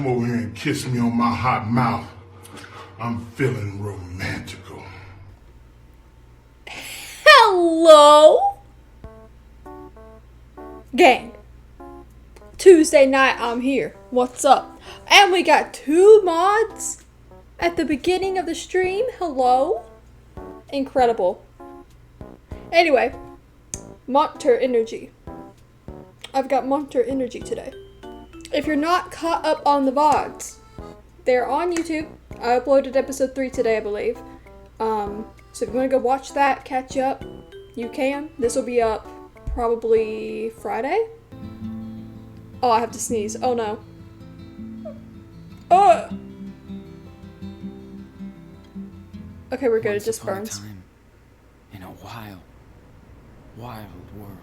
come over here and kiss me on my hot mouth. I'm feeling romantical. Hello? Gang. Tuesday night, I'm here. What's up? And we got 2 mods at the beginning of the stream. Hello? Incredible. Anyway, Monster Energy. I've got Monster Energy today. If you're not caught up on the VODs, they're on YouTube. I uploaded episode 3 today, I believe. So if you want to go watch that, catch up, you can. This will be up probably Friday. Oh, I have to sneeze. Oh no. Okay, we're good. It just burns. In a wild world.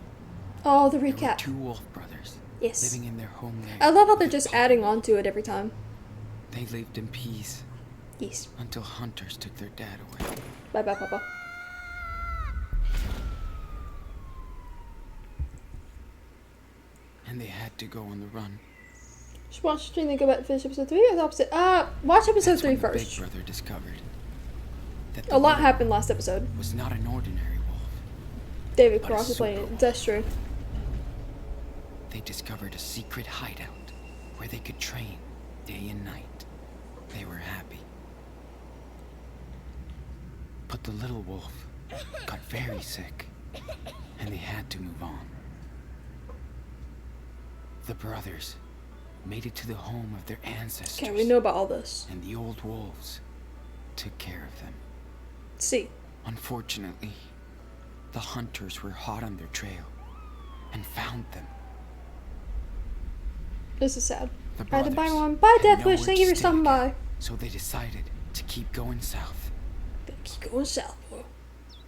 Oh, the There were recap. 2 wolf brothers. Yes. Living in their home lair. I love how they're just adding on to it every time. They lived in peace Yes. until hunters took their dad away. Bye bye, Papa. And they had to go on the run. Just watch the stream and go back and finish episode 3 or the opposite? Watch episode That's 3 when the first. Big Brother discovered that A lot happened last episode. was not an ordinary wolf. David But Cross a is playing super it. That's true. They discovered a secret hideout where they could train day and night. They were happy. But the little wolf got very sick, and they had to move on. The brothers made it to the home of their ancestors. Okay, we know about all this. And the old wolves took care of them. See. Unfortunately, the hunters were hot on their trail and found them. This is sad. The I had to buy brothers one. Bye, had Deathwish. nowhere Thank to you for stay stopping again, by. So they decided to keep going south. Keep going south, bro.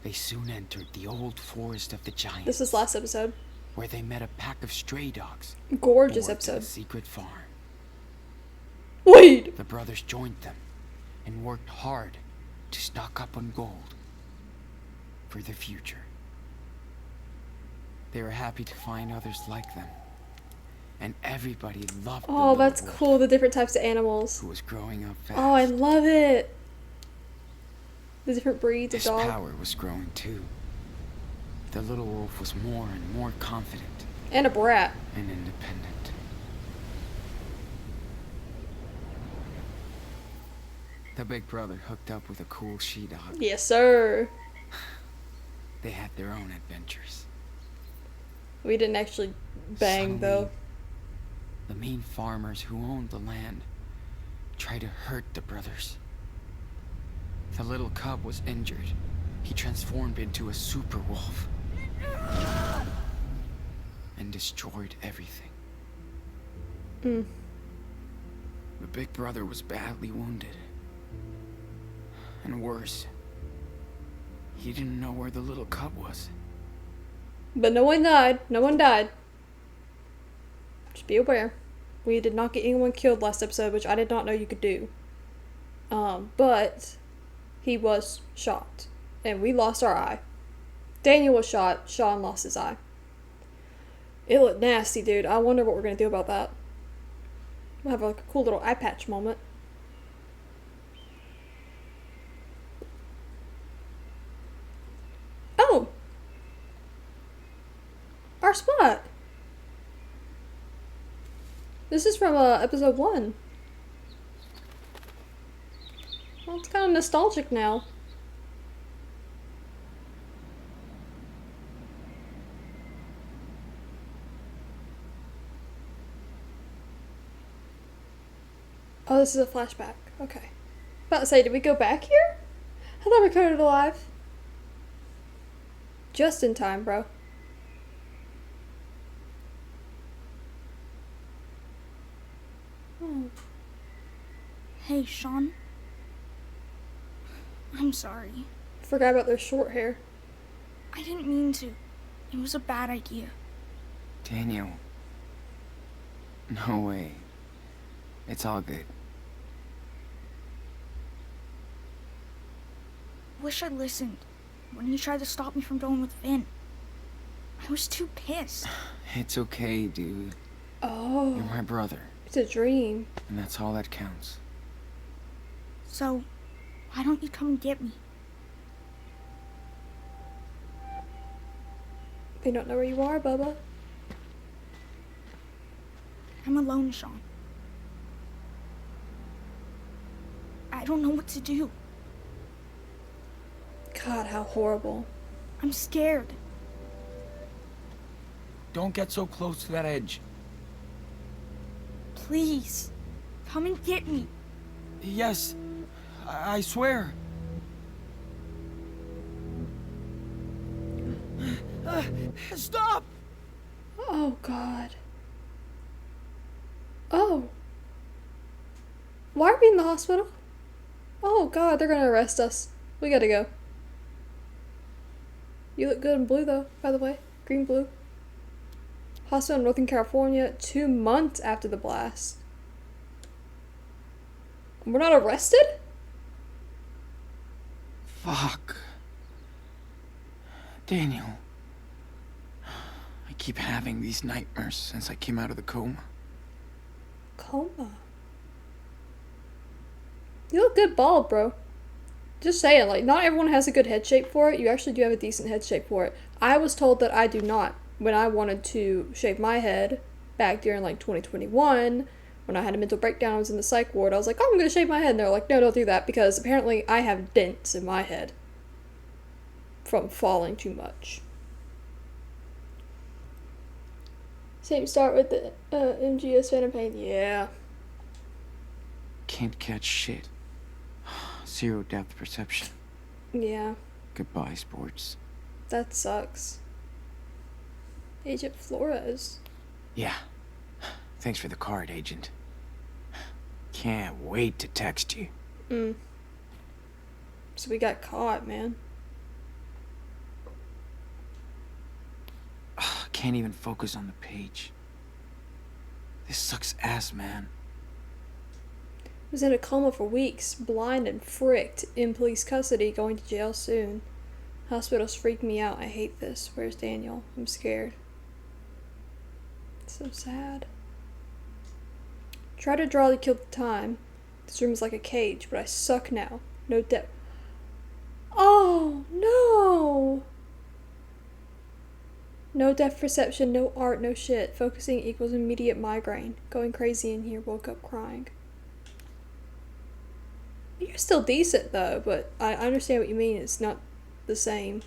They soon entered the old forest of the giants. This is last episode. Where they met a pack of stray dogs. Gorgeous bored to the episode. secret farm. Wait! The brothers joined them and worked hard to stock up on gold for the future. They were happy to find others like them. And everybody loved the Oh, little that's wolf cool. The different types of animals. who was growing up fast. Oh, I love it. The different breeds of His dog. power was growing too. The little wolf was more and more confident And a brat. and independent. The big brother hooked up with a cool she-dog. Yes, sir. They had their own adventures. We didn't actually bang, though. The mean farmers who owned the land tried to hurt the brothers. The little cub was injured. He transformed into a super wolf and destroyed everything. Mm. The big brother was badly wounded. And worse, he didn't know where the little cub was. But no one died. No one died. Just be aware. We did not get anyone killed last episode, which I did not know you could do. But he was shot. And we lost our eye. Daniel was shot. Sean lost his eye. It looked nasty, dude. I wonder what we're going to do about that. We'll have like a cool little eye patch moment. Oh! Our spot! This is from episode 1. Well, it's kind of nostalgic now. Oh, this is a flashback. Okay. About to say, did we go back here? I thought we recorded alive. Just in time, bro. Oh. Hey, Sean. I'm sorry. Forgot about their short hair. I didn't mean to. It was a bad idea. Daniel. No way. It's all good. Wish I'd listened when you tried to stop me from going with Finn. I was too pissed. It's okay, dude. Oh. You're my brother. It's a dream. And that's all that counts. So, why don't you come and get me? They don't know where you are, Bubba. I'm alone, Sean. I don't know what to do. God, how horrible. I'm scared. Don't get so close to that edge. Please, come and get me. Yes, I swear. Stop! Oh, God. Oh. Why are we in the hospital? Oh, God, they're gonna arrest us. We gotta go. You look good in blue, though, by the way. Green, blue. Hospital in Northern California, 2 months after the blast. We're not arrested? Fuck. Daniel. I keep having these nightmares since I came out of the coma. Coma. You look good bald, bro. Just saying, like, not everyone has a good head shape for it. You actually do have a decent head shape for it. I was told that I do not. When I wanted to shave my head back during, like, 2021, when I had a mental breakdown, I was in the psych ward, I was like, oh, I'm gonna shave my head. And they're like, no, don't do that, because apparently I have dents in my head from falling too much. Same start with the MGS Phantom Pain. Yeah. Can't catch shit. Zero depth perception. Yeah. Goodbye, sports. That sucks. Agent Flores. Yeah. Thanks for the card, Agent. Can't wait to text you. So we got caught, man. Can't even focus on the page. This sucks ass, man. Was in a coma for weeks, blind and fricked, in police custody, going to jail soon. Hospitals freak me out. I hate this. Where's Daniel? I'm scared. So sad. Try to draw to kill the time. This room is like a cage, but I suck now. No depth. Oh, no! No depth perception, no art, no shit. Focusing equals immediate migraine. Going crazy in here, woke up crying. You're still decent, though, but I understand what you mean. It's not the same.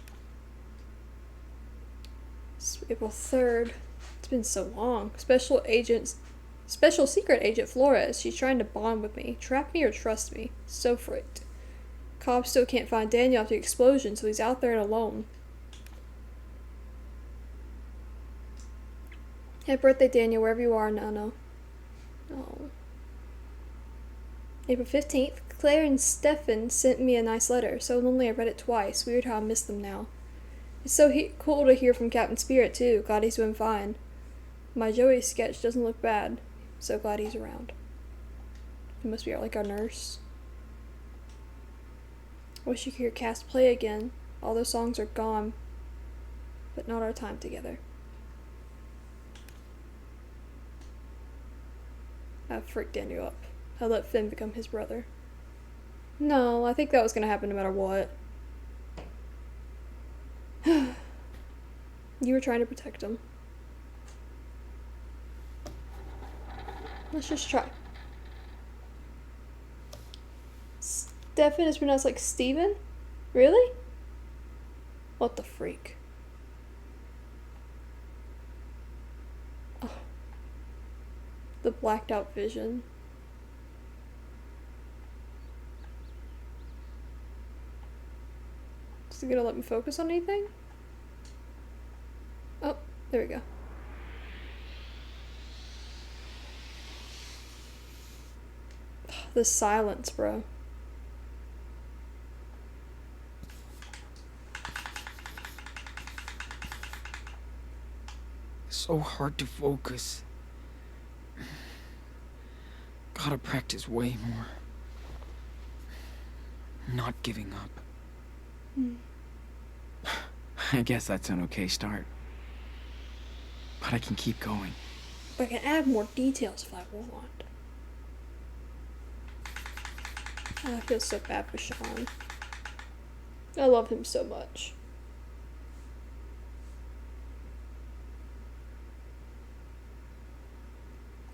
It's April 3rd. It's been so long. Special Secret Agent Flores. She's trying to bond with me. Trap me or trust me. So fricked. Cops still can't find Daniel after the explosion, so he's out there and alone. Happy birthday, Daniel, wherever you are, Nano. Oh. April 15th. Claire and Stefan sent me a nice letter. So lonely I read it twice. Weird how I miss them now. It's so cool to hear from Captain Spirit, too. Glad he's doing fine. My Joey sketch doesn't look bad. So glad he's around. He must be like our nurse. I wish you could hear Cast play again. All those songs are gone. But not our time together. I freaked Daniel up. I let Finn become his brother. No, I think that was gonna happen no matter what. You were trying to protect him. Let's just try. Stefan is pronounced like Steven? Really? What the freak? Oh. The blacked out vision. Is it gonna let me focus on anything? Oh, there we go. The silence, bro. So hard to focus. Gotta practice way more. Not giving up. I guess that's an okay start. But I can keep going. But I can add more details if I want. Oh, I feel so bad for Sean. I love him so much.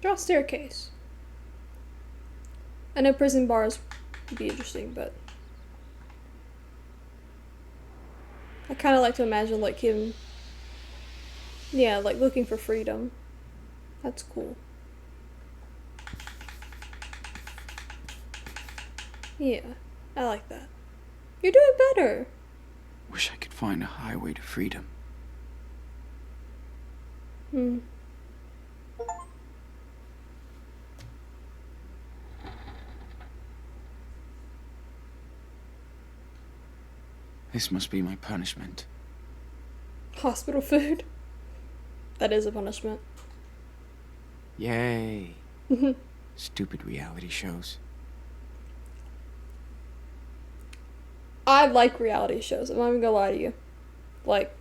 Draw a staircase. I know prison bars would be interesting, but I kind of like to imagine like him, yeah, like looking for freedom. That's cool. Yeah, I like that. You're doing better. Wish I could find a highway to freedom. This must be my punishment. Hospital food. That is a punishment. Yay. Stupid reality shows. I like reality shows. I'm not even gonna lie to you. Like,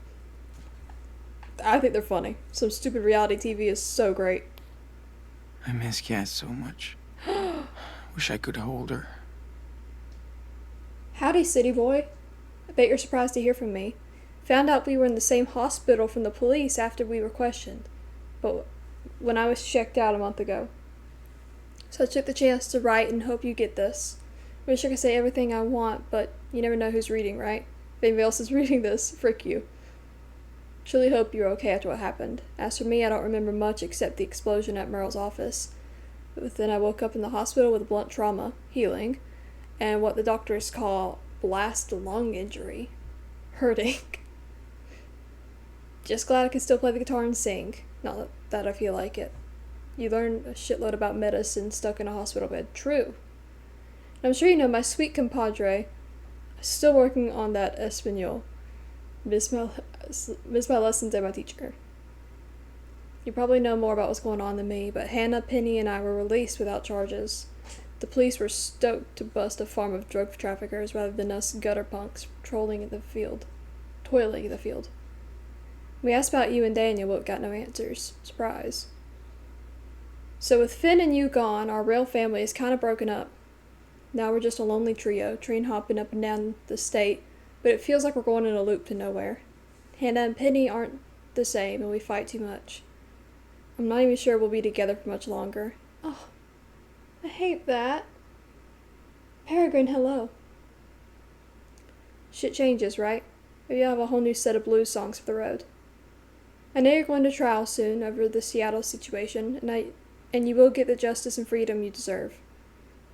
I think they're funny. Some stupid reality TV is so great. I miss Kat so much. Wish I could hold her. Howdy, city boy. I bet you're surprised to hear from me. Found out we were in the same hospital from the police after we were questioned. But when I was checked out a month ago. So I took the chance to write and hope you get this. Wish I could say everything I want, but you never know who's reading, right? If anybody else is reading this, frick you. Truly hope you're okay after what happened. As for me, I don't remember much except the explosion at Merle's office. But then I woke up in the hospital with blunt trauma, healing, and what the doctors call blast lung injury. Hurting. Just glad I can still play the guitar and sing. Not that I feel like it. You learn a shitload about medicine stuck in a hospital bed. True. And I'm sure you know my sweet compadre is still working on that Espanol. Miss my lessons and my teacher. You probably know more about what's going on than me, but Hannah, Penny, and I were released without charges. The police were stoked to bust a farm of drug traffickers rather than us gutter punks toiling in the field. We asked about you and Daniel, but got no answers. Surprise. So with Finn and you gone, our real family is kind of broken up. Now we're just a lonely trio, train hopping up and down the state, but it feels like we're going in a loop to nowhere. Hannah and Penny aren't the same, and we fight too much. I'm not even sure we'll be together for much longer. Oh, I hate that. Peregrine, hello. Shit changes, right? Maybe I'll have a whole new set of blues songs for the road. I know you're going to trial soon over the Seattle situation, and you will get the justice and freedom you deserve.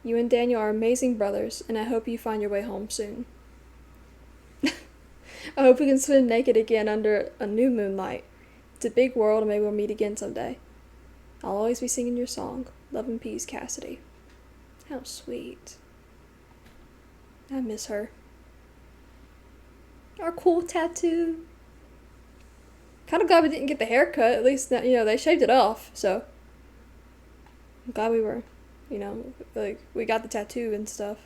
You and Daniel are amazing brothers, and I hope you find your way home soon. I hope we can swim naked again under a new moonlight. It's a big world, and maybe we'll meet again someday. I'll always be singing your song. Love and peace, Cassidy. How sweet. I miss her. Our cool tattoo. Kind of glad we didn't get the haircut. At least, they shaved it off, so. I'm glad we were, we got the tattoo and stuff.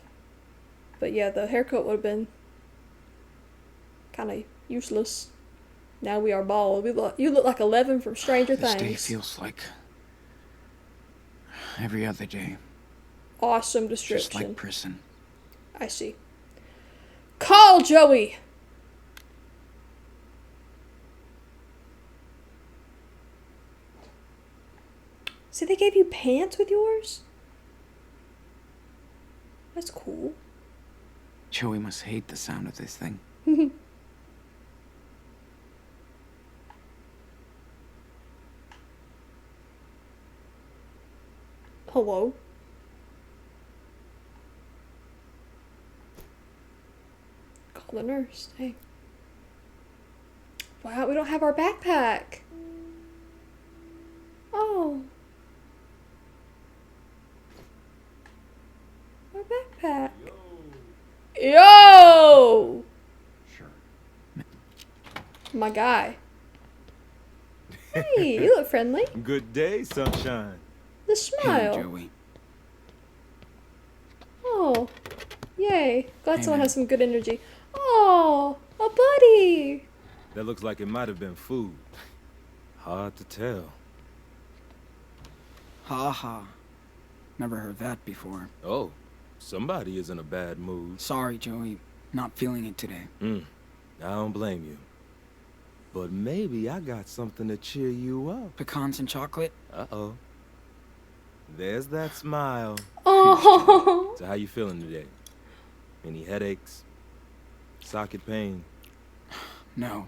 But yeah, the haircut would have been kind of useless. Now we are bald. You look like 11 from Stranger Things. This day feels like every other day. Awesome description. Just like prison. I see. Call Joey! See, they gave you pants with yours? That's cool. Joey must hate the sound of this thing. Hello? Call the nurse. Hey. Wow, we don't have our backpack. Oh. Our backpack. Yo! Sure. My guy. Hey, you look friendly. Good day, sunshine. The Hey, smile. Joey. Oh. Yay. Glad Hey, someone man. has some good energy. Oh, a buddy. That looks like it might have been food. Hard to tell. Ha ha. Never heard that before. Oh, somebody is in a bad mood. Sorry, Joey. Not feeling it today. I don't blame you. But maybe I got something to cheer you up. Pecans and chocolate? Uh-oh. There's that smile. Oh. So how you feeling today? Any headaches? Socket pain? No.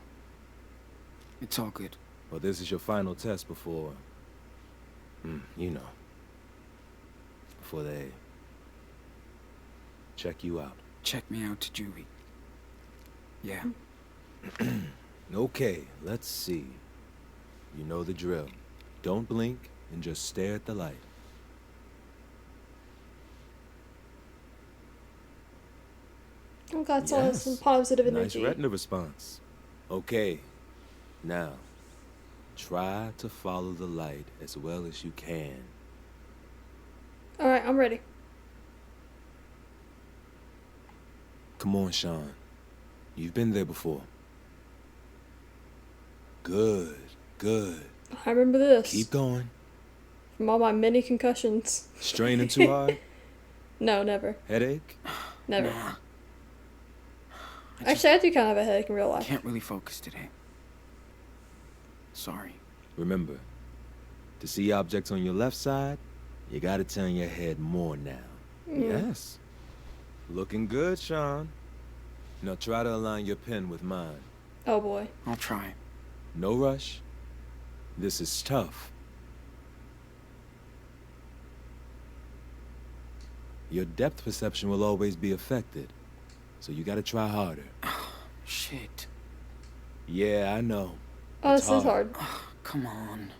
It's all good. Well, this is your final test before... you know. Before they... check you out. Check me out to Julie. Yeah. Okay, let's see. You know the drill. Don't blink and just stare at the light. Oh God, so that's some positive Nice energy. retina response. Okay, now, try to follow the light as well as you can. Alright, I'm ready. Come on, Sean. You've been there before. Good, good. I remember this. Keep going. From all my many concussions. Straining too hard? No, never. Headache? Never. Nah. Actually, I do kind of have a headache in real life. Can't really focus today. Sorry. Remember, to see objects on your left side, you gotta turn your head more now. Yes. Looking good, Sean. Now try to align your pen with mine. Oh boy. I'll try. No rush. This is tough. Your depth perception will always be affected, so you gotta try harder. Shit. Yeah, I know. Oh, It's this is hard. Come on.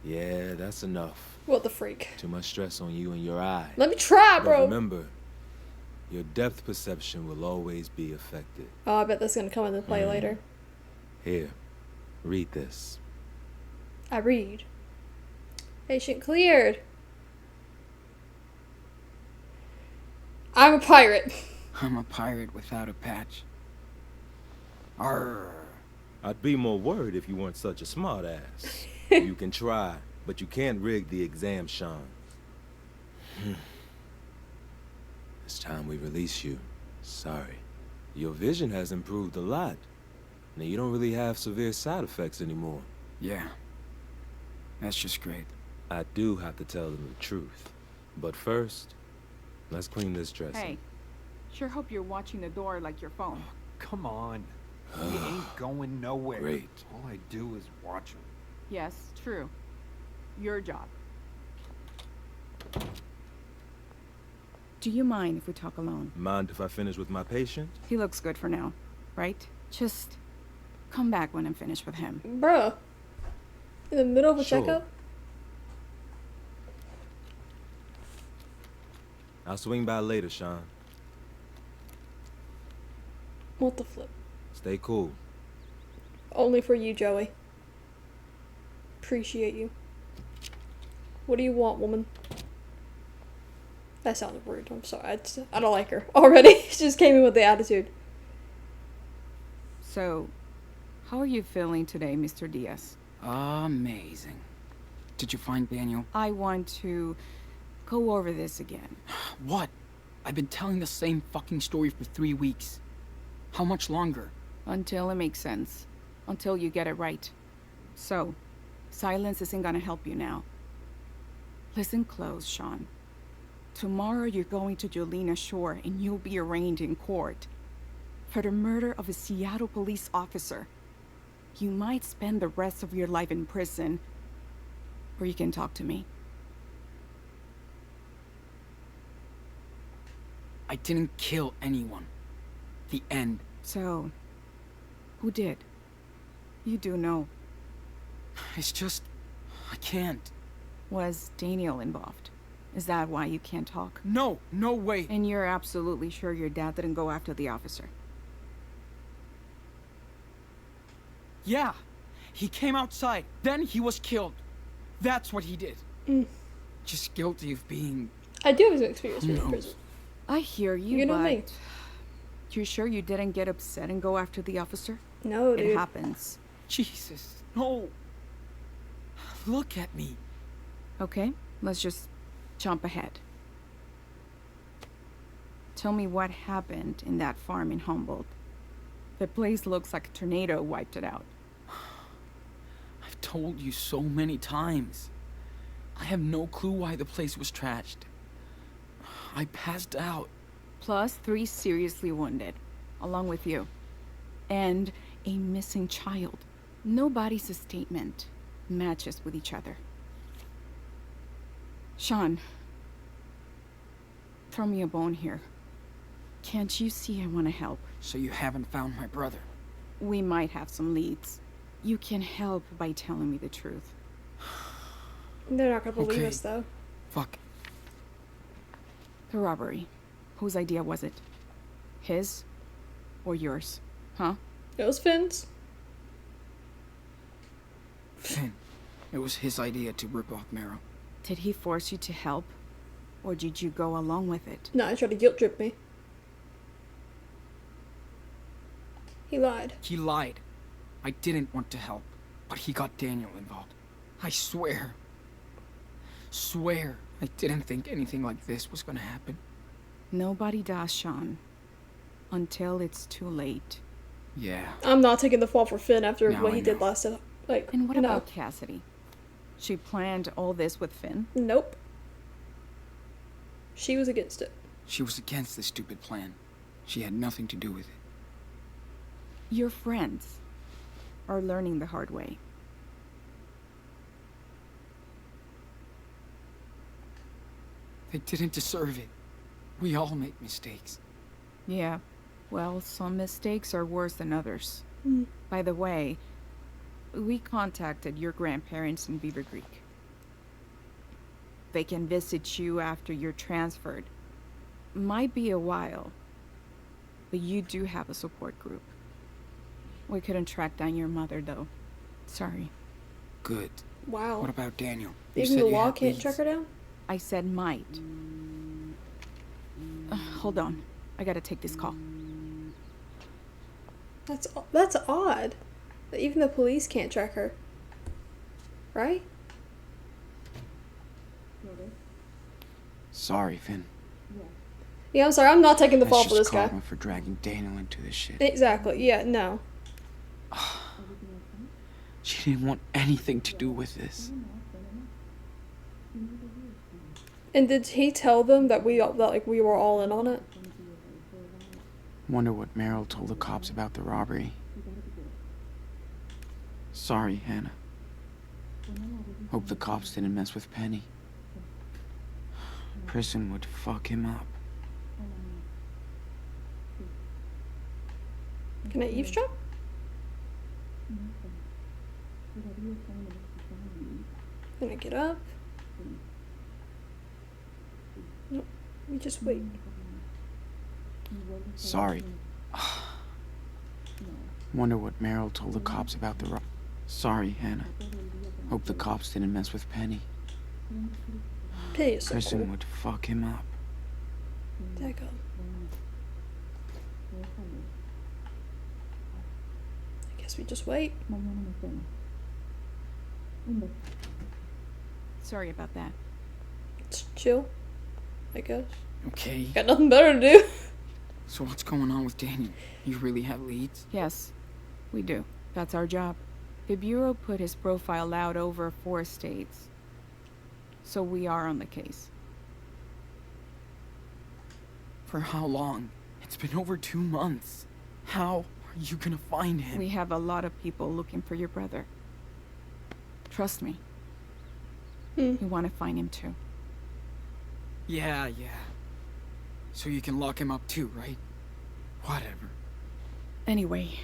Yeah, that's enough. What the freak? Too much stress on you and your eye. Let me try, But bro. remember, your depth perception will always be affected. Oh, I bet that's gonna come into play later. Here, read this. I read. Patient cleared. I'm a pirate. I'm a pirate without a patch. Arr. I'd be more worried if you weren't such a smart ass. You can try, but you can't rig the exam, Sean. It's time we release you. Sorry. Your vision has improved a lot. Now you don't really have severe side effects anymore. Yeah. That's just great. I do have to tell them the truth. But first, let's clean this dressing. Hey, sure hope you're watching the door like your phone. Come on. He ain't going nowhere. Great. All I do is watch him. Yes, true. Your job. Do you mind if we talk alone? Mind if I finish with my patient? He looks good for now, right? Just come back when I'm finished with him. Bruh. In the middle of a Sure. checkup? I'll swing by later, Sean. What the flip? Stay cool. Only for you, Joey. Appreciate you. What do you want, woman? That sounded rude. I'm sorry. I don't like her already. She just came in with the attitude. So, how are you feeling today, Mr. Diaz? Amazing. Did you find Daniel? I want to go over this again. What? I've been telling the same fucking story for 3 weeks. How much longer? Until it makes sense. Until you get it right. So, silence isn't gonna help you now. Listen close, Sean. Tomorrow you're going to Jolena Shore and you'll be arraigned in court for the murder of a Seattle police officer. You might spend the rest of your life in prison, or you can talk to me. I didn't kill anyone. The end. So, who did? You do know. It's just... I can't. Was Daniel involved? Is that why you can't talk? No, no way. And you're absolutely sure your dad didn't go after the officer? Yeah. He came outside. Then he was killed. That's what he did. Just guilty of being... I do have some experience Who with knows? prison. I hear you, You know but me. you sure you didn't get upset and go after the officer? No, It dude. happens. Jesus, no. Look at me. Okay, let's just jump ahead. Tell me what happened in that farm in Humboldt. The place looks like a tornado wiped it out. I've told you so many times. I have no clue why the place was trashed. I passed out. Plus 3 seriously wounded, along with you. And a missing child. Nobody's statement matches with each other. Sean, throw me a bone here. Can't you see I want to help? So you haven't found my brother? We might have some leads. You can help by telling me the truth. They're not gonna believe Okay. us though. Fuck. The robbery. Whose idea was it? His or yours? Huh? It was Finn's. Finn. It was his idea to rip off Meryl. Did he force you to help? Or did you go along with it? No, he tried to guilt trip me. He lied. He lied. I didn't want to help, but he got Daniel involved. I swear I didn't think anything like this was gonna happen. Nobody does, Sean. Until it's too late. Yeah. I'm not taking the fall for Finn after Now what I he did know. last time. Like, And what no. about Cassidy? She planned all this with Finn? Nope. She was against it. She was against this stupid plan. She had nothing to do with it. Your friends are learning the hard way. They didn't deserve it. We all make mistakes. Yeah, well, some mistakes are worse than others. Mm. By the way, we contacted your grandparents in Beaver Creek. They can visit you after you're transferred. Might be a while, but you do have a support group. We couldn't track down your mother, though. Sorry. Good. Wow. What about Daniel? You Even said the you law had can't leads. track her down? I said might. Hold on. I gotta take this call. That's odd. That even the police can't track her. Right? Sorry, Finn. Yeah, I'm sorry. I'm not taking the fall That's for this just guy. karma for dragging Daniel into this shit. Exactly. Yeah, no. She didn't want anything to do with this. And did he tell them that we were all in on it? Wonder what Meryl told the cops about the robbery. Sorry, Hannah. Hope the cops didn't mess with Penny. Prison would fuck him up. Can I eavesdrop? Can I get up? No, we just wait. Sorry. Wonder what Meryl told the cops about the robbery. Sorry, Hannah. Hope the cops didn't mess with Penny. Penny is so Prison cool. would fuck him up. Daggone. I guess we just wait. Sorry about that. It's chill, I guess. Okay. Got nothing better to do. So what's going on with Daniel? You really have leads? Yes, we do. That's our job. The Bureau put his profile out over 4 states. So we are on the case. For how long? It's been over 2 months. How are you gonna find him? We have a lot of people looking for your brother. Trust me. Hmm. We want to find him too. Yeah. So you can lock him up too, right? Whatever. Anyway,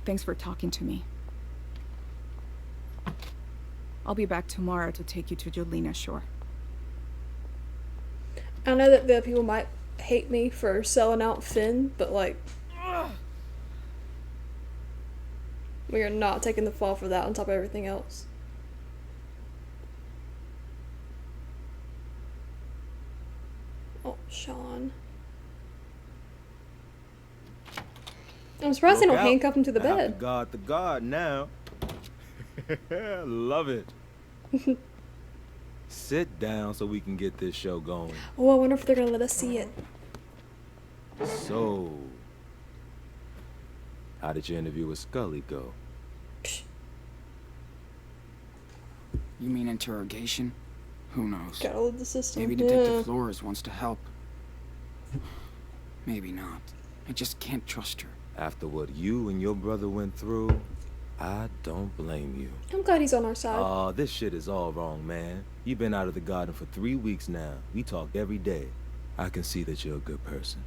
thanks for talking to me. I'll be back tomorrow to take you to Jolena Shore. I know that the people might hate me for selling out Finn, but like, we are not taking the fall for that on top of everything else. Oh, Sean. I'm surprised they Look don't out. handcuff him to the I have to bed. guard the guard now. Love it. Sit down so we can get this show going. Oh, I wonder if they're gonna let us see it. So, how did your interview with Scully go? You mean interrogation? Who knows? Gotta love the system. Maybe Detective Yeah. Flores wants to help. Maybe not. I just can't trust her. After what you and your brother went through, I don't blame you. I'm glad he's on our side. Aw, this shit is all wrong, man. You've been out of the garden for 3 weeks now. We talk every day. I can see that you're a good person.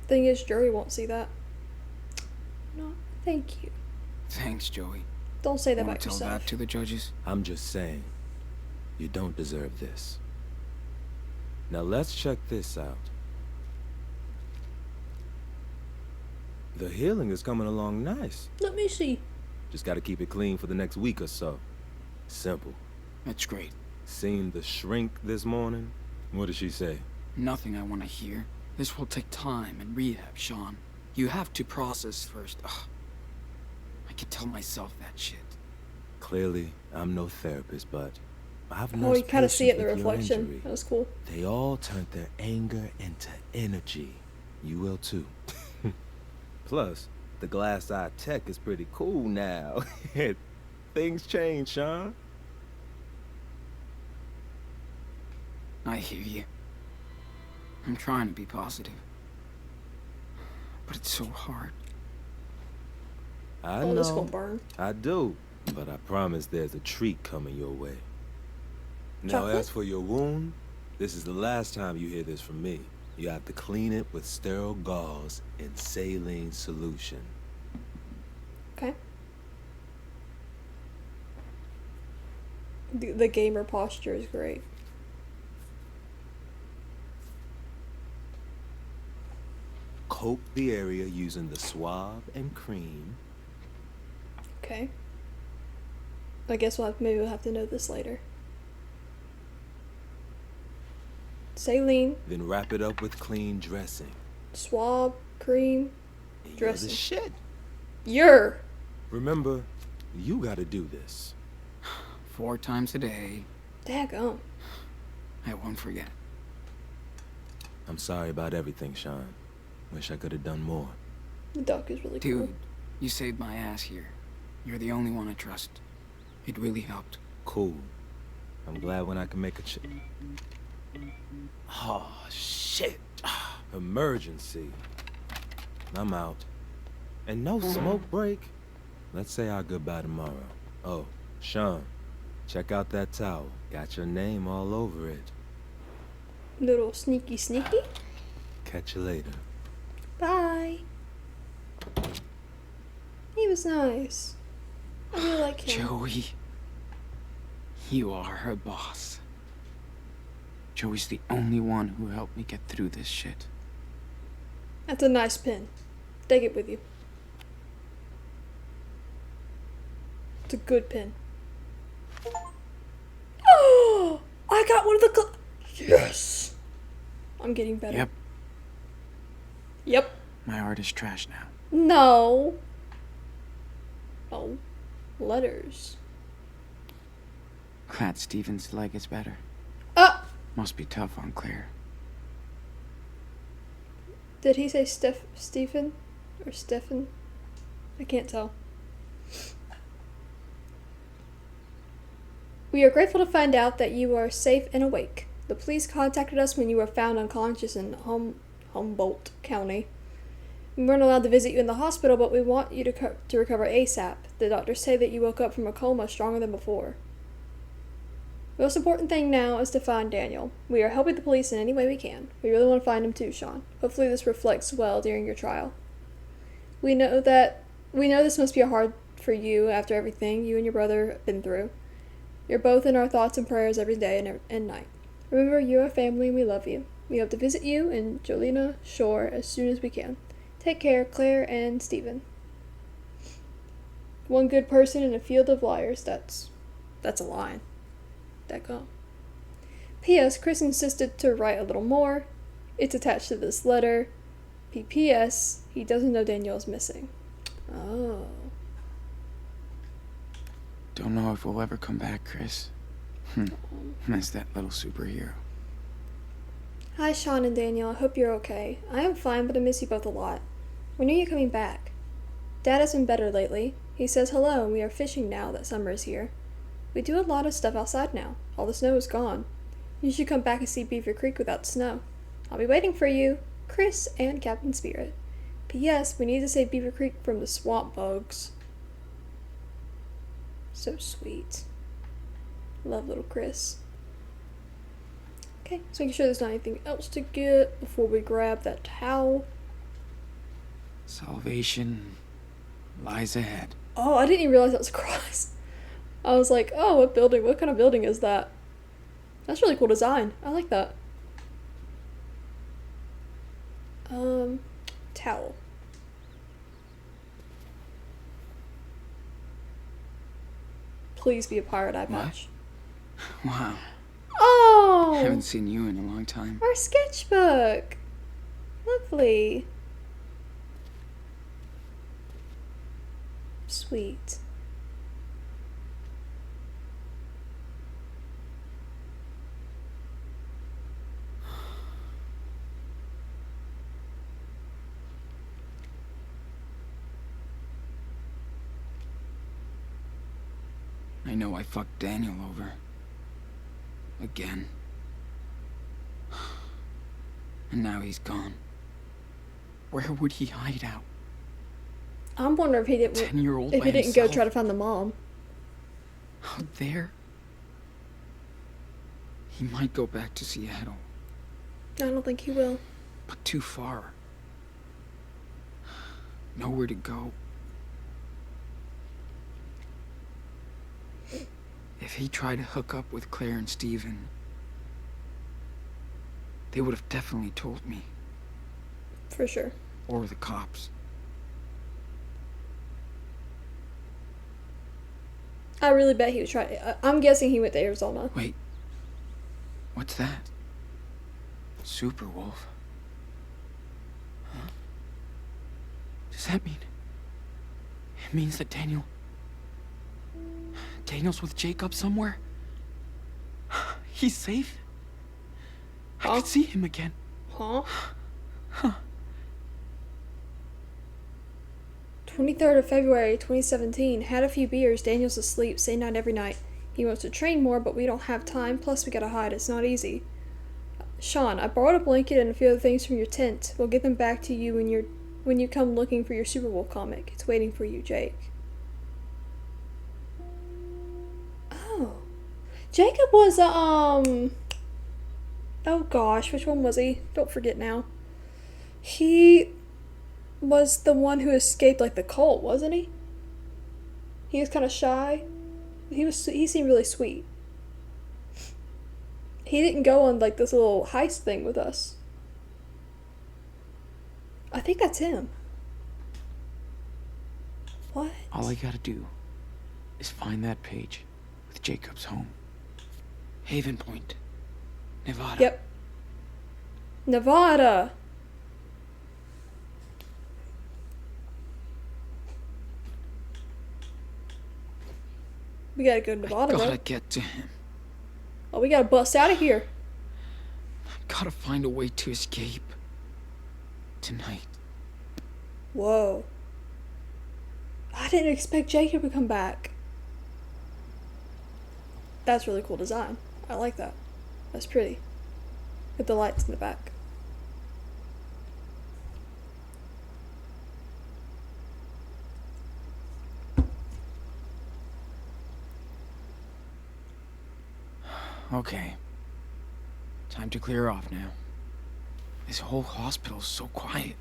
Thing is, jury won't see that. No, thank you. Thanks, Joey. Don't say that Wanna about tell yourself. that to the judges? I'm just saying, you don't deserve this. Now let's check this out. The healing is coming along nice. Let me see. Just gotta keep it clean for the next week or so. Simple. That's great. Seen the shrink this morning? What did she say? Nothing I want to hear. This will take time and rehab, Sean. You have to process first. Ugh. I can tell myself that shit. Clearly, I'm no therapist, but I've Oh, nursed you kind of see it in the patients with your reflection. injury. That was cool. They all turned their anger into energy. You will too. Plus, the glass-eye tech is pretty cool now. Things change, Sean. I hear you. I'm trying to be positive. But it's so hard. I Oh, this gonna know. burn. I do. But I promise there's a treat coming your way. Now, Chocolate? as for your wound, this is the last time you hear this from me. You have to clean it with sterile gauze and saline solution. Okay. The gamer posture is great. Coat the area using the swab and cream. Okay. I guess maybe we'll have to know this later. Saline, Then wrap it up with clean dressing. swab, cream, And Dressing. You're the shit. you're. Remember, you gotta do this. 4 times a day. Daggum. I won't forget. I'm sorry about everything, Sean. Wish I could have done more. The duck is really Dude, cool. you saved my ass here. You're the only one I trust. It really helped. Cool. I'm glad when I can make a Oh, shit. Emergency. I'm out. And no smoke break. Let's say our goodbye tomorrow. Oh, Sean, check out that towel. Got your name all over it. Little sneaky sneaky. Catch you later. Bye. He was nice. I really like him. Joey, you are her boss. Joey's the only one who helped me get through this shit. That's a nice pin. Take it with you. It's a good pin. Oh! I got one of the yes! I'm getting better. Yep, Yep. my art is trash now. No. Oh. Letters. Glad Steven's leg is better. Must be tough on Claire. Did he say Stephen? Or Stephen? I can't tell. We are grateful to find out that you are safe and awake. The police contacted us when you were found unconscious in Humboldt County. We weren't allowed to visit you in the hospital, but we want you to recover ASAP. The doctors say that you woke up from a coma stronger than before. The most important thing now is to find Daniel. We are helping the police in any way we can. We really want to find him too, Sean. Hopefully this reflects well during your trial. We know this must be hard for you after everything you and your brother have been through. You're both in our thoughts and prayers every day and night. Remember, you're a family and we love you. We hope to visit you in Jolena Shore as soon as we can. Take care, Claire and Stephen. One good person in a field of liars. That's a line. That go. P.S. Chris insisted to write a little more. It's attached to this letter. P.S. He doesn't know Danielle's missing. Oh. Don't know if we'll ever come back, Chris. Miss that little superhero. Hi, Sean and Daniel. I hope you're okay. I am fine, but I miss you both a lot. When are you coming back? Dad has been better lately. He says hello, and we are fishing now that summer is here. We do a lot of stuff outside now. All the snow is gone. You should come back and see Beaver Creek without snow. I'll be waiting for you, Chris and Captain Spirit. P.S. We need to save Beaver Creek from the swamp bugs. So sweet. Love little Chris. Okay, so making sure there's not anything else to get before we grab that towel. Salvation lies ahead. Oh, I didn't even realize that was a cross. I was like, oh, what building? What kind of building is that? That's really cool design. I like that. Towel. Please be a pirate eye patch. Wow. Oh! Haven't seen you in a long time. Our sketchbook. Lovely. Sweet. I know I fucked Daniel over. Again. And now he's gone. Where would he hide out? I'm wondering if he didn't. 10-year-old If by he didn't go himself? try to find the mom. Out there? He might go back to Seattle, I don't think he will. but too far. Nowhere to go. If he tried to hook up with Claire and Steven, they would have definitely told me. For sure. Or the cops. I really bet he was trying. I'm guessing he went to Arizona. Wait. What's that? Super Wolf. Huh? Does that mean... It means that Daniel's with Jacob somewhere? He's safe? I could see him again. Huh? 23rd of February, 2017. Had a few beers. Daniel's asleep. Say night every night. He wants to train more, but we don't have time. Plus, we gotta hide. It's not easy. Sean, I borrowed a blanket and a few other things from your tent. We'll get them back to you when you come looking for your Super Wolf comic. It's waiting for you, Jake. Oh. Jacob was, oh gosh, which one was he? Don't forget now. He was the one who escaped, like, the cult, wasn't he? He was kind of shy. He seemed really sweet. He didn't go on, like, this little heist thing with us. I think that's him. What? All I gotta do is find that page with Jacob's home. Haven Point, Nevada. Yep. Nevada. We gotta go to Nevada, Gotta though. get to him. Oh, we gotta bust out of here. Gotta find a way to escape. Tonight. Whoa. I didn't expect Jacob to come back. That's really cool design. I like that. That's pretty. With the lights in the back. Okay. Time to clear off now. This whole hospital's so quiet.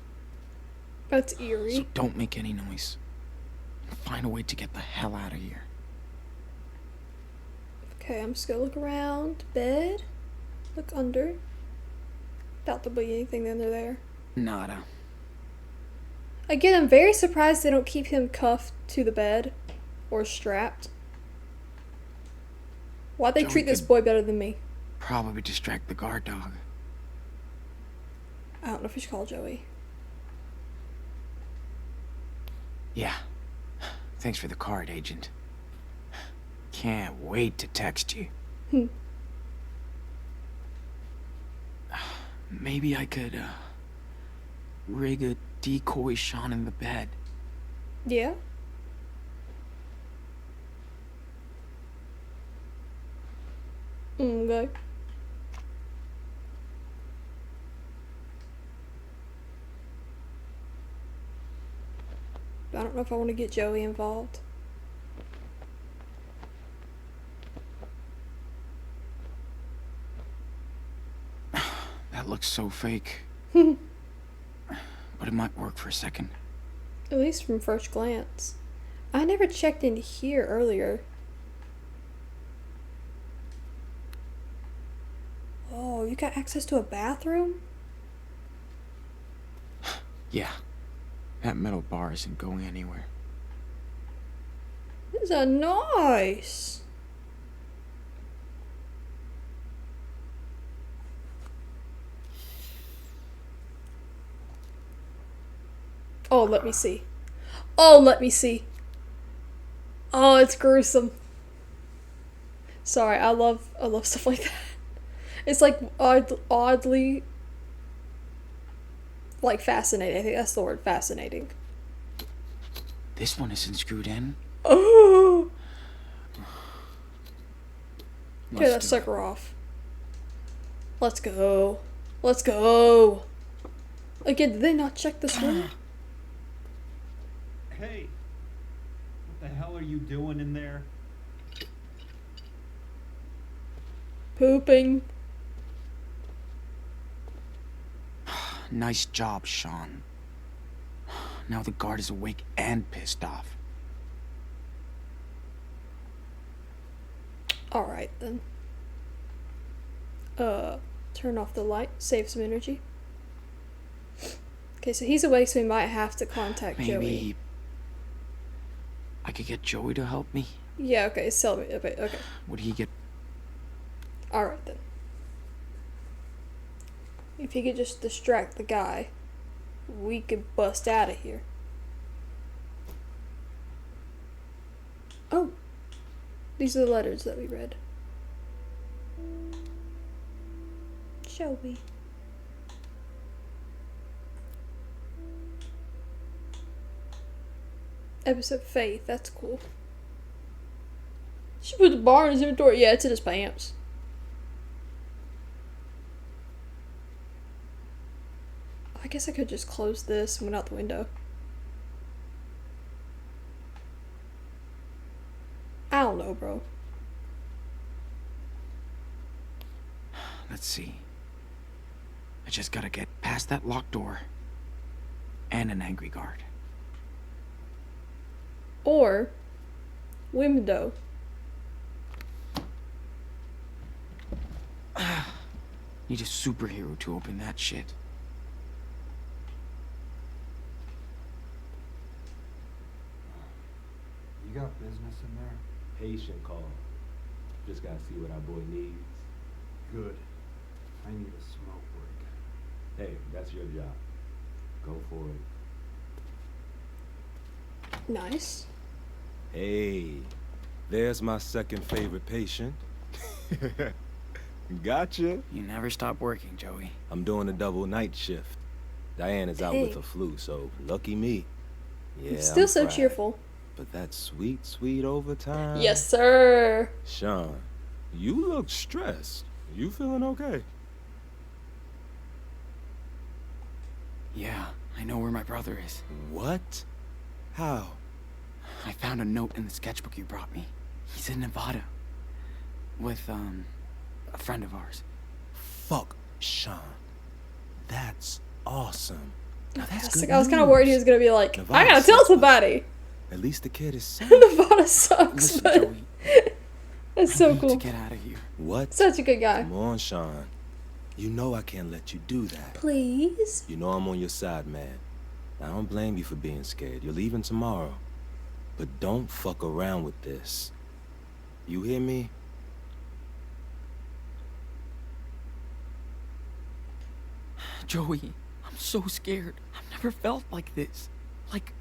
That's So eerie. don't make any noise. And find a way to get the hell out of here. Okay, I'm just gonna look around. Bed. Look under. Doubt there'll be anything under there. Nada. Again, I'm very surprised they don't keep him cuffed to the bed. Or strapped. Why'd they Joey treat this could- boy better than me? Probably distract the guard dog. I don't know if we should call Joey. Yeah. Thanks for the card, Agent. Can't wait to text you. Maybe I could, rig a decoy Sean in the bed. Yeah. Okay. I don't know if I want to get Joey involved. That looks so fake. But it might work for a second. At least from first glance. I never checked in here earlier. Oh, you got access to a bathroom? Yeah. That metal bar isn't going anywhere. This is nice. Oh, let me see. Oh, let me see. Oh, it's gruesome. Sorry, I love stuff like that. It's like oddly like fascinating. I think that's the word, fascinating. This one isn't screwed in. Oh, Let's get that do sucker off. Let's go. Let's go. Again, did they not check this room? Hey, what the hell are you doing in there? Pooping. Nice job, Sean. Now the guard is awake and pissed off. Alright then. Turn off the light, save some energy. Okay, so he's awake, so we might have to contact Maybe Joey. I could get Joey to help me. Yeah, okay, sell me. Okay. Would he get... Alright then. If he could just distract the guy, we could bust out of here. Oh! These are the letters that we read. Joey. Episode Faith, that's cool. She put the bar in his inventory. Yeah, it's in his pants. I guess I could just close this and went out the window. I don't know, bro. Let's see. I just gotta get past that locked door. And an angry guard. Or window. Need a superhero to open that shit. You got business in there? Patient call. Just gotta see what our boy needs. Good. I need a smoke break. Hey, that's your job. Go for it. Nice. Hey, there's my second favorite patient. Gotcha. You never stop working, Joey. I'm doing a double night shift. Diane is out with Dang. the flu, so lucky me. Yeah, Still I'm so fried. cheerful. But that sweet, sweet overtime. Yes, sir. Sean, you look stressed. You feeling okay? Yeah, I know where my brother is. What? How? I found a note in the sketchbook you brought me. He's in Nevada. With, a friend of ours. Fuck, Sean. That's awesome. Now that's Yes, good I was kind of worried he news. was gonna be like, Nevada I gotta sucks, tell but somebody. At least the kid is safe. Nevada sucks, Listen, but Joey, that's I so need cool. to get out of here. What? Such a good guy. Come on, Sean. You know I can't let you do that. Please. You know I'm on your side, man. I don't blame you for being scared. You're leaving tomorrow. But don't fuck around with this. You hear me? Joey, I'm so scared. I've never felt like this. Like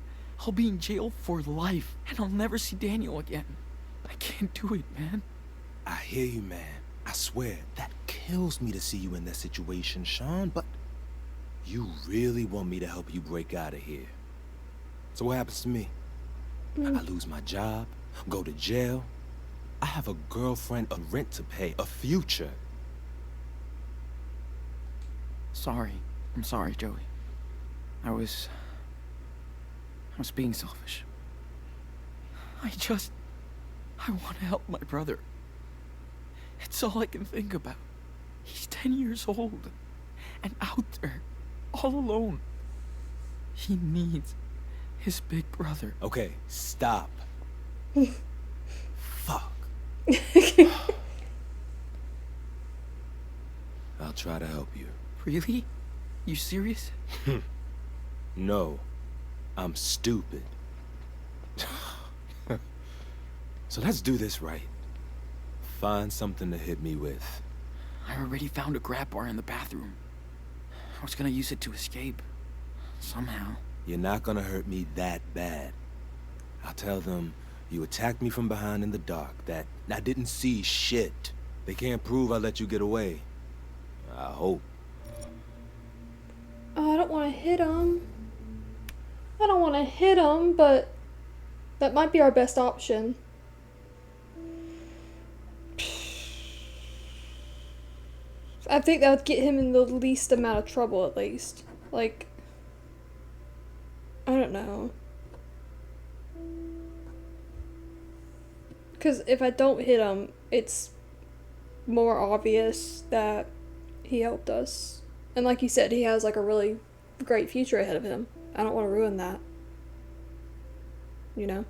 I'll be in jail for life, and I'll never see Daniel again. I can't do it, man. I hear you, man. I swear, that kills me to see you in that situation, Sean, but you really want me to help you break out of here. So what happens to me? I lose my job, go to jail. I have a girlfriend, a rent to pay, a future. Sorry. I'm sorry, Joey. I was being selfish. I want to help my brother. It's all I can think about. He's 10 years old and out there, all alone. He needs his big brother. Okay, stop. Fuck. I'll try to help you. Really? You serious? No, I'm stupid. So let's do this right. Find something to hit me with. I already found a grab bar in the bathroom. I was gonna use it to escape. Somehow. You're not gonna hurt me that bad. I'll tell them you attacked me from behind in the dark, that I didn't see shit. They can't prove I let you get away. I hope. Oh, I don't want to hit him. I don't want to hit him, but that might be our best option. I think that would get him in the least amount of trouble, at least. Like, I don't know. Because if I don't hit him, it's more obvious that he helped us. And like you said, he has like a really great future ahead of him. I don't want to ruin that. You know?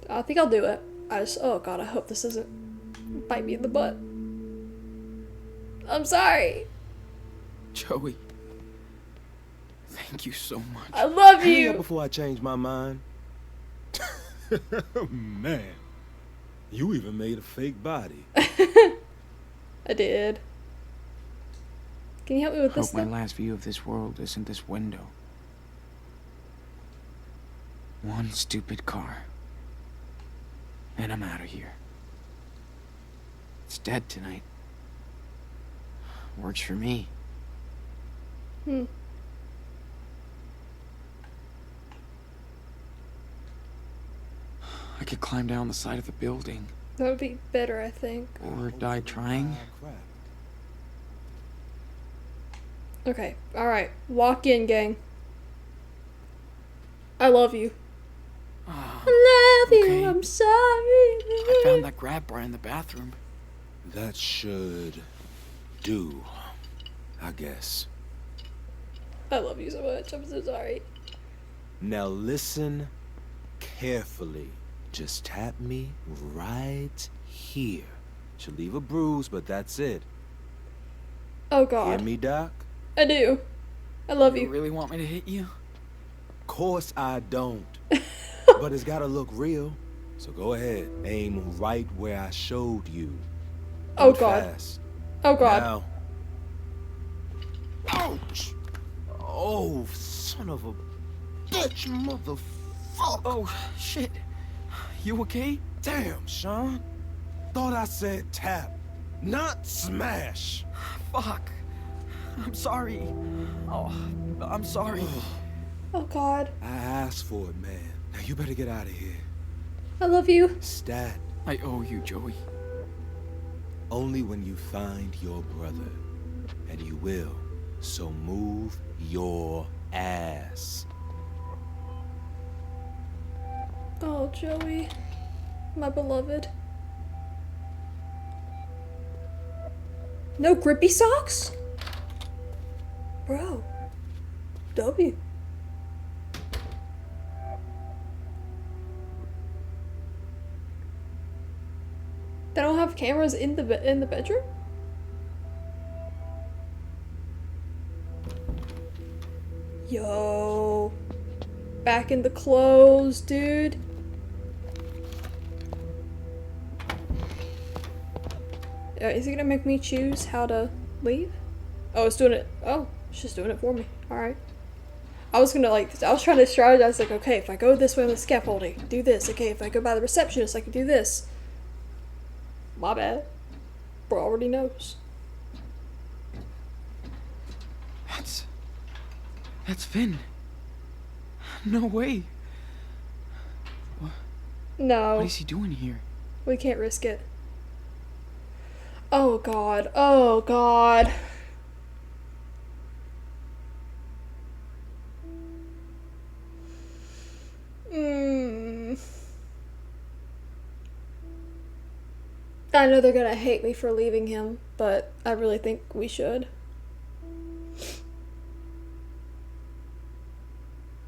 I think I'll do it. Oh god, I hope this doesn't bite me in the butt. I'm sorry. Joey. Thank you so much. I love Hurry up you. before I change my mind. Man, you even made a fake body. I did. Can you help me with this Hope my stuff? last view of this world isn't this window. One stupid car. And I'm out of here. It's dead tonight. Works for me. I could climb down the side of the building. That would be better, I think. Or die trying. Crap. Okay, alright. Walk in, gang. I love you. I love okay. you, I'm sorry. I found that grab bar in the bathroom. That should do, I guess. I love you so much, I'm so sorry. Now listen carefully. Just tap me right here. Should leave a bruise, but that's it. Oh Hear god. me, Doc? I do. I love You you. really want me to hit you? Course I don't. But it's gotta look real. So go ahead. Aim right where I showed you. Oh But god. fast. Oh god. Now. Ouch! Oh, son of a bitch, motherfucker! Oh, shit. You okay? Damn, Sean. Thought I said tap, not smash. Fuck. I'm sorry. Oh, I'm sorry. Oh god. I asked for it, man. Now you better get out of here. I love you. Stat. I owe you, Joey. Only when you find your brother. And you will. So move your ass. Oh, Joey. My beloved. No grippy socks? Bro. W. They don't have cameras in the bedroom? Yo. Back in the clothes, dude. Is it gonna make me choose how to leave? Oh, it's doing it. Oh, it's just doing it for me. Alright. I was gonna like, I was trying to strategize, like, okay, if I go this way on the scaffolding, do this. Okay, if I go by the receptionist, I can do this. My bad. Bro already knows. That's Finn. No way. No. What is he doing here? We can't risk it. Oh god. Oh god. I know they're gonna hate me for leaving him, but I really think we should.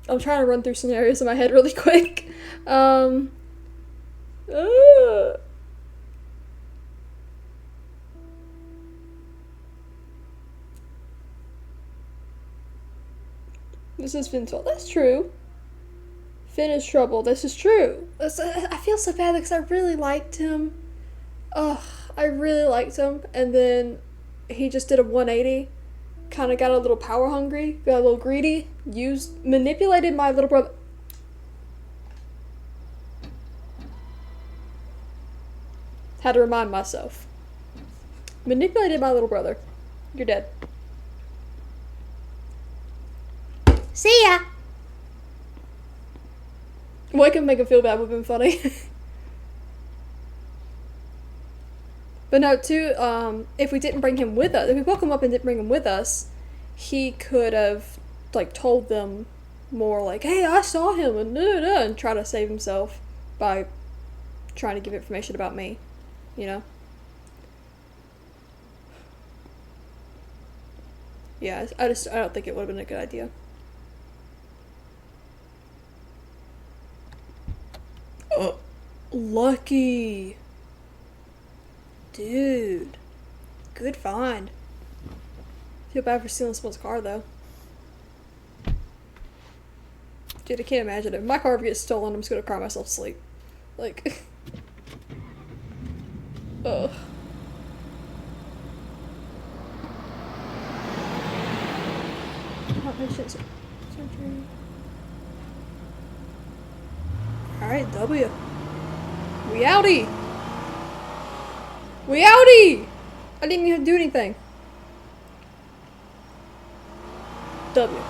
I'm trying to run through scenarios in my head really quick. This is Finn's fault. That's true. Finn is trouble. This is true. I feel so bad because I really liked him. Ugh, I really liked him. And then he just did a 180. Kind of got a little power hungry. Got a little greedy. Manipulated my little brother. Had to remind myself. Manipulated my little brother. You're dead. See ya! Well, I can make him feel bad would have been funny. But no, too, if we didn't bring him with us, if we woke him up and didn't bring him with us, he could have, like, told them more, like, hey, I saw him, and try to save himself by trying to give information about me, you know? Yeah, I don't think it would have been a good idea. Oh, lucky. Dude. Good find. Feel bad for stealing someone's car, though. Dude, I can't imagine it. If my car ever gets stolen, I'm just gonna cry myself to sleep. Like... Ugh. Alright, W. We outie! We outie! I didn't even do anything. W.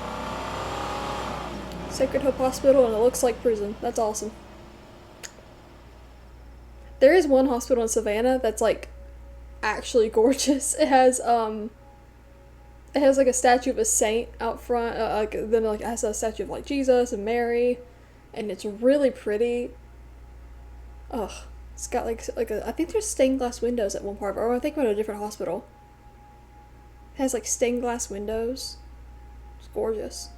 Sacred Hope Hospital, and it looks like prison. That's awesome. There is one hospital in Savannah that's like actually gorgeous. It has like a statue of a saint out front. Then it has a statue of like Jesus and Mary, and it's really pretty. Ugh, it's got like I think there's stained glass windows at one part, or I think about a different hospital. It has like stained glass windows. It's gorgeous.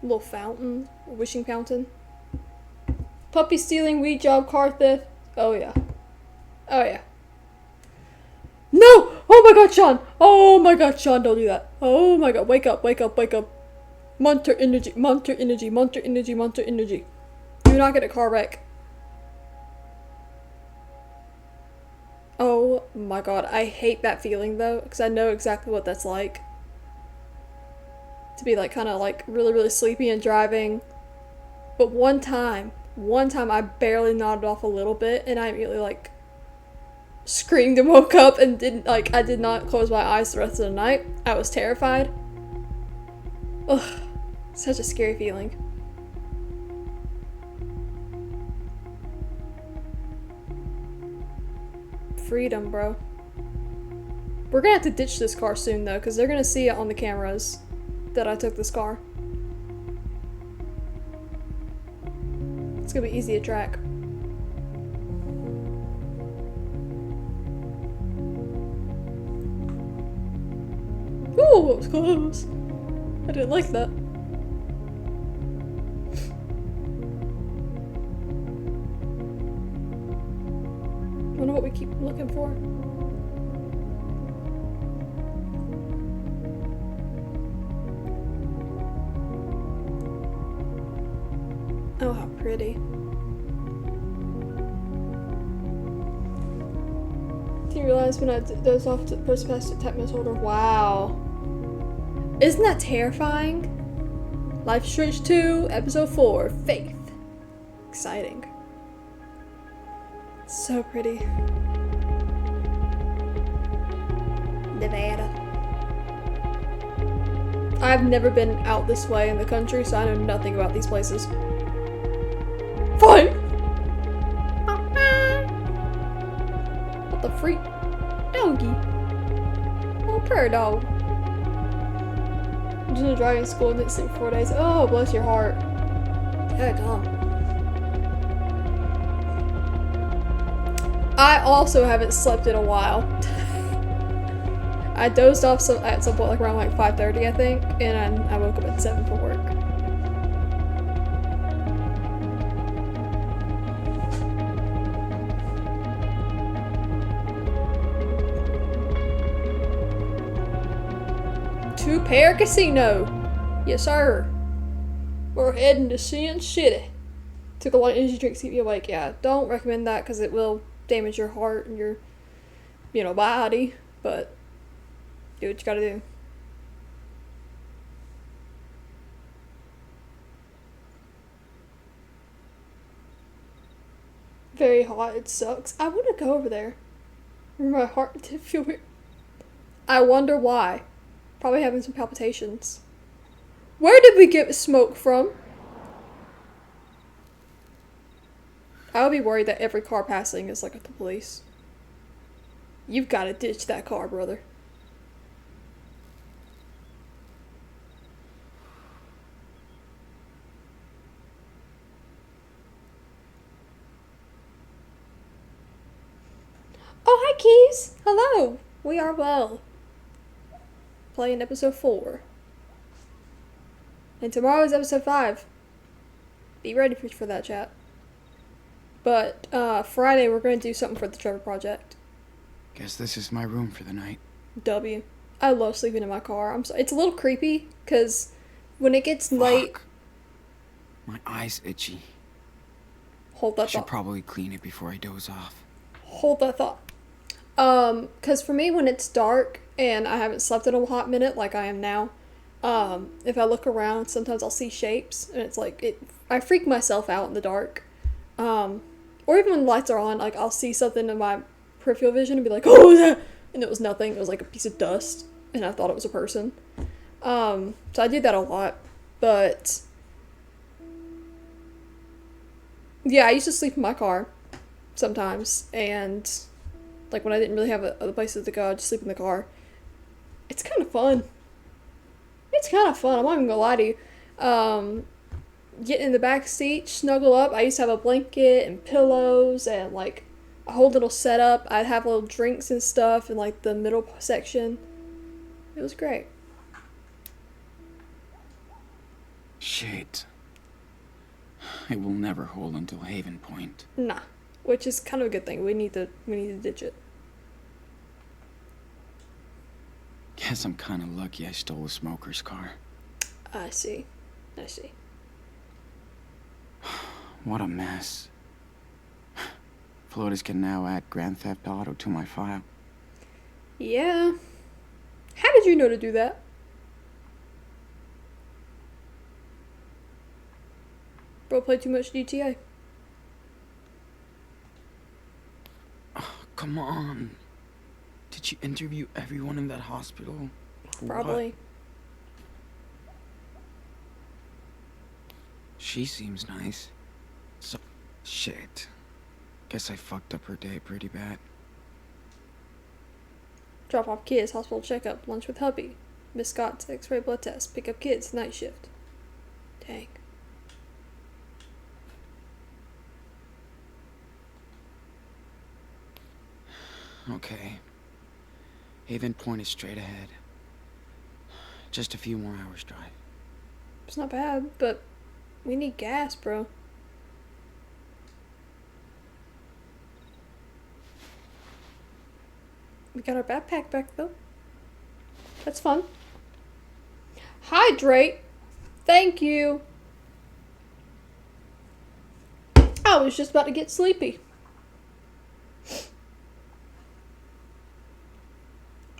A little fountain, a wishing fountain. Puppy stealing, weed job, car theft. Oh yeah. Oh yeah. No! Oh my god, Sean! Oh my god, Sean, don't do that. Oh my god, wake up, wake up, wake up. Monster energy, monster energy, monster energy, monster energy. Do not get a car wreck. Oh my god, I hate that feeling though, because I know exactly what that's like. To be like kind of like really, really sleepy and driving. But one time I barely nodded off a little bit and I immediately like screamed and woke up and I did not close my eyes the rest of the night. I was terrified. Ugh, such a scary feeling. Freedom, bro. We're gonna have to ditch this car soon though, because they're gonna see it on the cameras that I took this car. It's gonna be easy to track. Ooh, it was close. I didn't like that. Wonder what we keep looking for. Oh, how pretty. Do you realize when I dozed off to post past to tap my shoulder? Wow. Isn't that terrifying? Life is Strange 2, Episode 4, Faith. Exciting. So pretty. Nevada. I've never been out this way in the country, so I know nothing about these places. Fine! What the freak? Doggy. Oh, poor dog. I'm just in a driving school and didn't sleep for 4 days. Oh, bless your heart. Daggone. I also haven't slept in a while. I dozed off at some point, like around like 5:30, I think, and I woke up at 7 for work. Two-Pair Casino. Yes, sir. We're heading to Sin City. Took a lot of energy drinks to keep you awake. Yeah, don't recommend that because it will damage your heart and your, body. But do what you gotta do. Very hot. It sucks. I want to go over there. My heart did feel weird. I wonder why. Probably having some palpitations. Where did we get smoke from? I would be worried that every car passing is like the police. You've got to ditch that car, brother. Oh, hi, Keys. Hello. We are well. Playing episode 4. And tomorrow is episode 5. Be ready for that, chat. But Friday we're going to do something for the Trevor Project. Guess this is my room for the night. W. I love sleeping in my car. It's a little creepy because when it gets late. My eye's itchy. Hold that I should thought. probably clean it before I doze off. Hold that thought. Because for me, when it's dark and I haven't slept in a hot minute like I am now, if I look around, sometimes I'll see shapes, and it's like, I freak myself out in the dark. Or even when the lights are on, like, I'll see something in my peripheral vision and be like, oh, that, and it was nothing. It was like a piece of dust, and I thought it was a person. So I do that a lot, but yeah, I used to sleep in my car sometimes, and like when I didn't really have other places to go, I'd just sleep in the car. It's kind of fun. I'm not even gonna lie to you. Get in the back seat, snuggle up. I used to have a blanket and pillows and like a whole little setup. I'd have little drinks and stuff in like the middle section. It was great. Shit. It will never hold until Haven Point. Nah, which is kind of a good thing. We need to ditch it. Guess I'm kind of lucky I stole a smoker's car. I see. What a mess. Flotus can now add Grand Theft Auto to my file. Yeah. How did you know to do that? Bro, play too much GTA. Oh, come on. Did you interview everyone in that hospital? Probably. What? She seems nice. So, shit. Guess I fucked up her day pretty bad. Drop off kids, hospital checkup, lunch with hubby. Miss Scott's x-ray blood test, pick up kids, night shift. Dang. Okay. Haven Point is straight ahead. Just a few more hours drive. It's not bad, but we need gas, bro. We got our backpack back, though. That's fun. Hydrate. Thank you. I was just about to get sleepy.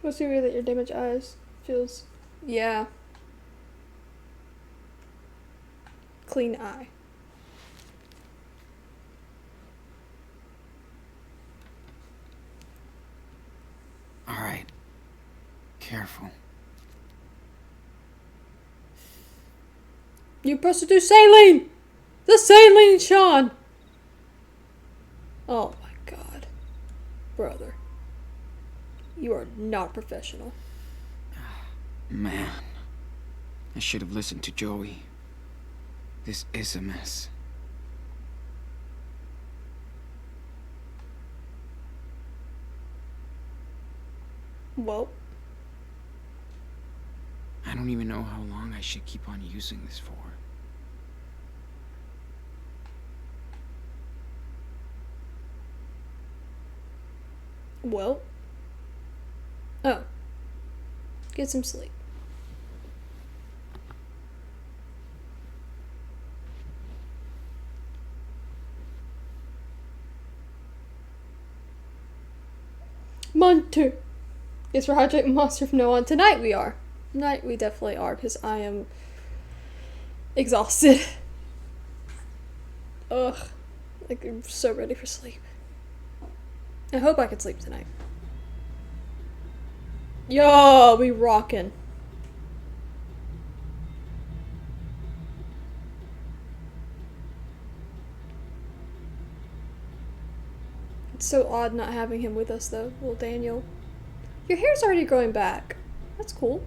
What's the way that your damaged eyes feels? Yeah. clean eye. All right. Careful. You're supposed to do saline! The saline, Sean! Oh my god. Brother. You are not professional. Man, I should have listened to Joey. This is a mess. Well, I don't even know how long I should keep on using this for. well. Oh. Get some sleep. Monster. Guess we're hydrating monster from now on. Tonight we are. Tonight we definitely are, because I am exhausted. Ugh. Like, I'm so ready for sleep. I hope I can sleep tonight. Yo, we rockin'. It's so odd not having him with us, though, little Daniel. Your hair's already growing back. That's cool.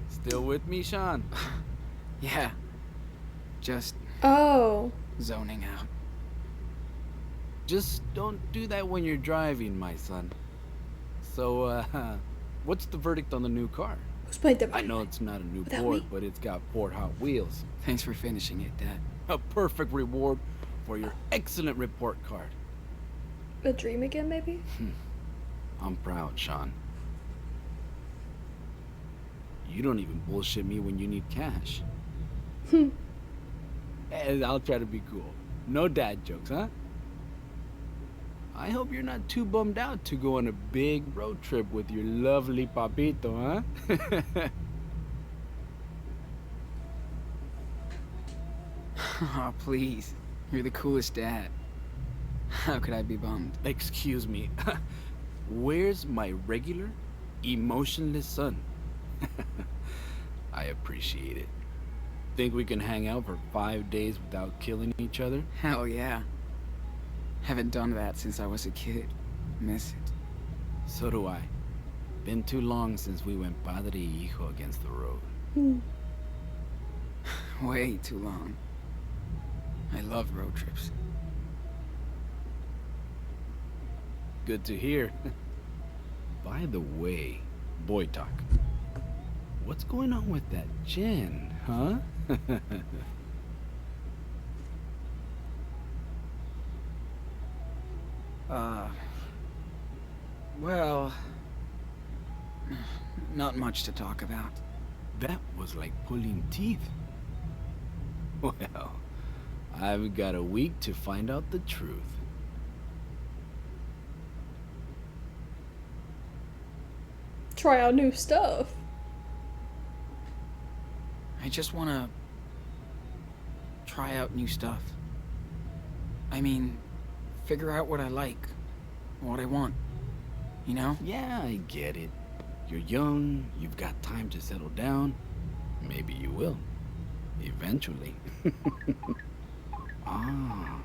Still with me, Sean? Yeah. Just Oh. zoning out. Just don't do that when you're driving, my son. So, what's the verdict on the new car? Who's playing the I know it's not a new Without board, me? but it's got Ford Hot Wheels. Thanks for finishing it, Dad. A perfect reward for your excellent report card. A dream again, maybe? I'm proud, Sean. You don't even bullshit me when you need cash. And I'll try to be cool. No dad jokes, huh? I hope you're not too bummed out to go on a big road trip with your lovely papito, huh? Oh, please. You're the coolest dad. How could I be bummed? Excuse me. Where's my regular, emotionless son? I appreciate it. Think we can hang out for 5 days without killing each other? Hell yeah. Haven't done that since I was a kid. Miss it. So do I. Been too long since we went padre y hijo against the road. Way too long. I love road trips. Good to hear. By the way, boy talk. What's going on with that Jen, huh? Well, not much to talk about. That was like pulling teeth. Well, I've got a week to find out the truth. Try out new stuff. I just want to try out new stuff. I mean, figure out what I like, what I want, you know? Yeah, I get it. You're young, you've got time to settle down. Maybe you will. Eventually. Ah.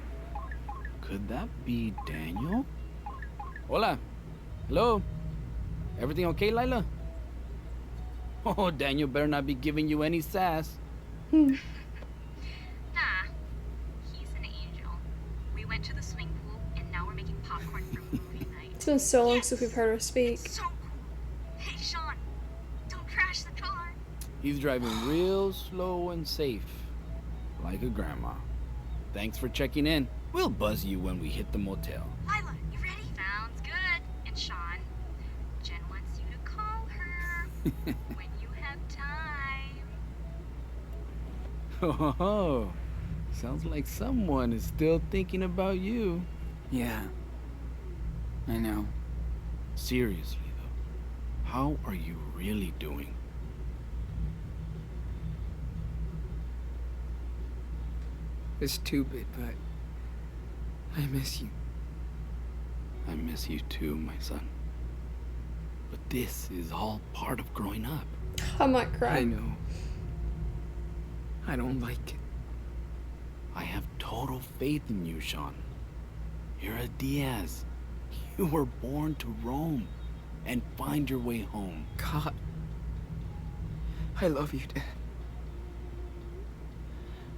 Could that be Daniel? Hola. Hello. Everything okay, Lila? Oh, Daniel better not be giving you any sass. Nah, he's an angel. We went to the swimming pool, and now we're making popcorn for movie night. It's been so long since we've heard her speak. So cool. Hey, Sean, don't crash the car. He's driving real slow and safe. Like a grandma. Thanks for checking in. We'll buzz you when we hit the motel. Lila, you ready? Sounds good. And Sean, Jen wants you to call her when you have time. Oh, sounds like someone is still thinking about you. Yeah. I know. Seriously, though, how are you really doing? It's stupid, but I miss you. I miss you too, my son. But this is all part of growing up. I might cry. I know. I don't like it. I have total faith in you, Sean. You're a Diaz. You were born to roam and find your way home. God. I love you, Dad.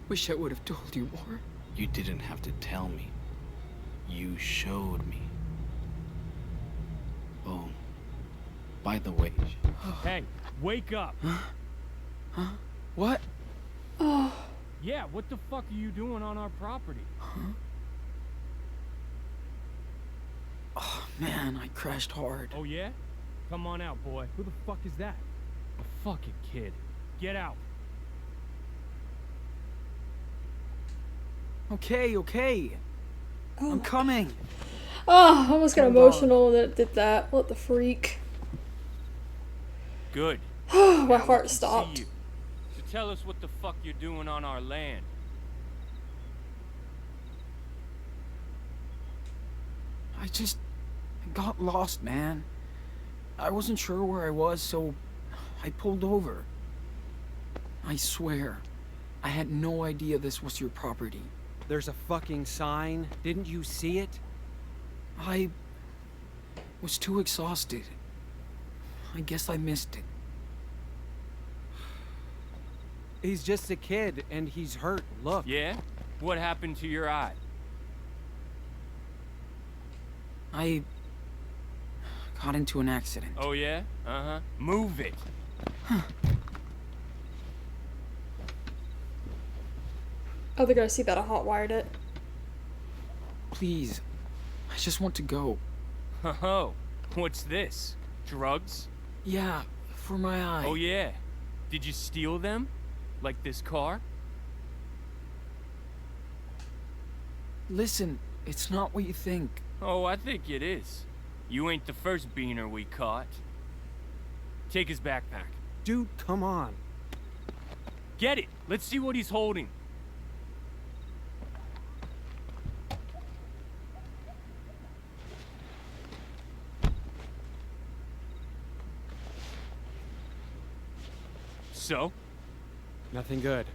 Wish I would have told you more. You didn't have to tell me. You showed me. Oh, by the way, Hey, wake up! Huh? What? Oh, Yeah, what the fuck are you doing on our property? Huh? Oh, man, I crashed hard. Oh yeah? Come on out, boy. Who the fuck is that? A fucking kid. Get out. Okay, okay. oh, I'm coming. oh, I almost got Hold on. emotional that it did that. What the freak? Good. Oh, my Now we heart can see stopped. you. So tell us what the fuck you're doing on our land. I just got lost, man. I wasn't sure where I was, so I pulled over. I swear, I had no idea this was your property. There's a fucking sign. Didn't you see it? I was too exhausted. I guess I missed it. He's just a kid, and he's hurt. Look. Yeah? What happened to your eye? I got into an accident. Oh yeah? Uh-huh. Move it. Oh, they're gonna see that I hotwired it. Please, I just want to go. Oh, what's this? Drugs? Yeah, for my eye. Oh yeah. Did you steal them? Like this car? Listen, it's not what you think. Oh, I think it is. You ain't the first beaner we caught. Take his backpack. Dude, come on. Get it! Let's see what he's holding. So? Nothing good.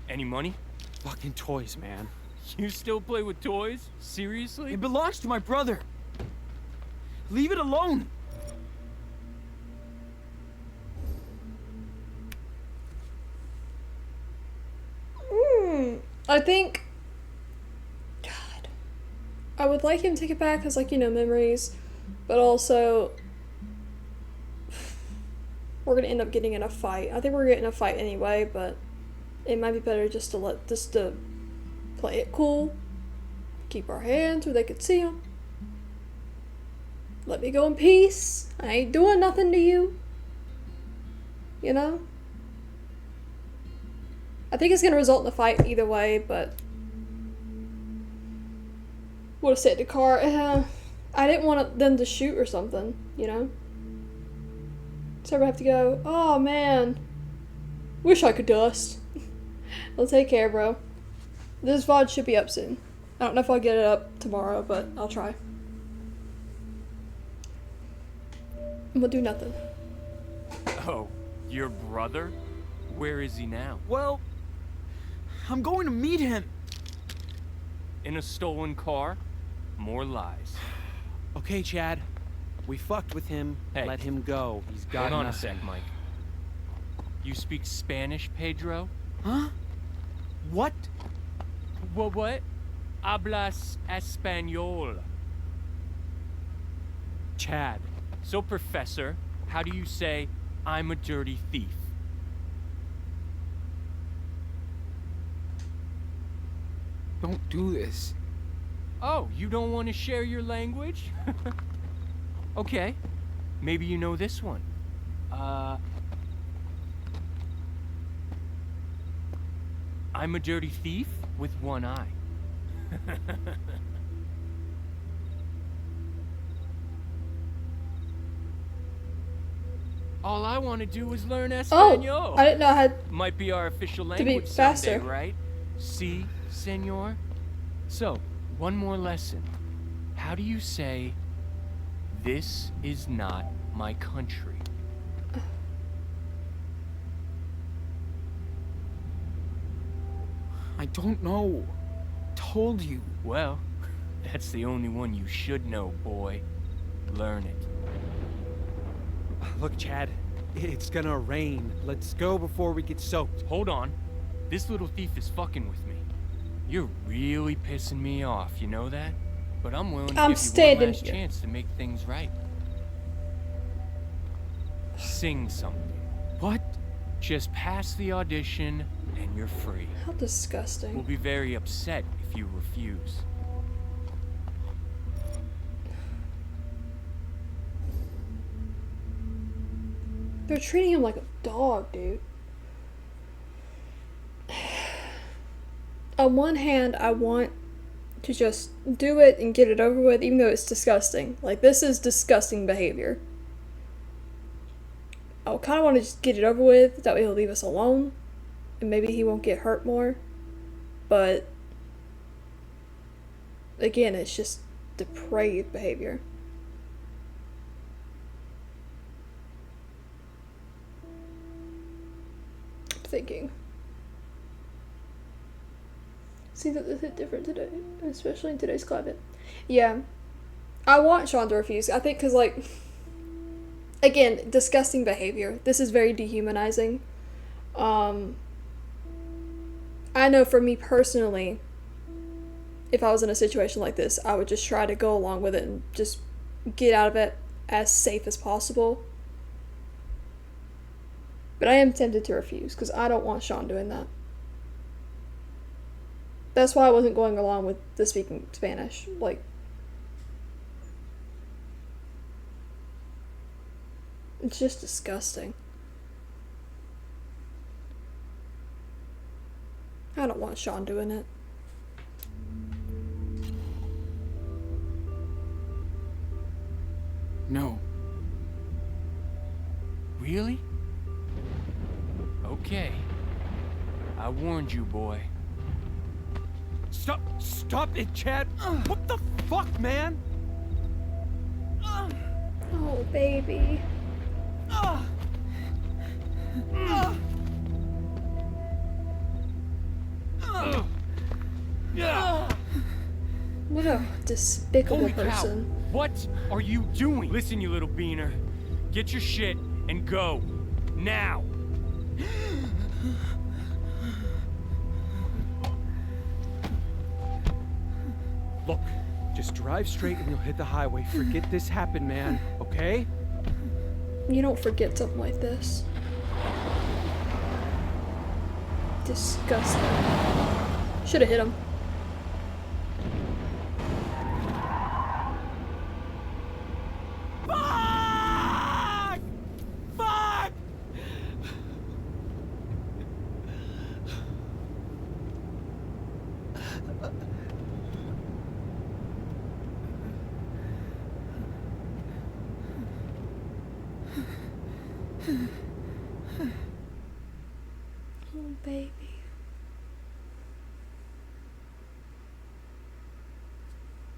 Any money? Fucking toys, man. You still play with toys? Seriously? It belongs to my brother. Leave it alone. I think, God, I would like him to take it back as, like, you know, memories, but also we're gonna end up getting in a fight. I think we're getting a fight anyway, but it might be better just to play it cool, keep our hands where they could see them. Let me go in peace. I ain't doing nothing to you. You know? I think it's gonna result in a fight either way, but would have set the car. I didn't want them to shoot or something, you know? So I have to go. Oh man, wish I could dust. Well, take care, bro. This VOD should be up soon. I don't know if I'll get it up tomorrow, but I'll try. I'm gonna do nothing. Oh, your brother? Where is he now? Well, I'm going to meet him. In a stolen car? More lies. Okay, Chad. We fucked with him. Hey. Let him go. He's got Hold on nothing. a sec, Mike. You speak Spanish, Pedro? Huh? What? What? Hablas español. Chad. So, Professor, how do you say, I'm a dirty thief? Don't do this. Oh, you don't want to share your language? Okay. Maybe you know this one. I'm a dirty thief with one eye. All I want to do is learn Oh, Espanol. I didn't know how. Might be our official be language faster. someday, right? Si, senor. So, one more lesson. How do you say, "This is not my country"? I don't know. Told you. Well, that's the only one you should know, boy. Learn it. Look, Chad, it's gonna rain. Let's go before we get soaked. Hold on. This little thief is fucking with me. You're really pissing me off, you know that? But I'm willing to I'm give you standing one last here. chance to make things right. Sing something. What? Just pass the audition and you're free. How disgusting. We'll be very upset if you refuse. They're treating him like a dog, dude. On one hand, I want to just do it and get it over with, even though it's disgusting. Like, this is disgusting behavior. I kind of want to just get it over with, that way he'll leave us alone, and maybe he won't get hurt more. But, again, it's just depraved behavior. I'm thinking. See that this hit different today, especially in today's climate. Yeah, I want Sean to refuse. I think because, like, again, disgusting behavior. This is very dehumanizing. I know for me personally, if I was in a situation like this, I would just try to go along with it and just get out of it as safe as possible. But I am tempted to refuse because I don't want Sean doing that. That's why I wasn't going along with the speaking Spanish. Like, it's just disgusting. I don't want Sean doing it. No. Really? Okay. I warned you, boy. Stop it, Chad. What the fuck, man? Oh, baby. What a despicable Holy cow! person. What are you doing? Listen, you little beaner. Get your shit and go. Now! Look, just drive straight and you'll hit the highway. Forget this happened, man. Okay? You don't forget something like this. Disgusting. Should have hit him. Fuck! Fuck! Oh, baby.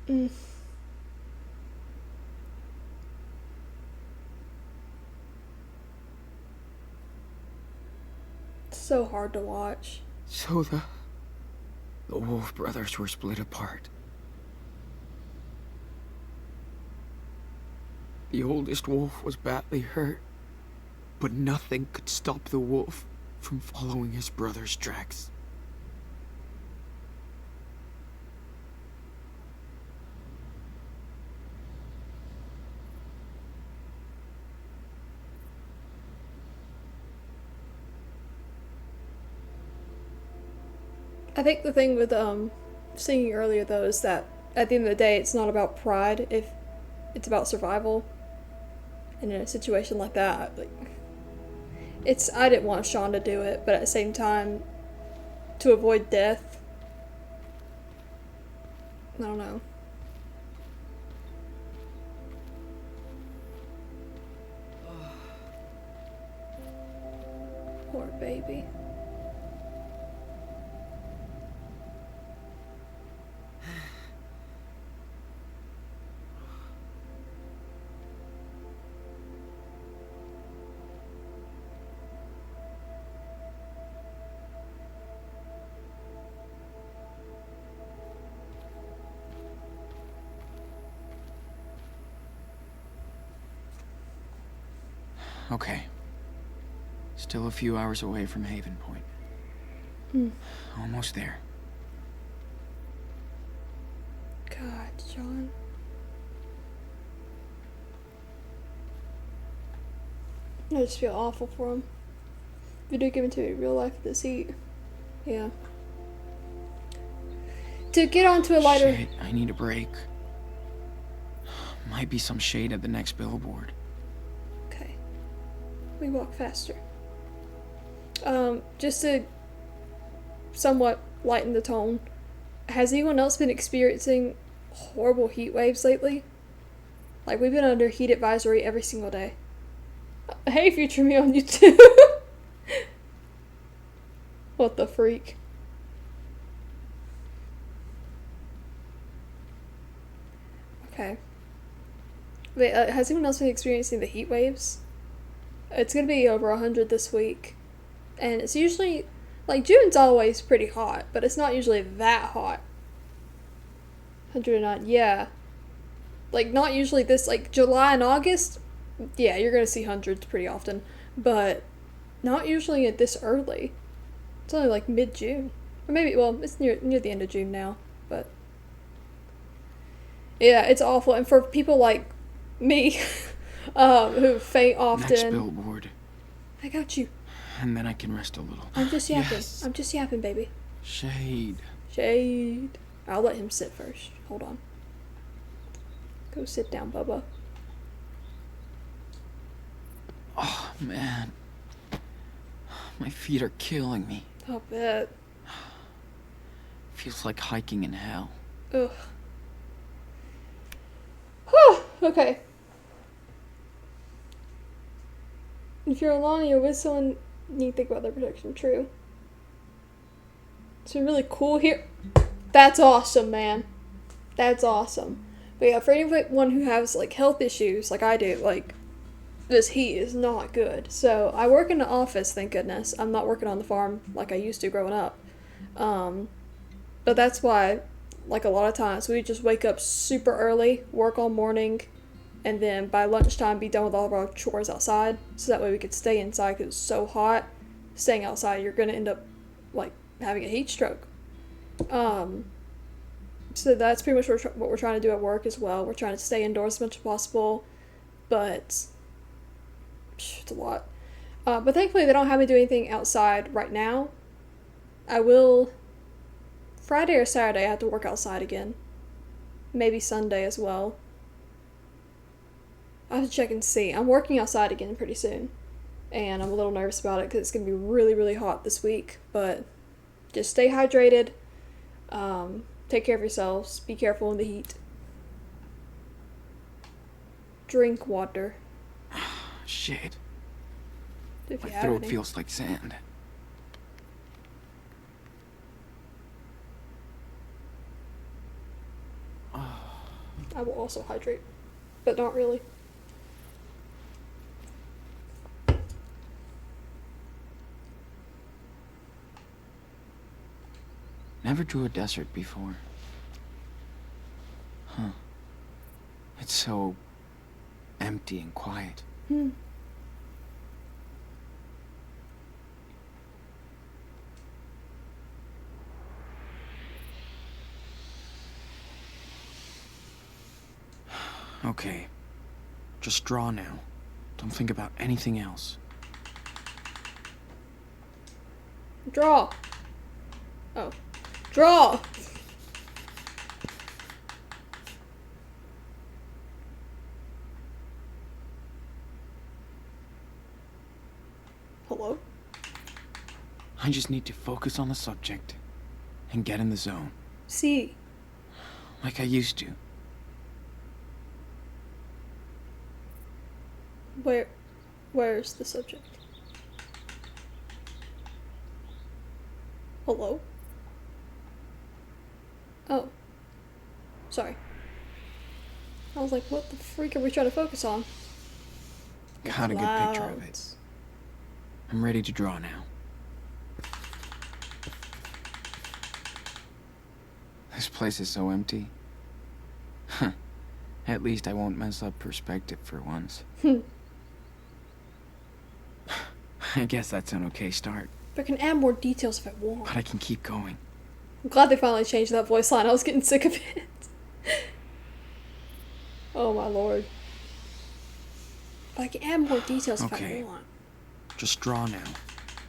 It's so hard to watch. So the Wolf brothers were split apart. The oldest wolf was badly hurt, but nothing could stop the wolf from following his brother's tracks. I think the thing with singing earlier though is that at the end of the day it's not about pride, if it's about survival. And in a situation like that, like, I didn't want Sean to do it, but at the same time, to avoid death, I don't know. Poor baby. Okay. Still a few hours away from Haven Point. Almost there. God, John. I just feel awful for him. Video given to me in real life with this heat. Yeah. To get onto a lighter... Shit, I need a break. Might be some shade at the next billboard. Okay. We walk faster. Just to somewhat lighten the tone, has anyone else been experiencing horrible heat waves lately? Like, we've been under heat advisory every single day. Hey, future me on YouTube. What the freak? Okay. Wait, has anyone else been experiencing the heat waves? It's gonna be over 100 this week. And it's usually, like, June's always pretty hot, but it's not usually that hot. 109, yeah. Like, not usually this, like, July and August, yeah, you're gonna see hundreds pretty often. But not usually at this early. It's only, like, mid-June. Or maybe, well, it's near the end of June now, but... Yeah, it's awful. And for people like me, who faint often... Next billboard. I got you. And then I can rest a little. I'm just yapping. Yes. I'm just yapping, baby. Shade. Shade. I'll let him sit first. Hold on. Go sit down, Bubba. Oh, man. My feet are killing me. I'll bet. Feels like hiking in hell. Ugh. Whew. Okay. If you're alone and you're with someone, you need to think about their protection. True. It's been really cool here. That's awesome, man. That's awesome. But yeah, for anyone who has, like, health issues, like I do, like, this heat is not good. So, I work in the office, thank goodness. I'm not working on the farm like I used to growing up. But that's why, like, a lot of times, we just wake up super early, work all morning, and then by lunchtime be done with all of our chores outside, so that way we could stay inside because it's so hot. Staying outside, you're going to end up, like, having a heat stroke. So that's pretty much what we're trying to do at work as well. We're trying to stay indoors as much as possible, but it's a lot. But thankfully they don't have me do anything outside right now. I will, Friday or Saturday, I have to work outside again. Maybe Sunday as well. I have to check and see. I'm working outside again pretty soon, and I'm a little nervous about it because it's going to be really, really hot this week, but just stay hydrated. Take care of yourselves. Be careful in the heat. Drink water. Shit. If My you have throat any. feels like sand. I will also hydrate, but not really. Never drew a desert before. Huh. It's so empty and quiet. Okay. Just draw now. Don't think about anything else. Draw. Oh. Draw! Hello? I just need to focus on the subject and get in the zone. See. Like I used to. Where's the subject? Hello? Oh. Sorry. I was like, what the freak are we trying to focus on? Got a good picture of it. Clouds. I'm ready to draw now. This place is so empty. Huh. At least I won't mess up perspective for once. I guess that's an okay start. But I can add more details if I want. But I can keep going. I'm glad they finally changed that voice line. I was getting sick of it. Oh my lord. But I can add more details if I want. Just draw now.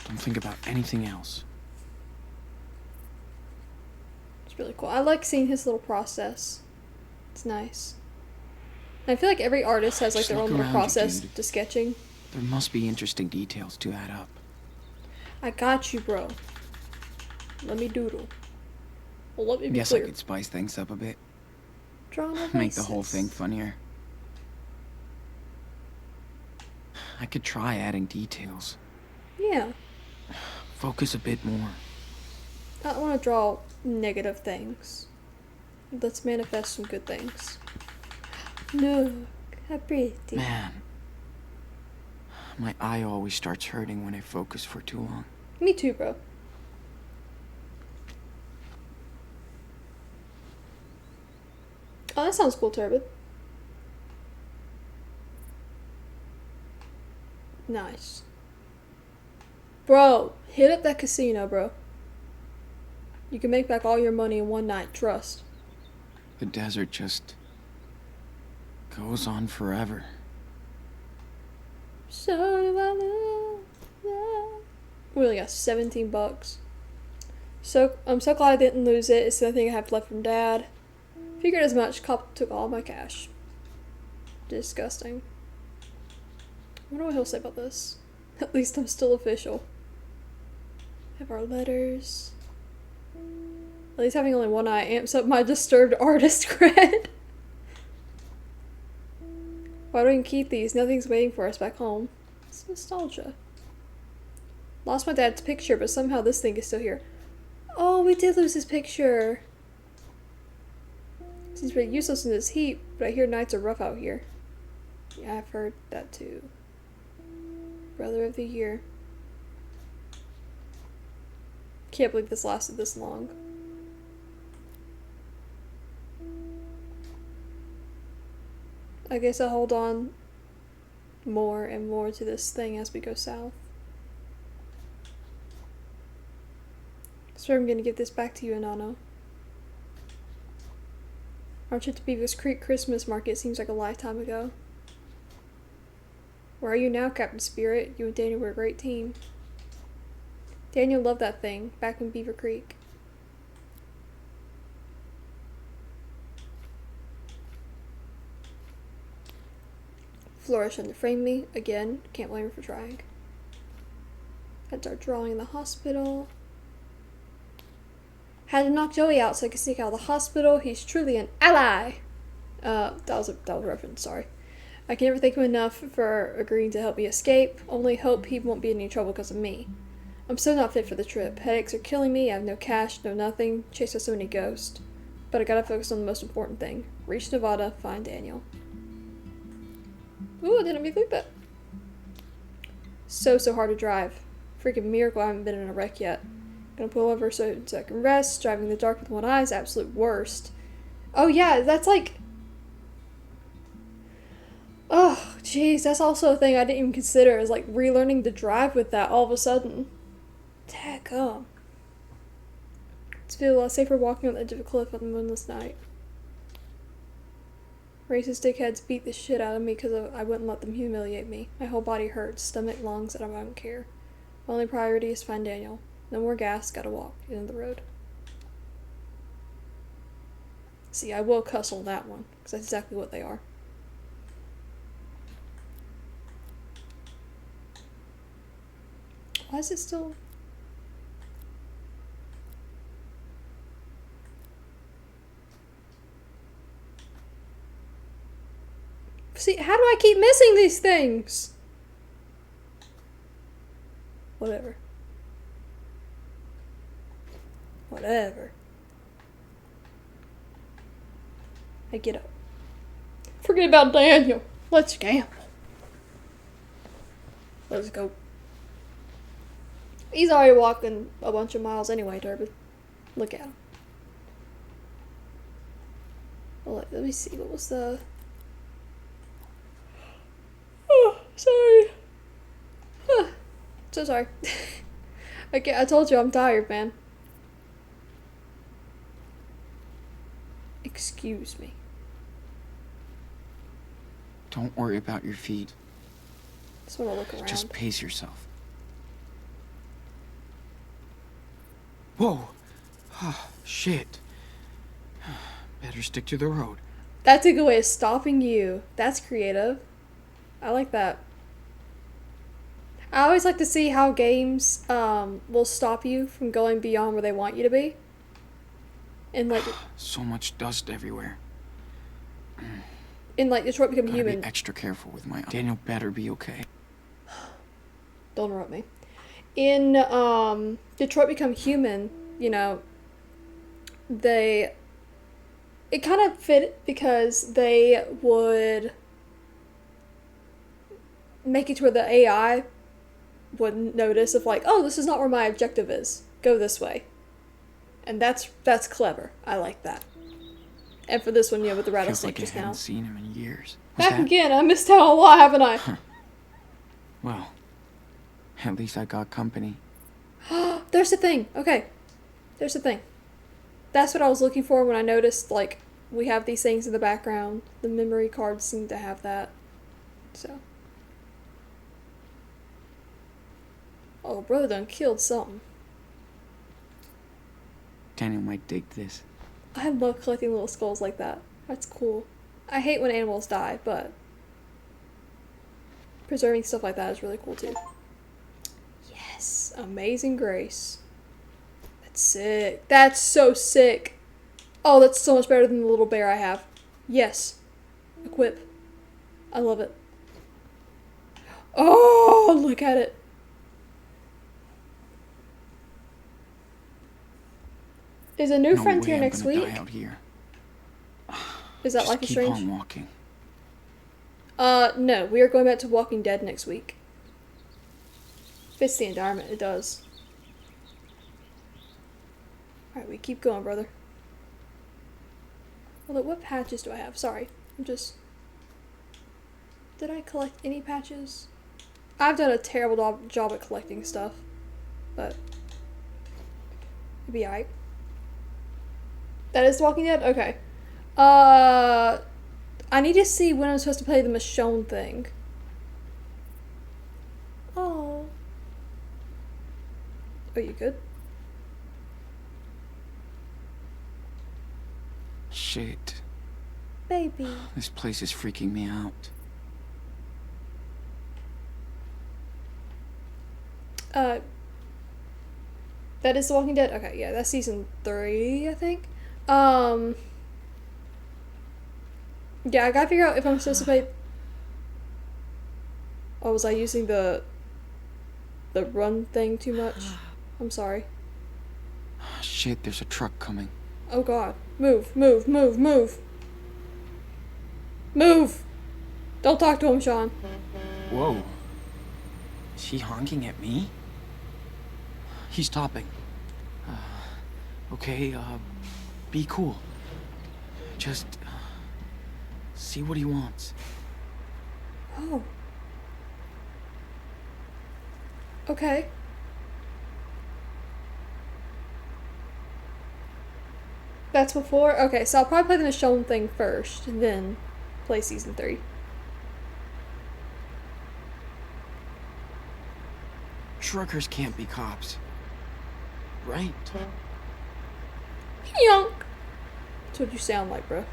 Don't think about anything else. It's really cool. I like seeing his little process. It's nice. And I feel like every artist has like Just their look own little around you, process dude. to sketching. There must be interesting details to add up. I got you, bro. Let me doodle. Well, let me be Guess clear. I could spice things up a bit. Drama Make the whole basis. thing funnier. I could try adding details. Yeah. Focus a bit more. I don't want to draw negative things. Let's manifest some good things. Look, how pretty. Man. My eye always starts hurting when I focus for too long. Me too, bro. Oh, that sounds cool, Turbid. Nice. Bro, hit up that casino, bro. You can make back all your money in one night, trust. The desert just goes on forever. So do I love. We only got 17 bucks. So I'm so glad I didn't lose it. It's the only thing I have left from Dad. Figured as much. Cop took all my cash. Disgusting. I wonder what he'll say about this. At least I'm still official. Have our letters. At least having only one eye amps up my disturbed artist cred. Why do we keep these? Nothing's waiting for us back home. It's nostalgia. Lost my dad's picture, but somehow this thing is still here. Oh, we did lose his picture. Seems pretty useless in this heat, but I hear nights are rough out here. Yeah, I've heard that too. Brother of the Year. Can't believe this lasted this long. I guess I'll hold on more and more to this thing as we go south. So I'm gonna give this back to you, Anano. Our trip to Beavis Creek Christmas market seems like a lifetime ago. Where are you now, Captain Spirit? You and Daniel were a great team. Daniel loved that thing, back in Beaver Creek. Flourish underframed me. Again, can't blame her for trying. That's our drawing in the hospital. Had to knock Joey out so I could sneak out of the hospital. He's truly an ally. That was a reference, sorry. I can never thank him enough for agreeing to help me escape. Only hope he won't be in any trouble because of me. I'm so not fit for the trip. Headaches are killing me. I have no cash, no nothing. Chased by so many ghosts. But I gotta focus on the most important thing. Reach Nevada, find Daniel. Ooh, I didn't mean to think that. So hard to drive. Freaking miracle I haven't been in a wreck yet. Gonna pull over so I can rest. Driving in the dark with one eye is absolute worst. Oh yeah, that's like... Oh, jeez, that's also a thing I didn't even consider, is like relearning to drive with that all of a sudden. Daggum. It's feel a lot safer walking on the edge of a cliff on a moonless night. Racist dickheads beat the shit out of me because I wouldn't let them humiliate me. My whole body hurts, stomach, lungs, and I don't care. My only priority is find Daniel. No more gas, gotta walk into the road. See, I will cuss on that one, because that's exactly what they are. Why is it still... See, how do I keep missing these things? Whatever. Whatever. Hey, get up. Forget about Daniel. Let's gamble. Let's go. He's already walking a bunch of miles anyway, Durbin. Look at him. Well, let me see. What was the... Oh, sorry. So sorry. Okay, I told you I'm tired, man. Excuse me. Don't worry about your feet. Just want to look around. Just pace yourself. Whoa! Oh, shit. Better stick to the road. That's a good way of stopping you. That's creative. I like that. I always like to see how games will stop you from going beyond where they want you to be. And like so much dust everywhere. In like Detroit Become Gotta Human. Be extra careful with my Daniel better be okay. Don't interrupt me. In Detroit Become Human, you know, it kind of fit because they would make it to where the AI would notice if like, oh, this is not where my objective is. Go this way. And that's clever. I like that. And for this one, with the rattlesnake Feels like just I now. haven't seen him in years. Back again, I missed out a lot, haven't I? Well, at least I got company. There's the thing. Okay. There's the thing. That's what I was looking for when I noticed, like, we have these things in the background. The memory cards seem to have that. So. Oh, brother done killed something. Daniel might dig this. I love collecting little skulls like that. That's cool. I hate when animals die, but preserving stuff like that is really cool too. Yes, Amazing Grace. That's sick. That's so sick. Oh, that's so much better than the little bear I have. Yes. Equip. I love it. Oh, look at it. Is a new frontier next week? Die out here. Is that Just Life is Strange? Keep on walking. No, we are going back to Walking Dead next week. Fits the environment, it does. Alright, we keep going, brother. Although, what patches do I have? Sorry, I'm just... Did I collect any patches? I've done a terrible job at collecting stuff. But... it'll be alright. That is Walking Dead? Okay. I need to see when I'm supposed to play the Michonne thing. Oh. Are you good? Shit. Baby. This place is freaking me out. That is The Walking Dead? Okay, yeah, that's season 3, I think. Yeah, I gotta figure out if I'm supposed to play... Oh, was I using the run thing too much? I'm sorry. Shit, there's a truck coming. Oh god. Move, move, move, move. Move! Don't talk to him, Sean. Whoa. Is he honking at me? He's stopping. Okay, be cool. Just see what he wants. Oh. Okay. That's before? Okay, so I'll probably play the Michonne thing first, and then play season 3. Truckers can't be cops. Right? Yonk! That's what you sound like, bro.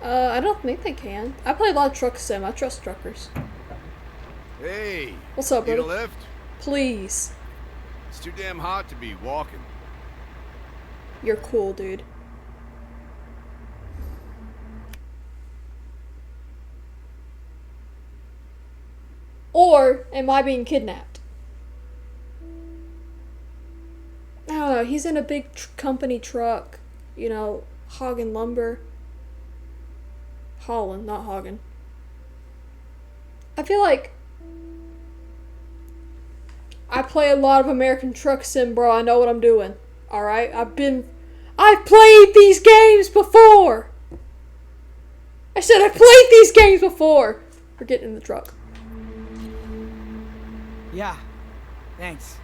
I don't think they can. I play a lot of truck sim. I trust truckers. Hey! What's up, need brother? a lift? Please. It's too damn hot to be walking. You're cool, dude. Or am I being kidnapped? I don't know. know. He's in a big company truck, you know, hogging lumber. Hauling, not hogging. I feel like I play a lot of American Truck Sim, bro. I know what I'm doing. Alright? I've played these games before! I said I played these games before! We're getting in the truck. Yeah. Thanks.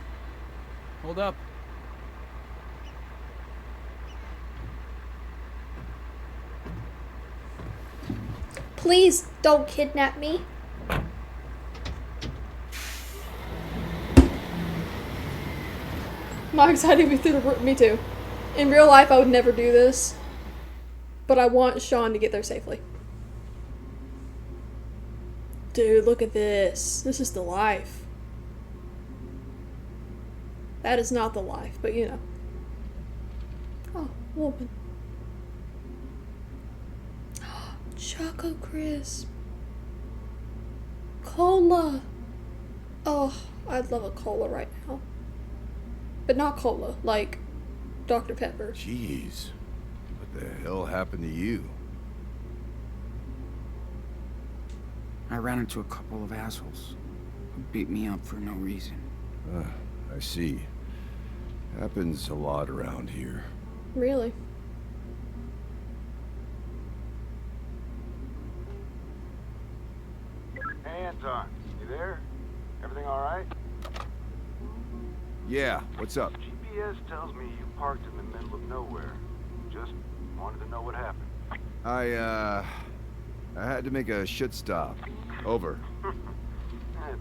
Hold up. Please don't kidnap me. My anxiety me through the roof. Me too. In real life, I would never do this. But I want Sean to get there safely. Dude, look at this. This is the life. That is not the life, but you know. Oh, woman. Choco Crisp. Cola. Oh, I'd love a cola right now. But not cola, like Dr. Pepper. Jeez. What the hell happened to you? I ran into a couple of assholes who beat me up for no reason. I see. Happens a lot around here. Really? Hey, Anton. You there? Everything alright? Yeah, what's up? GPS tells me you parked in the middle of nowhere. Just wanted to know what happened. I had to make a shit stop. Over.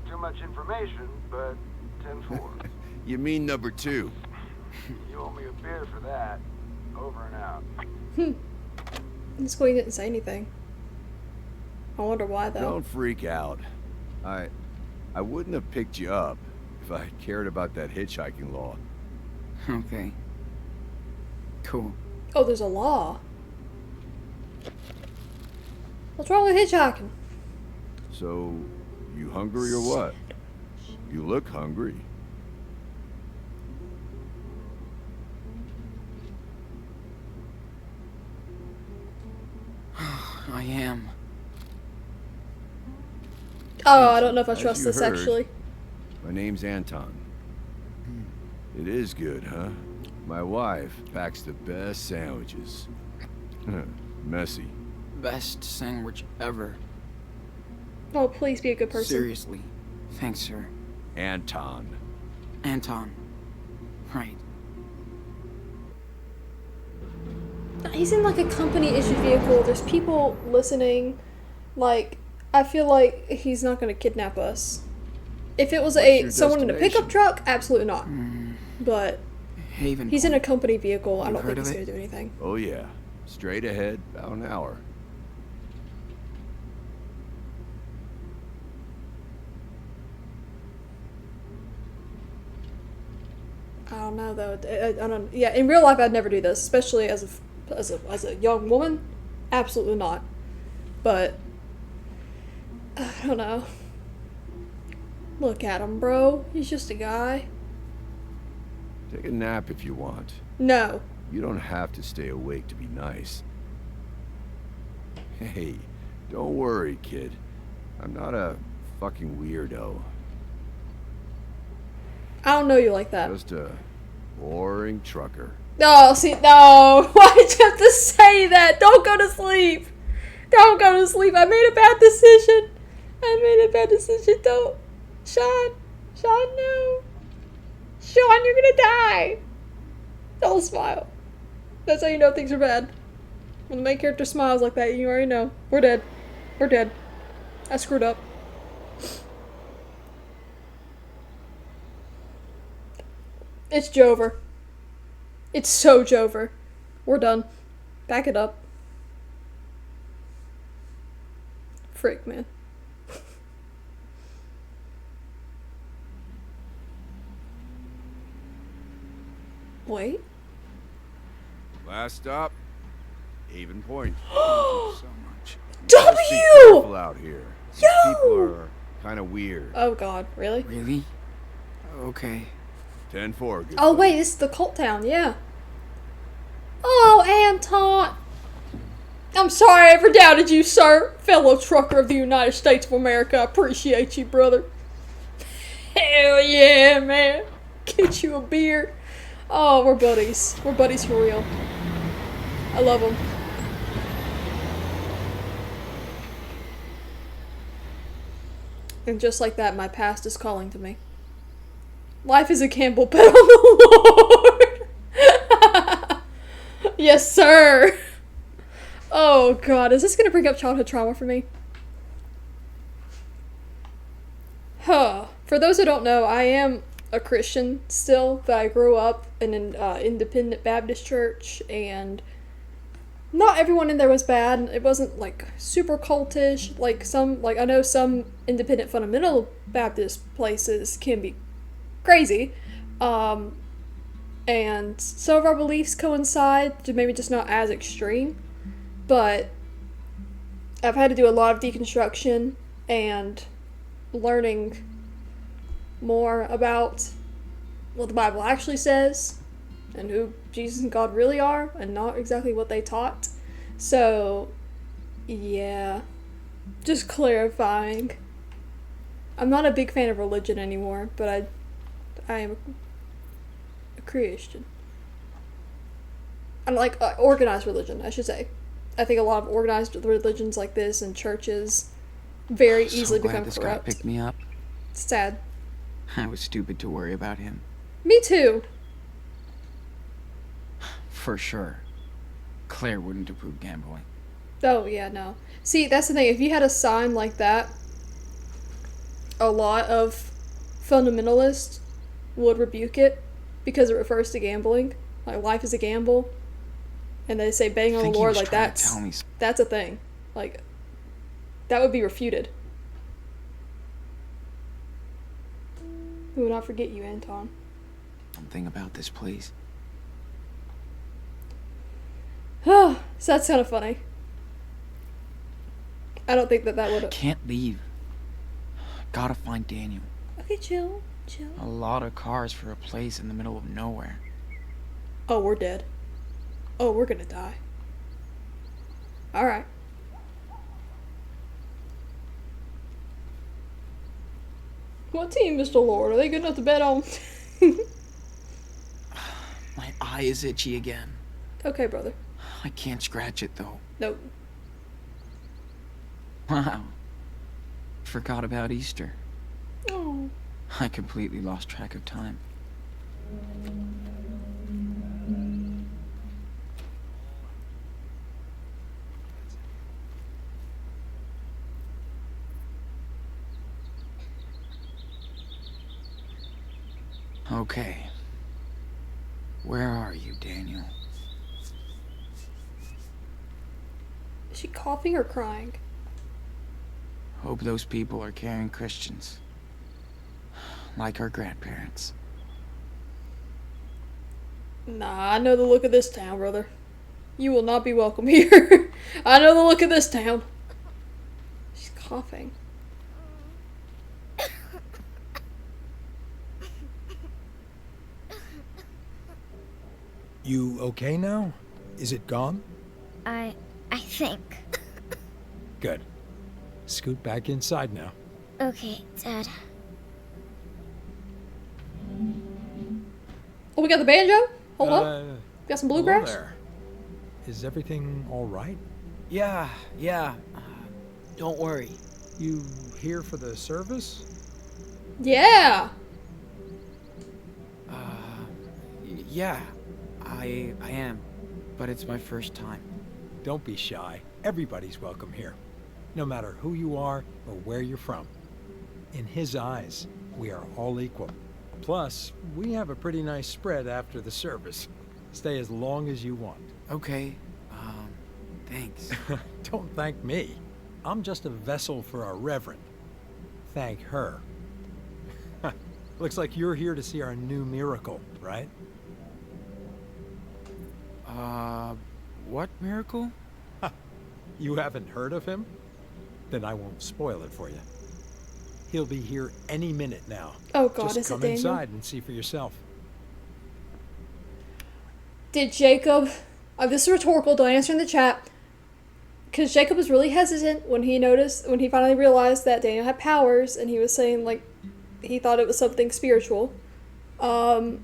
Too much information, but 10-4. You mean number 2? You owe me a beer for that. Over and out. This boy didn't say anything. I wonder why, though. Don't freak out. I wouldn't have picked you up if I cared about that hitchhiking law. Okay. Cool. Oh, there's a law. What's wrong with hitchhiking? So, you hungry or what? You look hungry. I am. Oh, I don't know if I As trust you this, heard, actually. My name's Anton. It is good, huh? My wife packs the best sandwiches. Messy. Best sandwich ever. Oh, please be a good person. Seriously. Thanks, sir. Anton. Anton. Right. He's in like a company-issued vehicle. There's people listening. Like, I feel like he's not going to kidnap us. If it was someone in a pickup truck, absolutely not. But Haven he's in a company vehicle. I You've don't think heard of he's it? going to do anything. Oh yeah. Straight ahead, about an hour. I don't know though. I don't. Yeah, in real life, I'd never do this, especially as a young woman. Absolutely not. But I don't know. Look at him, bro. He's just a guy. Take a nap if you want. No. You don't have to stay awake to be nice. Hey, don't worry, kid. I'm not a fucking weirdo. I don't know you like that. Just a boring trucker. No, see, no. Why'd you have to say that? Don't go to sleep. Don't go to sleep. I made a bad decision. Don't. Sean, no. Sean, you're gonna die. Don't smile. That's how you know things are bad. When the main character smiles like that, you already know. We're dead. I screwed up. It's Jover. It's so Jover. We're done. Back it up. Frick, man. Wait. Last stop, Haven Point. Thank you so much. Just be careful out here. These people are kind of weird. Oh god, really? Really? Okay. 10-4. Good Oh, buddy. wait, this is the cult town, yeah. Oh, Anton! I'm sorry I ever doubted you, sir. Fellow trucker of the United States of America. I appreciate you, brother. Hell yeah, man. Get you a beer. Oh, we're buddies. We're buddies for real. I love him. And just like that, my past is calling to me. Life is a gamble, bet on the Lord. Yes, sir. Oh, God. Is this going to bring up childhood trauma for me? Huh. For those who don't know, I am a Christian still, but I grew up in an independent Baptist church, and not everyone in there was bad. It wasn't, like, super cultish. Like, I know some independent fundamental Baptist places can be crazy. And some of our beliefs coincide, maybe just not as extreme. But I've had to do a lot of deconstruction and learning more about what the Bible actually says and who Jesus and God really are and not exactly what they taught. So, yeah. Just clarifying. I'm not a big fan of religion anymore, but I am a Christian. I'm like organized religion, I should say. I think a lot of organized religions like this and churches very easily become this corrupt. guy picked me up. It's sad. I was stupid to worry about him. Me too. For sure. Claire wouldn't approve gambling. Oh, yeah, no. See, that's the thing. If you had a sign like that, a lot of fundamentalists would rebuke it because it refers to gambling. Like, life is a gamble. And they say bang on the Lord, like that's a thing. Like, that would be refuted. We will not forget you, Anton. Something about this place. So that's kind of funny. I don't think that would. Can't leave. Gotta find Daniel. Okay, chill. A lot of cars for a place in the middle of nowhere. Oh, we're dead. Oh, we're gonna die. Alright. What team, Mr. Lord? Are they good enough to bet on? My eye is itchy again. Okay, brother. I can't scratch it, though. Nope. Wow. Forgot about Easter. Oh. I completely lost track of time. Okay. Where are you, Daniel? Is she coughing or crying? Hope those people are caring Christians. Like our grandparents. Nah, I know the look of this town, brother. You will not be welcome here. I know the look of this town. She's coughing. You okay now? Is it gone? I think. Good. Scoot back inside now. Okay, Dad. Oh, we got the banjo? Hold up. Got some bluegrass? Hello there. Is everything all right? Yeah. Don't worry. You here for the service? Yeah. Yeah, I am. But it's my first time. Don't be shy. Everybody's welcome here. No matter who you are or where you're from. In his eyes, we are all equal. Plus, we have a pretty nice spread after the service. Stay as long as you want. Okay, thanks. Don't thank me. I'm just a vessel for our Reverend. Thank her. Looks like you're here to see our new miracle, right? What miracle? You haven't heard of him? Then I won't spoil it for you. He'll be here any minute now. Oh God, just is it come Daniel? inside and see for yourself. did Jacob, this is rhetorical, don't answer in the chat, because Jacob was really hesitant when he finally realized that Daniel had powers, and he was saying, like, he thought it was something spiritual. Did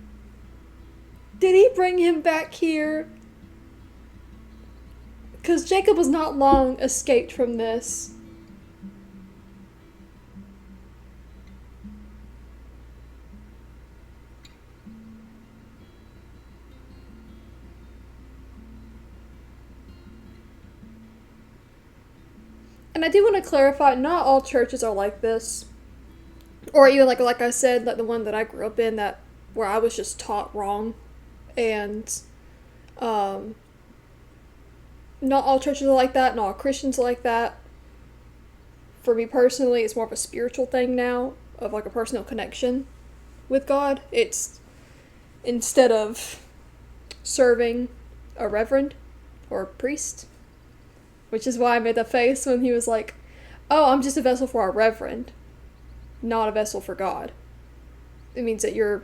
he bring him back here? Because Jacob was not long escaped from this. And I do want to clarify, not all churches are like this. Or even like I said, like the one that I grew up in, that where I was just taught wrong. And not all churches are like that, not all Christians are like that. For me personally, it's more of a spiritual thing now, of like a personal connection with God. It's instead of serving a reverend or a priest, which is why I made the face when he was like, oh, I'm just a vessel for our reverend, not a vessel for God. It means that you're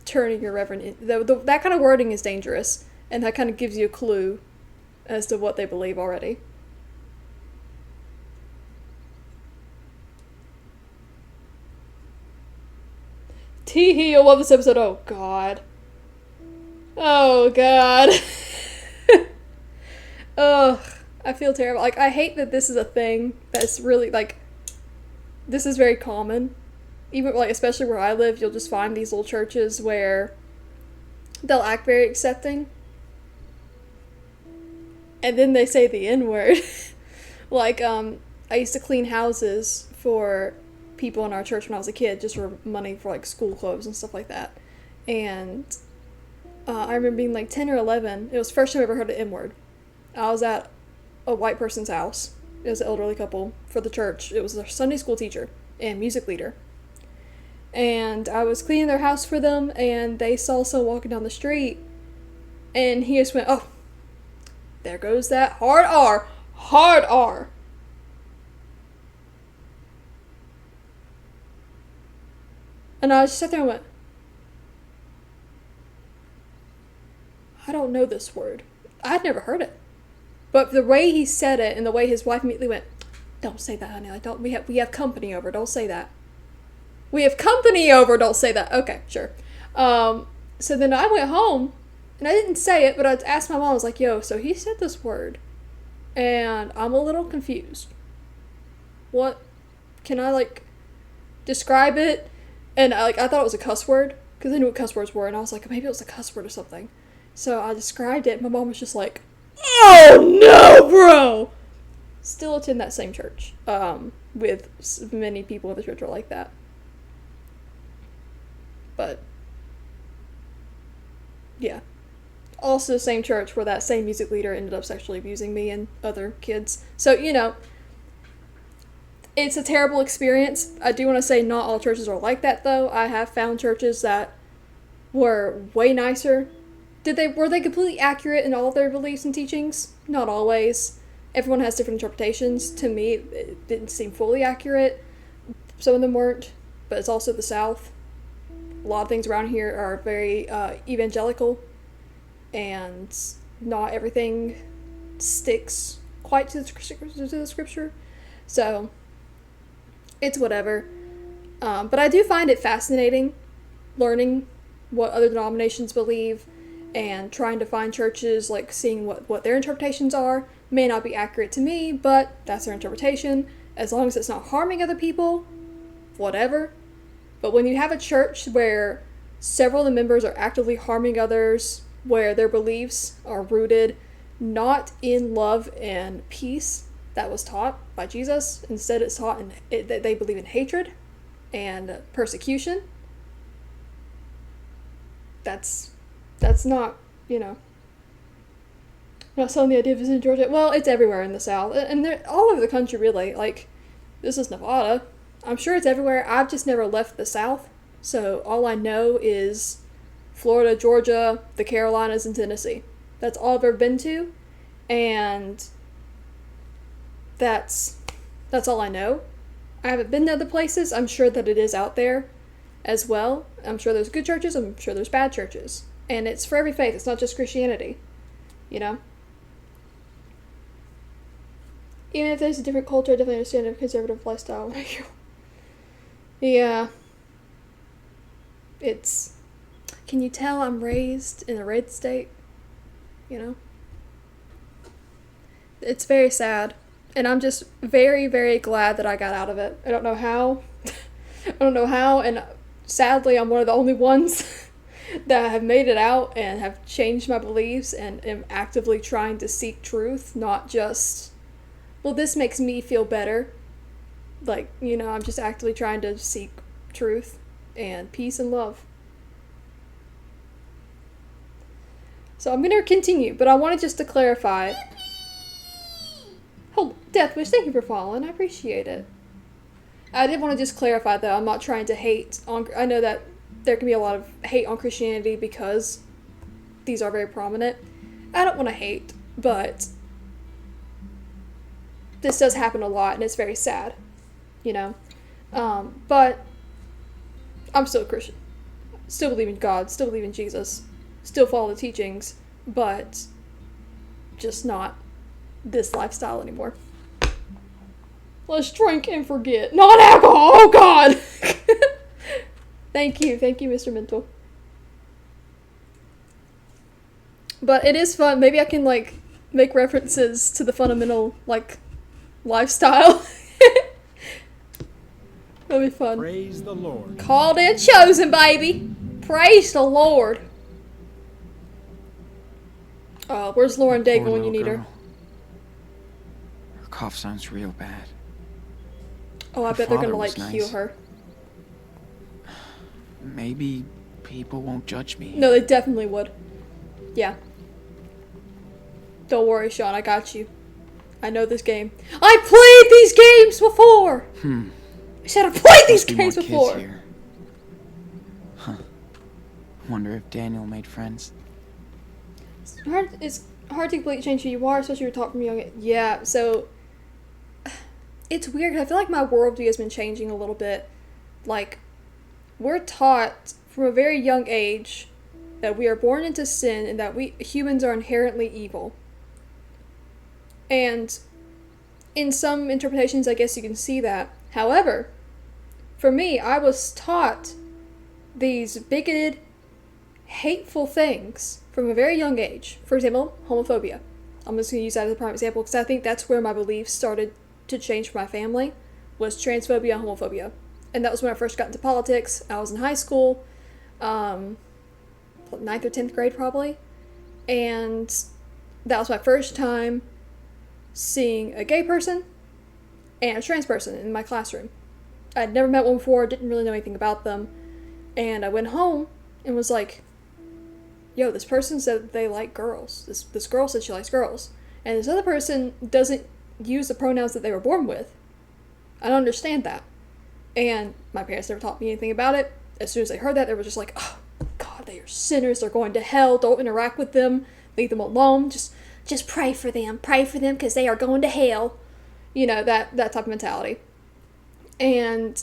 turning your reverend in. That kind of wording is dangerous, and that kind of gives you a clue as to what they believe already. Teehee, I love this episode. Oh, God. Oh, God. Ugh. I feel terrible. Like, I hate that this is a thing that's really, like, this is very common. Even, like, especially where I live, you'll just find these little churches where they'll act very accepting. And then they say the N-word. Like, I used to clean houses for people in our church when I was a kid, just for money for, like, school clothes and stuff like that. And I remember being, like, 10 or 11. It was the first time I ever heard the N-word. I was at a white person's house. It was an elderly couple for the church. It was their Sunday school teacher and music leader. And I was cleaning their house for them, and they saw someone walking down the street, and he just went, oh, there goes that hard R. Hard R. And I just sat there and went, I don't know this word. I'd never heard it. But the way he said it and the way his wife immediately went, don't say that, honey. Like, don't, we have company over. Don't say that. We have company over. Don't say that. Okay, sure. So then I went home, and I didn't say it, but I asked my mom. I was like, yo, so he said this word, and I'm a little confused. What? Can I, like, describe it? And I thought it was a cuss word, because I knew what cuss words were, and I was like, maybe it was a cuss word or something. So I described it, and my mom was just like, oh no, bro! Still attend that same church, with many people in the church are like that. But, yeah. Also the same church where that same music leader ended up sexually abusing me and other kids. So, you know, it's a terrible experience. I do want to say not all churches are like that, though. I have found churches that were way nicer. Were they completely accurate in all of their beliefs and teachings? Not always. Everyone has different interpretations. To me, it didn't seem fully accurate. Some of them weren't, but it's also the South. A lot of things around here are very evangelical, and not everything sticks quite to the scripture. So, it's whatever. But I do find it fascinating learning what other denominations believe, and trying to find churches, like seeing what their interpretations are. May not be accurate to me, but that's their interpretation. As long as it's not harming other people, whatever. But when you have a church where several of the members are actively harming others, where their beliefs are rooted not in love and peace that was taught by Jesus, instead it's taught that they believe in hatred and persecution, that's not, you know, I'm not selling the idea of it's in Georgia. Well, it's everywhere in the South, and they're all over the country, really. Like, this is Nevada. I'm sure it's everywhere. I've just never left the South, so all I know is Florida, Georgia, the Carolinas, and Tennessee. That's all I've ever been to, and that's all I know. I haven't been to other places. I'm sure that it is out there as well. I'm sure there's good churches. I'm sure there's bad churches. And it's for every faith. It's not just Christianity, you know? Even if there's a different culture, I definitely understand a conservative lifestyle. Yeah. It's... Can you tell I'm raised in a red state? You know? It's very sad. And I'm just very, very glad that I got out of it. I don't know how. I don't know how, and sadly I'm one of the only ones that have made it out and have changed my beliefs and am actively trying to seek truth, not just, well, this makes me feel better. Like, you know, I'm just actively trying to seek truth and peace and love. So I'm going to continue, but I wanted just to clarify. Oh, Deathwish, thank you for following. I appreciate it. I did want to just clarify, though, I'm not trying to hate on... I know that there can be a lot of hate on Christianity because these are very prominent. I don't want to hate, but this does happen a lot, and it's very sad, you know? But I'm still a Christian. Still believe in God, still believe in Jesus, still follow the teachings, but just not this lifestyle anymore. Let's drink and forget. Not alcohol! Oh, God! Thank you, Mr. Mental. But it is fun. Maybe I can, like, make references to the fundamental, like, lifestyle. That'll be fun. Praise the Lord. Called and chosen, baby! Praise the Lord! Where's Lauren Daigle when you need her? Her cough sounds real bad. Oh, I Her bet they're gonna, father like, was heal nice. her. Maybe people won't judge me. No, they definitely would. Yeah. Don't worry, Sean, I got you. I know this game. I played these games before! I said I played these Must be games more kids before! here. Huh. Wonder if Daniel made friends. It's hard to completely change who you are, especially if you're taught from young. Yeah, so it's weird. I feel like my worldview has been changing a little bit. Like, we're taught from a very young age that we are born into sin and that we humans are inherently evil. And in some interpretations, I guess you can see that. However, for me, I was taught these bigoted, hateful things from a very young age. For example, homophobia. I'm just going to use that as a prime example because I think that's where my beliefs started to change for my family, was transphobia and homophobia. And that was when I first got into politics. I was in high school, 9th or 10th grade probably. And that was my first time seeing a gay person and a trans person in my classroom. I'd never met one before, didn't really know anything about them. And I went home and was like, yo, this person said they like girls. This girl said she likes girls. And this other person doesn't use the pronouns that they were born with. I don't understand that. And my parents never taught me anything about it. As soon as they heard that, they were just like, oh, God, they are sinners. They're going to hell. Don't interact with them. Leave them alone. Just pray for them. Pray for them because they are going to hell. You know, that type of mentality. And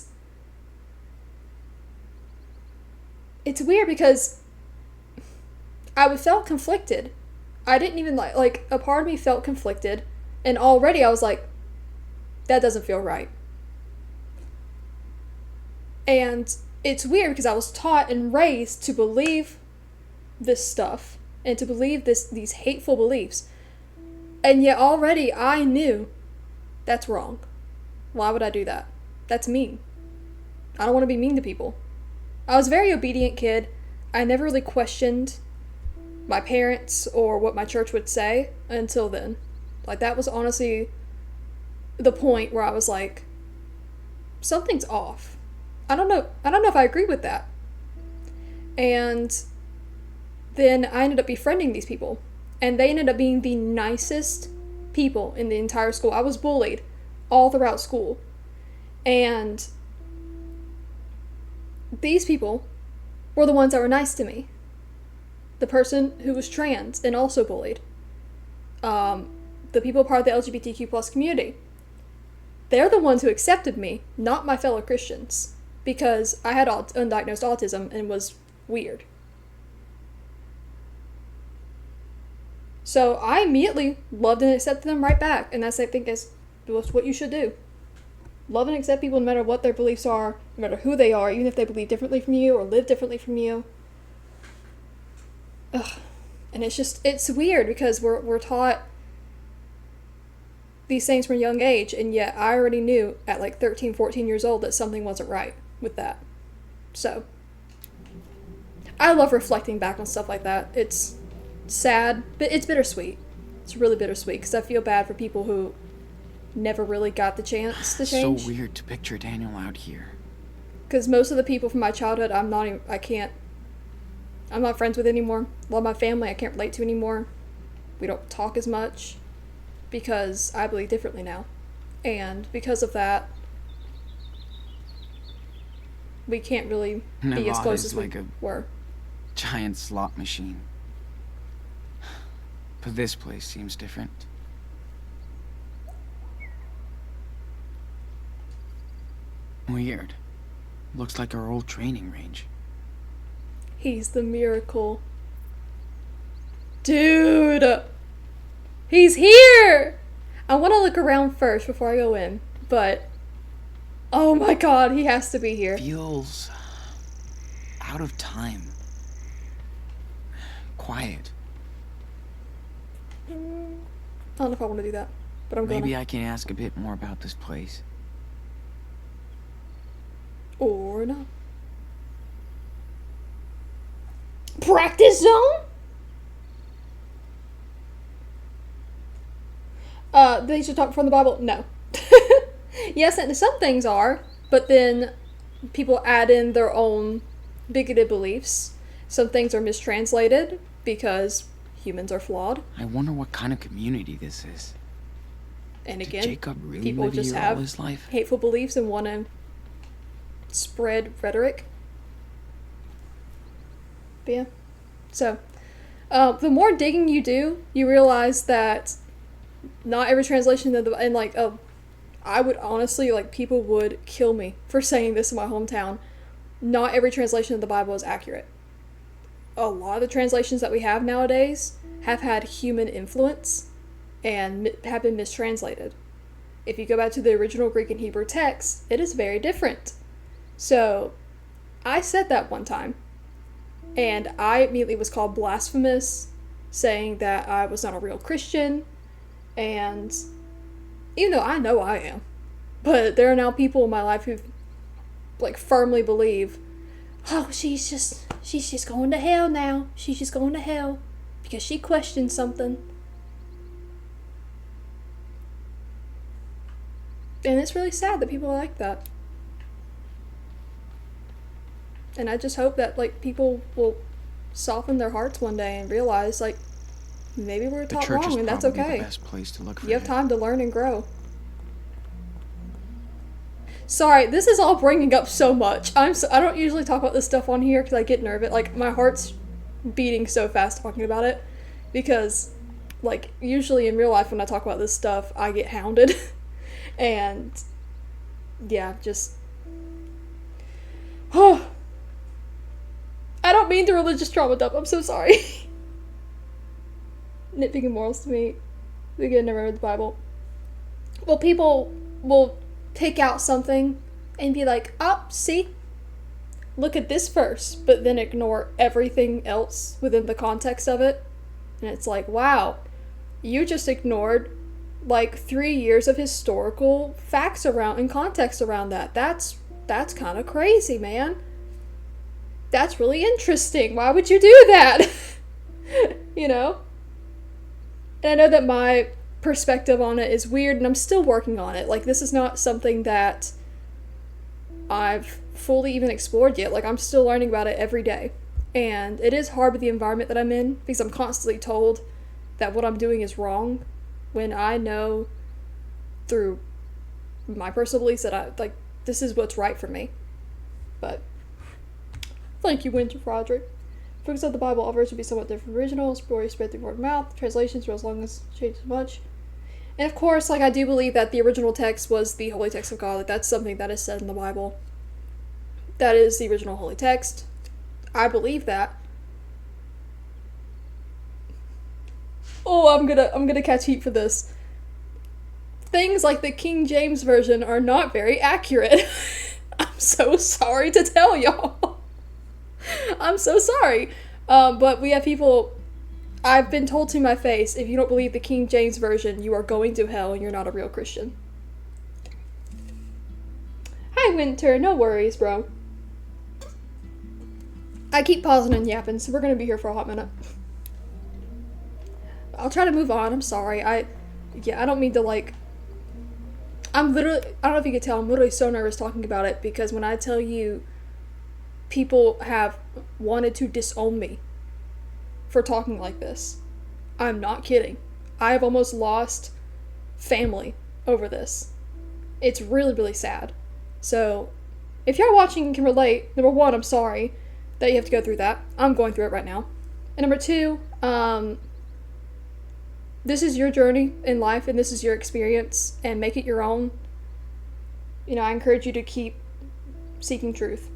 it's weird because I felt conflicted. I didn't even like a part of me felt conflicted. And already I was like, that doesn't feel right. And it's weird because I was taught and raised to believe this stuff and to believe these hateful beliefs. And yet already I knew that's wrong. Why would I do that? That's mean. I don't want to be mean to people. I was a very obedient kid. I never really questioned my parents or what my church would say until then. Like, that was honestly the point where I was like, something's off. I don't know if I agree with that. And then I ended up befriending these people. And they ended up being the nicest people in the entire school. I was bullied all throughout school. And these people were the ones that were nice to me. The person who was trans and also bullied. The people part of the LGBTQ plus community. They're the ones who accepted me, not my fellow Christians. Because I had undiagnosed autism and was weird. So I immediately loved and accepted them right back. And that's, I think, is what you should do. Love and accept people no matter what their beliefs are, no matter who they are, even if they believe differently from you or live differently from you. Ugh. And it's weird because we're taught these things from a young age, and yet I already knew at like 13, 14 years old that something wasn't right with that. So, I love reflecting back on stuff like that. It's sad, but it's bittersweet. It's really bittersweet because I feel bad for people who never really got the chance to change. So weird to picture Daniel out here. Because most of the people from my childhood, I'm not friends with anymore. A lot of my family I can't relate to anymore. We don't talk as much because I believe differently now. And because of that, we can't really be as close as we were. Giant slot machine. But this place seems different. Weird. Looks like our old training range. He's the miracle. Dude! He's here! I want to look around first before I go in, but oh my god, he has to be here. Feels out of time. Quiet. I don't know if I want to do that, but I'm going to. Maybe I can ask a bit more about this place. Or not. Practice zone? They should talk from the Bible? No. Yes, and some things are, but then people add in their own bigoted beliefs. Some things are mistranslated because humans are flawed. I wonder what kind of community this is. And again, Did Jacob really people live just here have all his life? hateful beliefs and want to spread rhetoric. But yeah. So, the more digging you do, you realize that not every translation of the, and like, I would honestly, like, people would kill me for saying this in my hometown. Not every translation of the Bible is accurate. A lot of the translations that we have nowadays have had human influence and have been mistranslated. If you go back to the original Greek and Hebrew text, it is very different. So, I said that one time, and I immediately was called blasphemous, saying that I was not a real Christian, and even though I know I am, but there are now people in my life who, like, firmly believe, oh, she's just going to hell now. She's just going to hell because she questioned something. And it's really sad that people are like that. And I just hope that, like, people will soften their hearts one day and realize, like, maybe we're taught wrong, and that's okay. The best place to look for you have time to learn and grow. Sorry, this is all bringing up so much. I don't usually talk about this stuff on here because I get nervous. Like, my heart's beating so fast talking about it because, like, usually in real life when I talk about this stuff, I get hounded. And, yeah, just... Oh. I don't mean to religious trauma dump. I'm so sorry. Nitpicking morals to me. Again, never read the Bible. Well, people will pick out something and be like, oh, see? Look at this verse, but then ignore everything else within the context of it. And it's like, wow, you just ignored like 3 years of historical facts around and context around that. That's kind of crazy, man. That's really interesting. Why would you do that? You know? And I know that my perspective on it is weird, and I'm still working on it. Like, this is not something that I've fully even explored yet. Like, I'm still learning about it every day. And it is hard with the environment that I'm in, because I'm constantly told that what I'm doing is wrong, when I know through my personal beliefs that this is what's right for me. But thank you, Winter Froderick. Focus of the Bible, all verses would be somewhat different from the original. Story spread through word of mouth. Translations were as long as changed as much. And of course, like, I do believe that the original text was the holy text of God. Like, that's something that is said in the Bible. That is the original holy text. I believe that. Oh, I'm gonna catch heat for this. Things like the King James Version are not very accurate. I'm so sorry to tell y'all. I'm so sorry. But we have people... I've been told to my face, if you don't believe the King James Version, you are going to hell and you're not a real Christian. Hi, Winter. No worries, bro. I keep pausing and yapping, so we're gonna be here for a hot minute. I'll try to move on. I'm sorry. I don't mean to, like... I'm literally... I don't know if you can tell, I'm literally so nervous talking about it, because when I tell you people have wanted to disown me for talking like this, I'm not kidding. I have almost lost family over this. It's really, really sad. So, if y'all watching can relate, number one, I'm sorry that you have to go through that. I'm going through it right now. And number two, this is your journey in life and this is your experience, and make it your own. You know, I encourage you to keep seeking truth.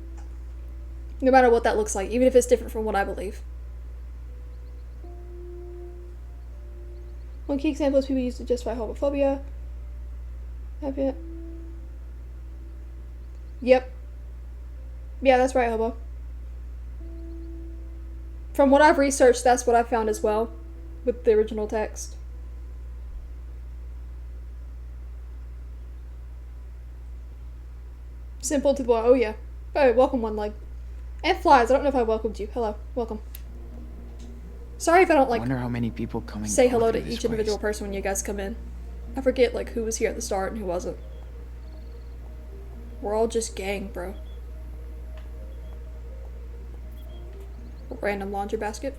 No matter what that looks like, even if it's different from what I believe. One key example is people use to justify homophobia. Have it. Yep. Yeah, that's right, hobo. From what I've researched, that's what I found as well, with the original text. Simple to boy. Oh yeah. Oh, welcome, one leg. And flies. I don't know if I welcomed you. Hello. Welcome. Sorry if I don't, like, I wonder how many people coming say hello go to through each this individual place. person when you guys come in. I forget, like, who was here at the start and who wasn't. We're all just gang, bro. Random laundry basket.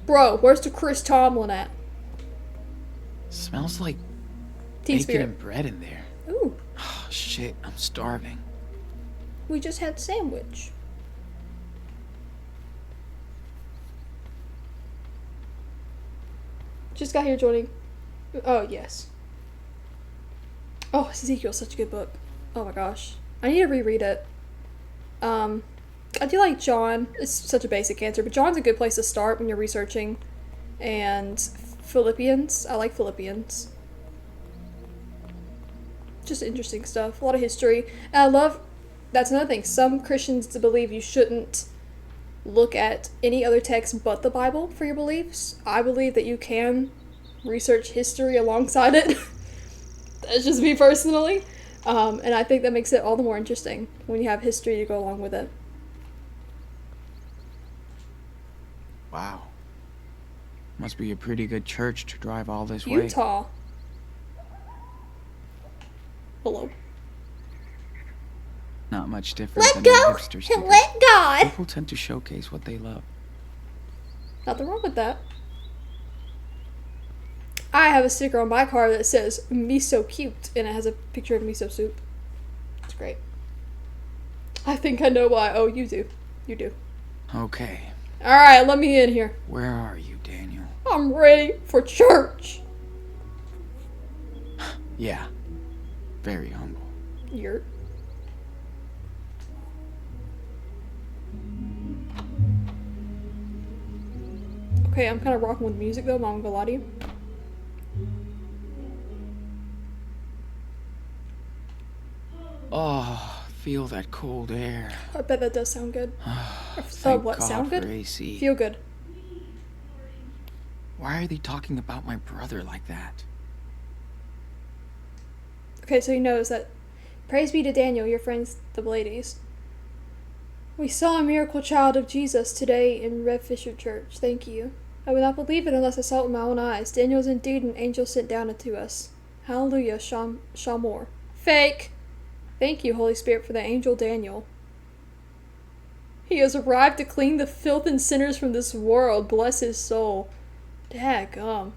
Bro, where's the Chris Tomlin at? Smells like Teen bacon Spirit. and bread in there. Ooh. Oh, shit, I'm starving. We just had sandwich. Just got here joining. Oh, yes. Oh, Ezekiel's such a good book. Oh my gosh. I need to reread it. I do like John. It's such a basic answer, but John's a good place to start when you're researching. And Philippians. I like Philippians. Just interesting stuff. A lot of history. And I love... That's another thing. Some Christians believe you shouldn't look at any other text but the Bible for your beliefs. I believe that you can research history alongside it. That's just me personally. And I think that makes it all the more interesting when you have history to go along with it. Wow. Must be a pretty good church to drive all this way. Utah. Hello. Not much different Let than go the hipster stickers. let God. People tend to showcase what they love. Nothing wrong with that. I have a sticker on my car that says "Me so cute" and it has a picture of miso soup. It's great. I think I know why. Oh, you do. You do. Okay, Alright, let me in here. where are you, Daniel? I'm ready for church. Yeah, very humble. You're... Okay, I'm kind of rocking with music though, I'm not gonna lie to you. Oh, feel that cold air. I bet that does sound good. Thank what, God sound good? for AC. Feel good. Why are they talking about my brother like that? Okay, so he knows that. Praise be to Daniel, your friends, the Bladies. We saw a miracle child of Jesus today in Red Fisher Church. Thank you. I would not believe it unless I saw it with my own eyes. Daniel is indeed an angel sent down unto us. Hallelujah, Shamor. Fake! Thank you, Holy Spirit, for the angel Daniel. He has arrived to clean the filth and sinners from this world. Bless his soul. Daggum.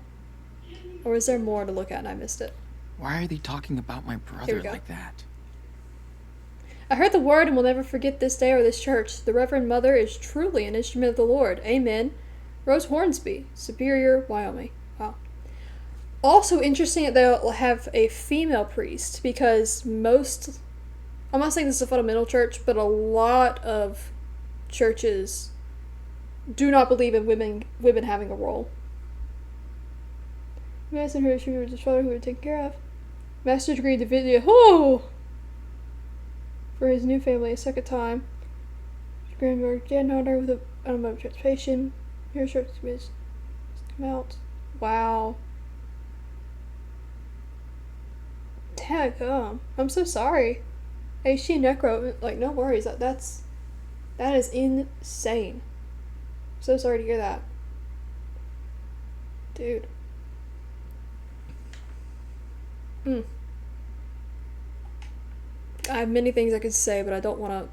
Or is there more to look at and I missed it? Why are they talking about my Here we brother go. like that? I heard the word and will never forget this day or this church. The Reverend Mother is truly an instrument of the Lord. Amen. Rose Hornsby, Superior, Wyoming. Wow. Also interesting that they'll have a female priest because most... I'm not saying this is a fundamental church, but a lot of churches do not believe in women having a role. Master and her, she was his father who would take care of. Master's degree in divinity. Oh! For his new family, a second time. Grandmother, granddaughter with a automotive transportation. Here, shirts come out. Wow. Tag, I'm so sorry. HT Necro, like, no worries. That is insane. So sorry to hear that. Dude. I have many things I could say, but I don't want to.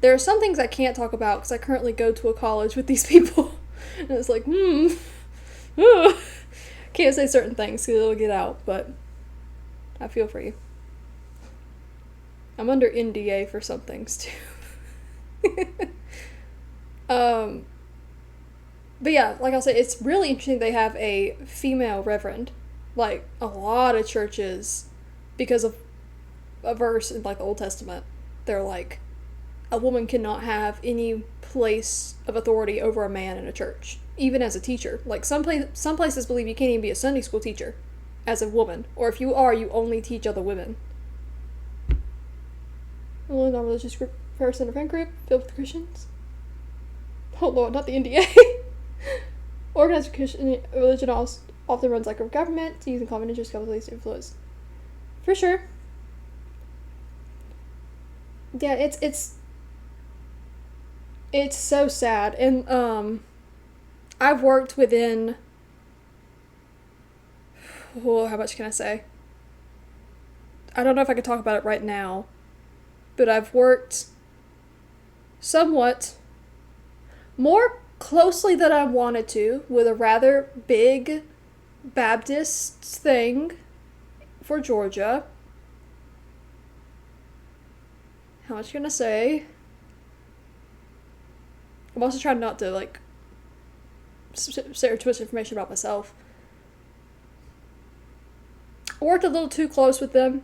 There are some things I can't talk about because I currently go to a college with these people. And it's like, can't say certain things because it'll get out, but I feel for you. I'm under NDA for some things too. But yeah, like I'll say, it's really interesting they have a female reverend. Like, a lot of churches, because of a verse in, like, the Old Testament, they're like, a woman cannot have any place of authority over a man in a church, even as a teacher. Like, some places believe you can't even be a Sunday school teacher as a woman, or if you are, you only teach other women. A non-religious group, Paris Center fan group, filled with Christians. Oh Lord, not the NDA. Organized Christian religion often runs like a government, using common interest, capitalistic influence. For sure. Yeah, it's so sad. And I've worked within, how much can I say? I don't know if I could talk about it right now, but I've worked somewhat more closely than I wanted to with a rather big Baptist thing for Georgia. How much can I say? I'm also trying not to, like, say too much information about myself. I worked a little too close with them.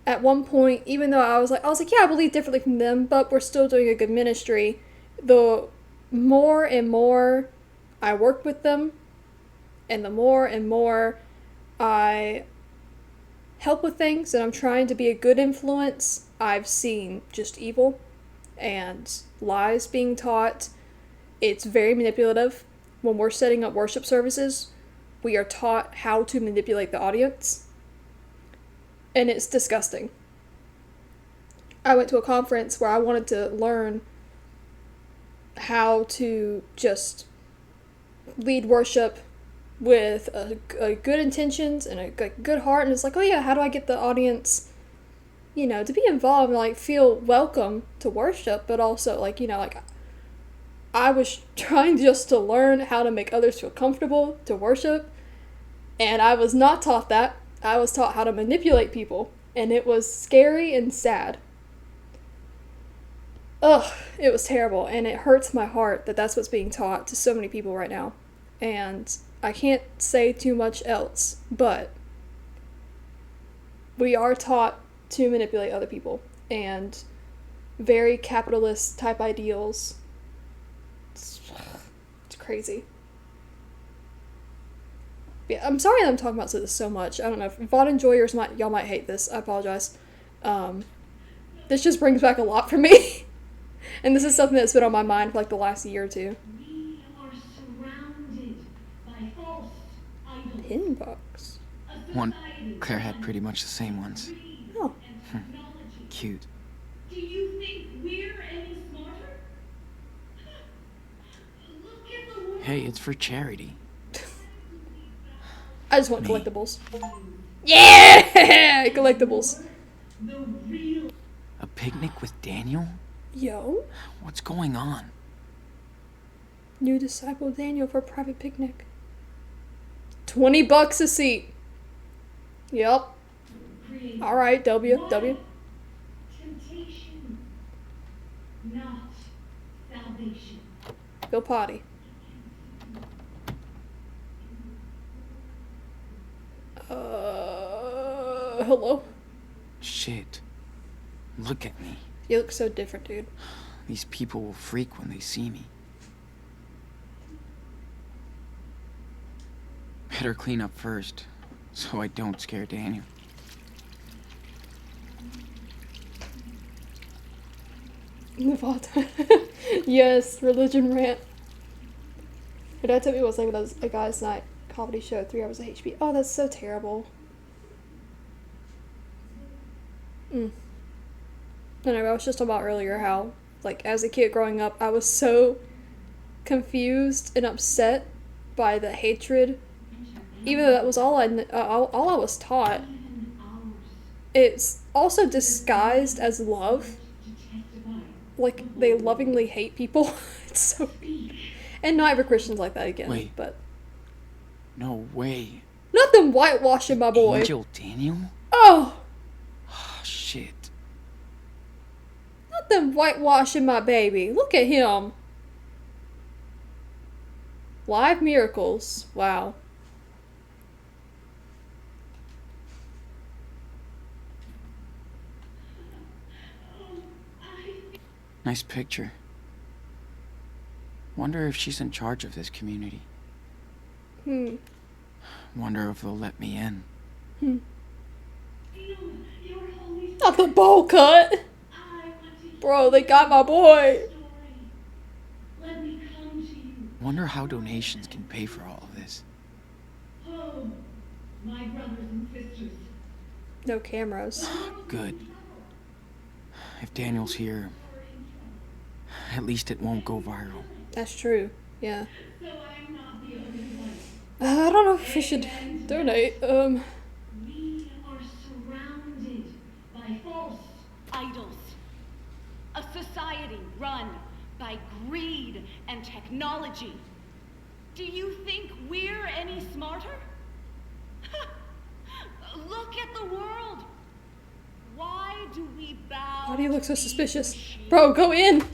At one point, even though I was like, yeah, I believe differently from them, but we're still doing a good ministry. The more and more I work with them, and the more and more I help with things, and I'm trying to be a good influence, I've seen just evil and lies being taught. It's very manipulative. When we're setting up worship services, we are taught how to manipulate the audience. And it's disgusting. I went to a conference where I wanted to learn how to just lead worship with a good intentions and a good heart. And it's like, oh yeah, how do I get the audience, to be involved and, like, feel welcome to worship, but also, like, like, I was trying just to learn how to make others feel comfortable to worship, and I was not taught that. I was taught how to manipulate people, and it was scary and sad. Ugh, it was terrible, and it hurts my heart that that's what's being taught to so many people right now. And I can't say too much else, but we are taught to manipulate other people, and very capitalist type ideals. It's crazy. Yeah, I'm sorry that I'm talking about this so much. I don't know. If VOD enjoyers y'all might hate this. I apologize. This just brings back a lot for me. And this is something that's been on my mind for, like, the last year or two. We are surrounded by false idols. Pin box. Claire had pretty much the same ones. Oh. Cute. Do you think we're any smarter? Look at the world. Hey, it's for charity. I just want collectibles. Yeah! Collectibles. A picnic with Daniel? Yo. What's going on? New disciple Daniel for a private picnic. $20 a seat. Yep. Alright, W. Temptation, not salvation. Go potty. Hello? Shit. Look at me. You look so different, dude. These people will freak when they see me. Better clean up first, so I don't scare Daniel. VOD. Yes, religion rant. Her dad told me it was like a guy's night comedy show, 3 hours of HP. Oh, that's so terrible. Anyway, I was just talking about earlier how, like, as a kid growing up, I was so confused and upset by the hatred, even though that was all I was taught. It's also disguised as love. Like, they lovingly hate people. It's so weird. And not every Christian's like that again. Wait. But No way. nothing whitewashing my boy. Angel Daniel? Oh, Oh, shit. nothing whitewashing my baby. Look at him. Live miracles. Wow. Nice picture. Wonder if she's in charge of this community. Wonder if they'll let me in. Not the bowl cut. Bro, they got my boy. Let me come to you. Wonder how donations can pay for all of this. Oh, my brothers and sisters. No cameras. Good. If Daniel's here, at least it won't go viral. That's true. Yeah. So I'm not the only one. I don't know if we should donate. We are surrounded by false idols. A society run by greed and technology. Do you think we're any smarter? Look at the world. Why do we bow? Why do you look so suspicious? Bro, go in.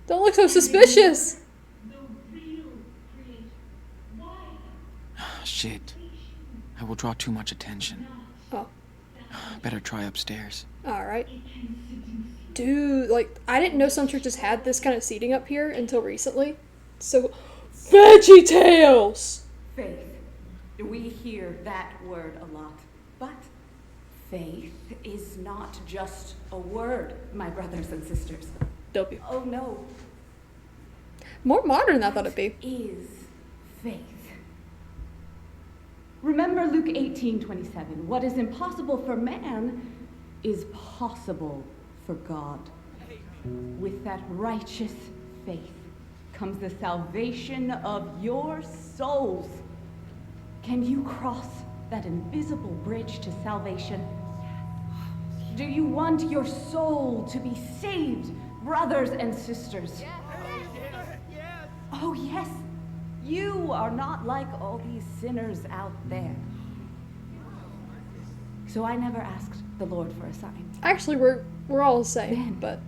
Don't look so suspicious. The real creator. Why? Shit. I will draw too much attention. Oh. Better try upstairs. Alright. Dude, like, I didn't know some churches had this kind of seating up here until recently. So, VeggieTales! Faith. We hear that word a lot. But faith is not just a word, my brothers and sisters. W. Oh no. More modern than I thought it'd be. Is faith. Remember Luke 18:27. What is impossible for man is possible for God. With that righteous faith comes the salvation of your souls. Can you cross that invisible bridge to salvation? Do you want your soul to be saved, brothers and sisters? Oh, yes. You are not like all these sinners out there. So I never asked the Lord for a sign. Actually, we're all the same, but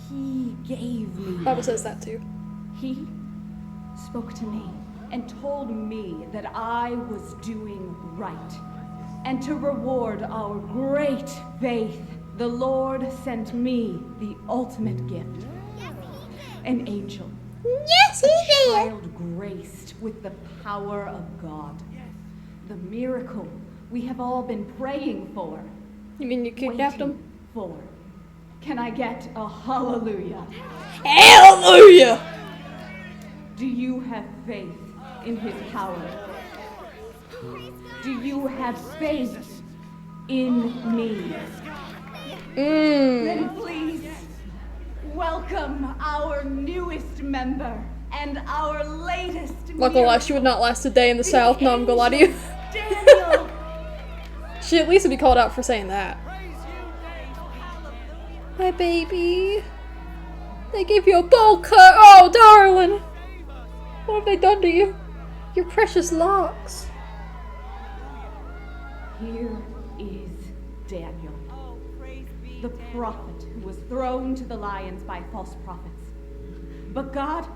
He gave me. Bible says that too. He spoke to me and told me that I was doing right. And to reward our great faith, the Lord sent me the ultimate gift. An angel. Yes, he did. A child graced with the power of God. The miracle we have all been praying for. You mean you kidnapped him? For. Can I get a hallelujah? Hallelujah! Do you have faith in his power? Do you have faith in me? Then please welcome our newest member and our latest Not gonna lie, she would not last a day in the South. No, I'm gonna lie to you. Daniel. She at least would be called out for saying that. My baby. They gave you a bowl cut. Oh, darling. What have they done to you? Your precious locks. Here is Daniel, the prophet who was thrown to the lions by false prophets. But God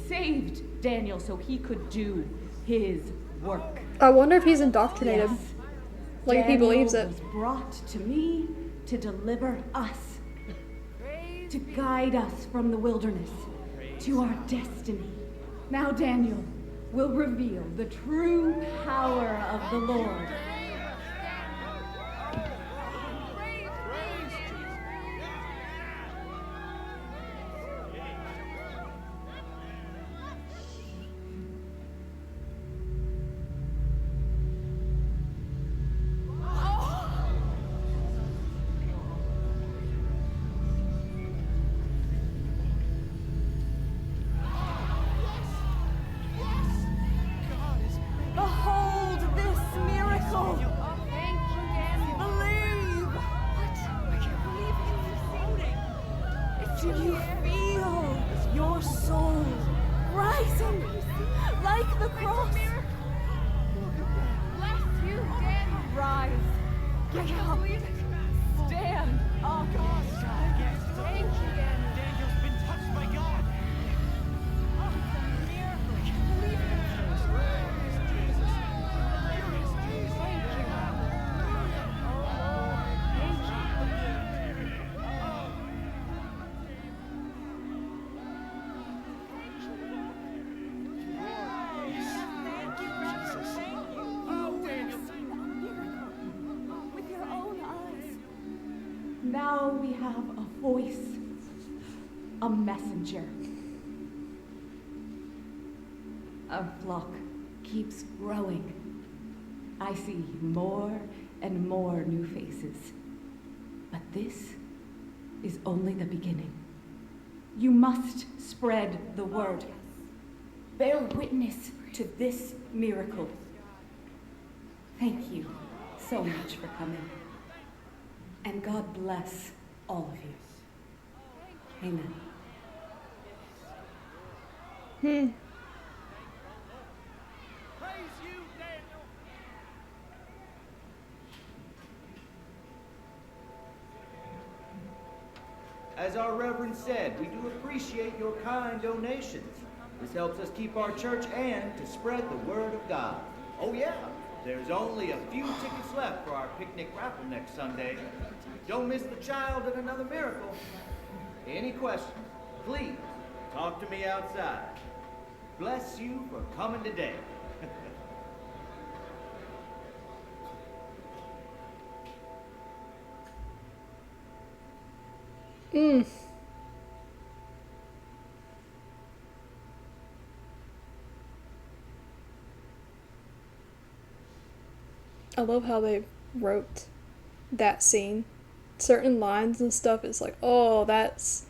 saved Daniel so he could do his work. I wonder if he's indoctrinated. Yes. Like if he believes it. Was brought to me to deliver us, to guide us from the wilderness to our destiny. Now, Daniel, will reveal the true power of the Lord. Behold this miracle! Thank you, Daniel. Believe! What? I can't believe it's Do you feel your soul rising like the cross? Bless you, Daniel. Rise, get up, stand up. Thank you, Daniel. Daniel's been touched by God. With your own eyes. Now we have a voice, a messenger. Our flock keeps growing. I see more and more new faces. But this is only the beginning. You must spread the word. Bear witness to this miracle. Thank you so much for coming. And God bless all of you. Amen. As our Reverend said, we do appreciate your kind donations. This helps us keep our church and to spread the word of God. Oh yeah, there's only a few tickets left for our picnic raffle next Sunday. Don't miss the child and another miracle. Any questions, please talk to me outside. Bless you for coming today. I love how they wrote that scene. Certain lines and stuff is like, oh, that's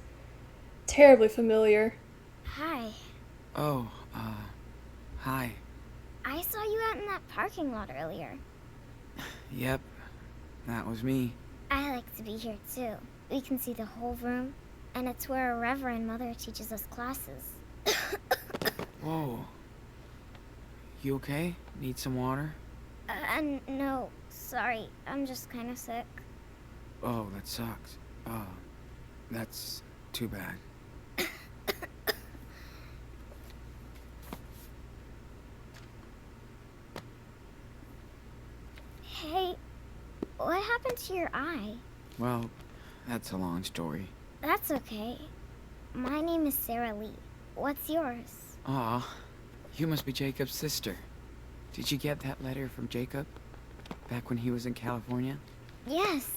terribly familiar. Hi. Oh, hi. I saw you out in that parking lot earlier. Yep, that was me. I like to be here too. We can see the whole room, and it's where our Reverend Mother teaches us classes. Whoa. You okay? Need some water? No, sorry. I'm just kind of sick. Oh, that sucks. Oh, that's too bad. Hey, what happened to your eye? Well, that's a long story. That's okay. My name is Sarah Lee. What's yours? Aw, you must be Jacob's sister. Did you get that letter from Jacob? Back when he was in California? Yes.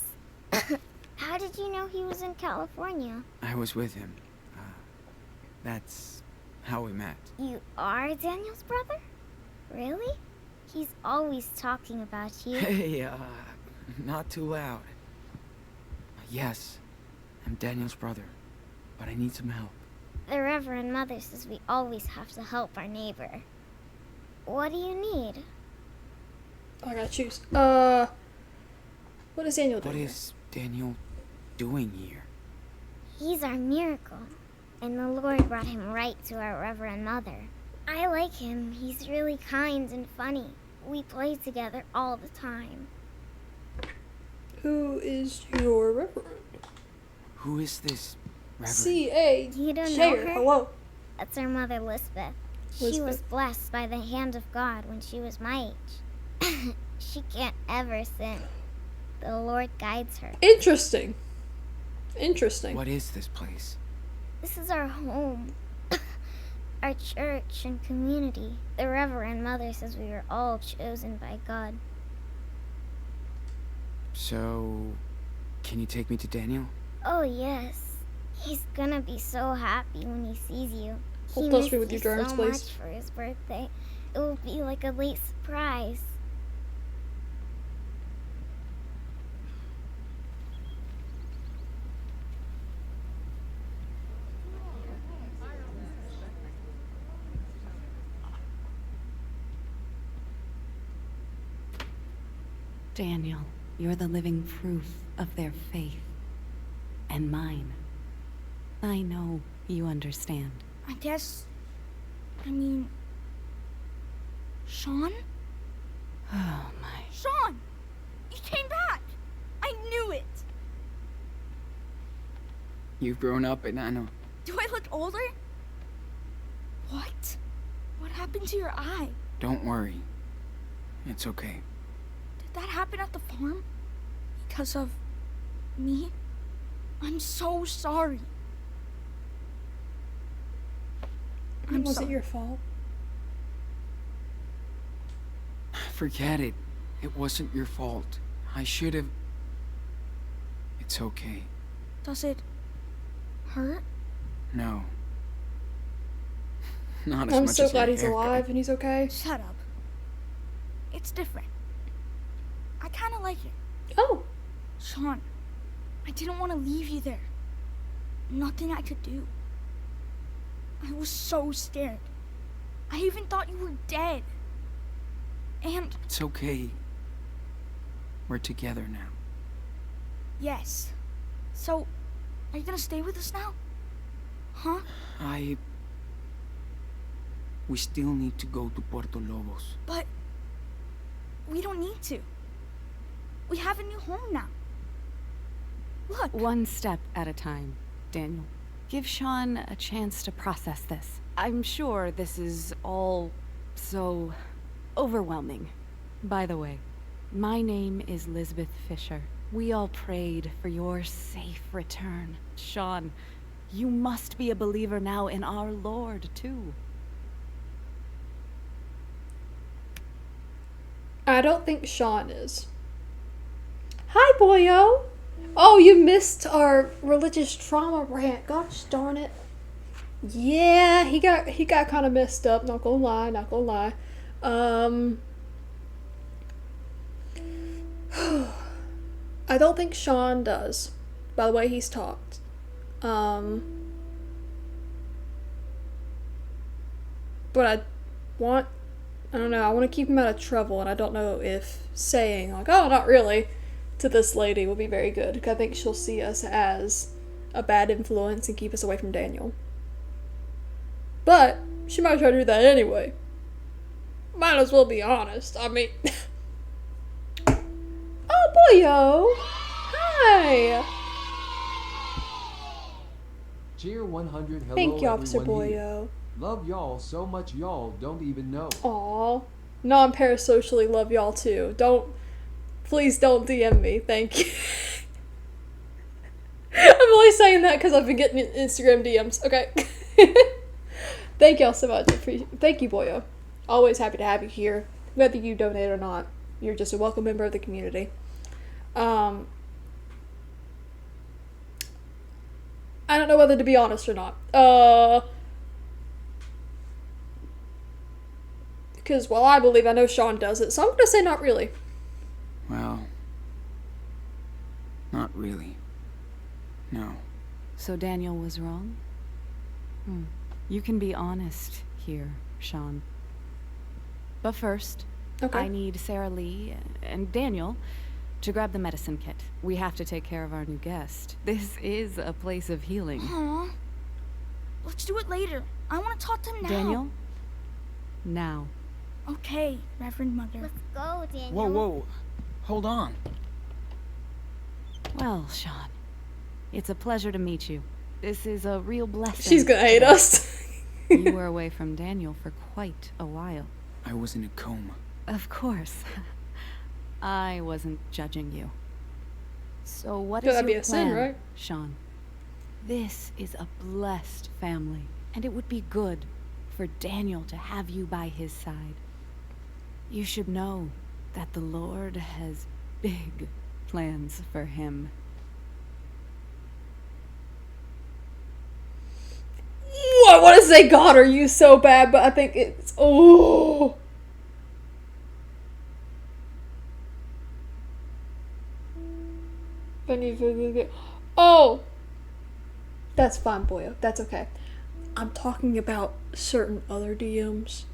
How did you know he was in California? I was with him. That's how we met. You are Daniel's brother? Really? He's always talking about you. Hey, not too loud. Yes, I'm Daniel's brother, but I need some help. The Reverend Mother says we always have to help our neighbor. What do you need? I gotta choose. What is Daniel doing? What is Daniel doing here? He's our miracle, and the Lord brought him right to our Reverend Mother. I like him. He's really kind and funny. We play together all the time. Who is your Reverend? Who is this Reverend? C.A. You don't know Chair. her? Hello. That's our mother, Lisbeth. She was Lisbeth. blessed by the hand of God when she was my age. She can't ever sin. The Lord guides her. Interesting. Interesting. What is this place? This is our home. our church and community. The Reverend Mother says we were all chosen by God. So, can you take me to Daniel? Oh, yes. He's gonna be so happy when he sees you. Hold He close missed to me with you your drones, so please. much for his birthday. It will be like a late surprise. Daniel, you're the living proof of their faith. And mine. I know you understand. I mean... Sean? Oh my. Sean! You came back! I knew it! You've grown up, Enano. Do I look older? What? What happened to your eye? Don't worry. It's okay. Did that happen at the farm? Because of me? I'm so sorry. Was it your fault? Forget it. It wasn't your fault. I should have... It's okay. Does it hurt? No. Not as I'm much so as glad your he's haircut. alive and he's okay. Shut up. It's different. I kind of like it. Oh. Sean, I didn't want to leave you there. Nothing I could do. I was so scared. I even thought you were dead. And... It's okay. We're together now. Yes. So, are you gonna stay with us now? Huh? We still need to go to Puerto Lobos. But... we don't need to. We have a new home now. Look. One step at a time, Daniel. Give Sean a chance to process this. I'm sure this is all so overwhelming. By the way, my name is Lisbeth Fisher. We all prayed for your safe return. Sean, you must be a believer now in our Lord, too. I don't think Sean is. Hi, boyo. Oh, you missed our religious trauma rant. Gosh darn it. Yeah, he got kind of messed up. Not gonna lie. I don't think Sean does. By the way he's talked. But I don't know, I want to keep him out of trouble, and I don't know if saying, like, oh, not really, to this lady will be very good, because I think she'll see us as a bad influence and keep us away from Daniel. But she might try to do that anyway. Might as well be honest. I mean... Oh, boyo! Hi! Cheer 100, hello Thank you, Officer everyone here. Boyo. Love y'all so much y'all don't even know. Aw. Non-parasocially love y'all too. Please don't DM me. Thank you. I'm only saying that because I've been getting Instagram DMs. Okay. Thank y'all so much. Thank you, Boyo. Always happy to have you here. Whether you donate or not, you're just a welcome member of the community. I don't know whether to be honest or not. Because while I believe I know Sean does it, so I'm gonna say not really. Well, not really. No. So Daniel was wrong? You can be honest here, Sean. But first, okay. I need Sarah Lee and Daniel to grab the medicine kit. We have to take care of our new guest. This is a place of healing. Aww. Let's do it later. I want to talk to him now. Daniel? Now. Okay, Reverend Mother. Let's go, Daniel. Whoa. Hold on. Well, Sean, it's a pleasure to meet you. This is a real blessing. She's gonna hate us. You were away from Daniel for quite a while. I was in a coma. Of course. I wasn't judging you. So what Could is that your be a sin, plan, right? Sean? This is a blessed family, and it would be good for Daniel to have you by his side. You should know that the Lord has big plans for him. I want to say God are you so bad, but I think it's oh. Oh, that's fine, boyo. That's okay. I'm talking about certain other DMs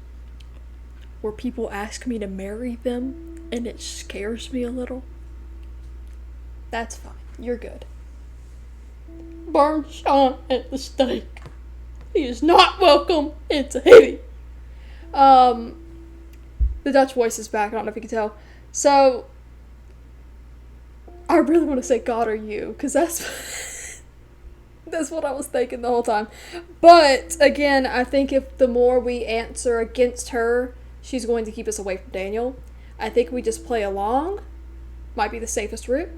where people ask me to marry them, and it scares me a little. That's fine. You're good. Burn Sean at the stake. He is not welcome in Tahiti. The Dutch voice is back. I don't know if you can tell. So, I really want to say God or you, because that's that's what I was thinking the whole time. But again, I think if the more we answer against her, she's going to keep us away from Daniel. I think we just play along. Might be the safest route.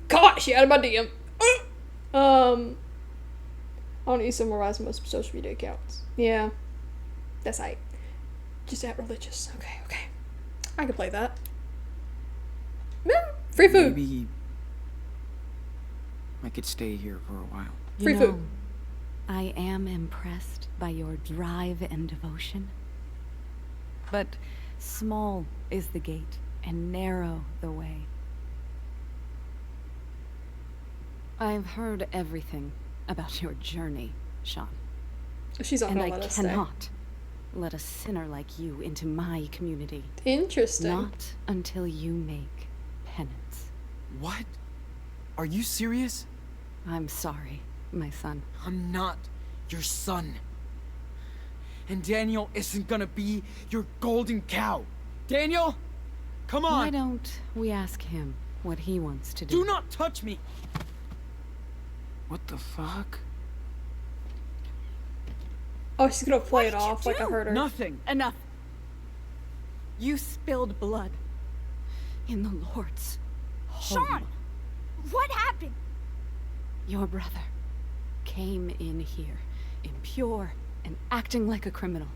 God, she out of my DM. I want to use summarize most social media accounts. Yeah, that's right. Just act religious. Okay. I can play that. Yeah, free food. Maybe I could stay here for a while. Free food. I am impressed by your drive and devotion. But small is the gate and narrow the way. I've heard everything about your journey, Sean. She's not and gonna I let us stay. cannot let a sinner like you into my community. Interesting. Not until you make penance. What? Are you serious? I'm sorry, my son. I'm not your son. And Daniel isn't gonna be your golden cow. Daniel, come on. Why don't we ask him what he wants to do? Do not touch me. What the fuck? Oh, she's gonna play it off like I heard her. Nothing. Enough. You spilled blood in the Lord's home. Sean, what happened? Your brother came in here, impure and acting like a criminal.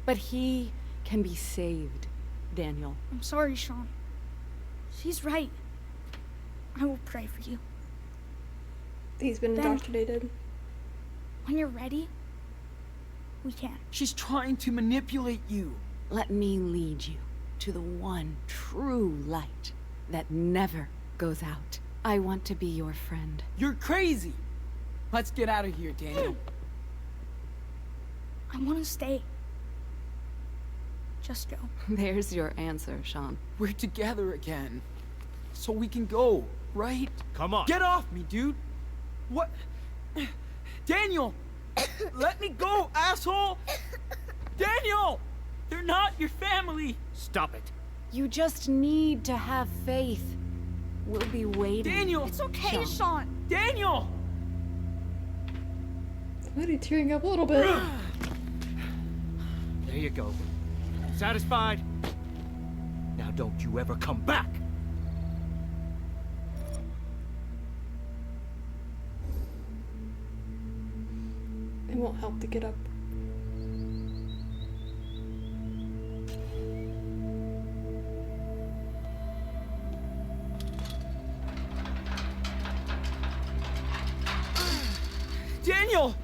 But he can be saved, Daniel. I'm sorry, Sean. She's right. I will pray for you. He's been Then- indoctrinated. When you're ready, we can. She's trying to manipulate you. Let me lead you to the one true light that never goes out. I want to be your friend. You're crazy. Let's get out of here, Daniel. I want to stay. Just go. There's your answer, Sean. We're together again. So we can go, right? Come on. Get off me, dude. What? Daniel! Let me go, asshole! Daniel! They're not your family! Stop it. You just need to have faith. We'll be waiting. Daniel! It's okay, Sean. Daniel! I'm already tearing up a little bit. There you go. Satisfied? Now don't you ever come back! It won't help to get up. Daniel!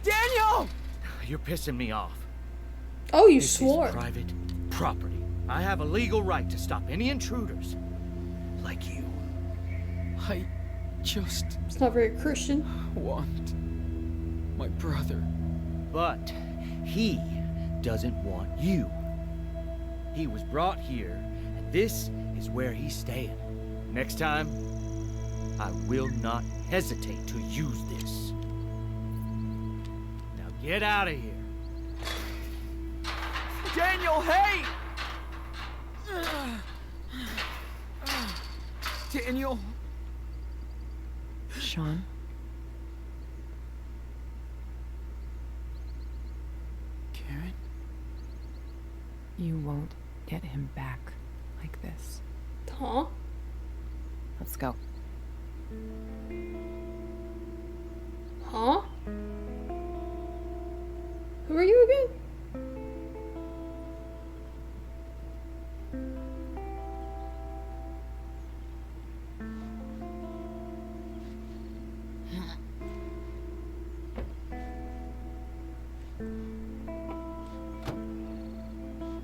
Daniel! You're pissing me off. Oh, you This swore. is private property. I have a legal right to stop any intruders. Like you. I just It's not very Christian. want my brother. But he doesn't want you. He was brought here, and this is where he's staying. Next time, I will not hesitate to use this. Now get out of here. Daniel, hey! Daniel. Sean? Karen? You won't get him back like this. Huh? Let's go. Huh? Who are you again?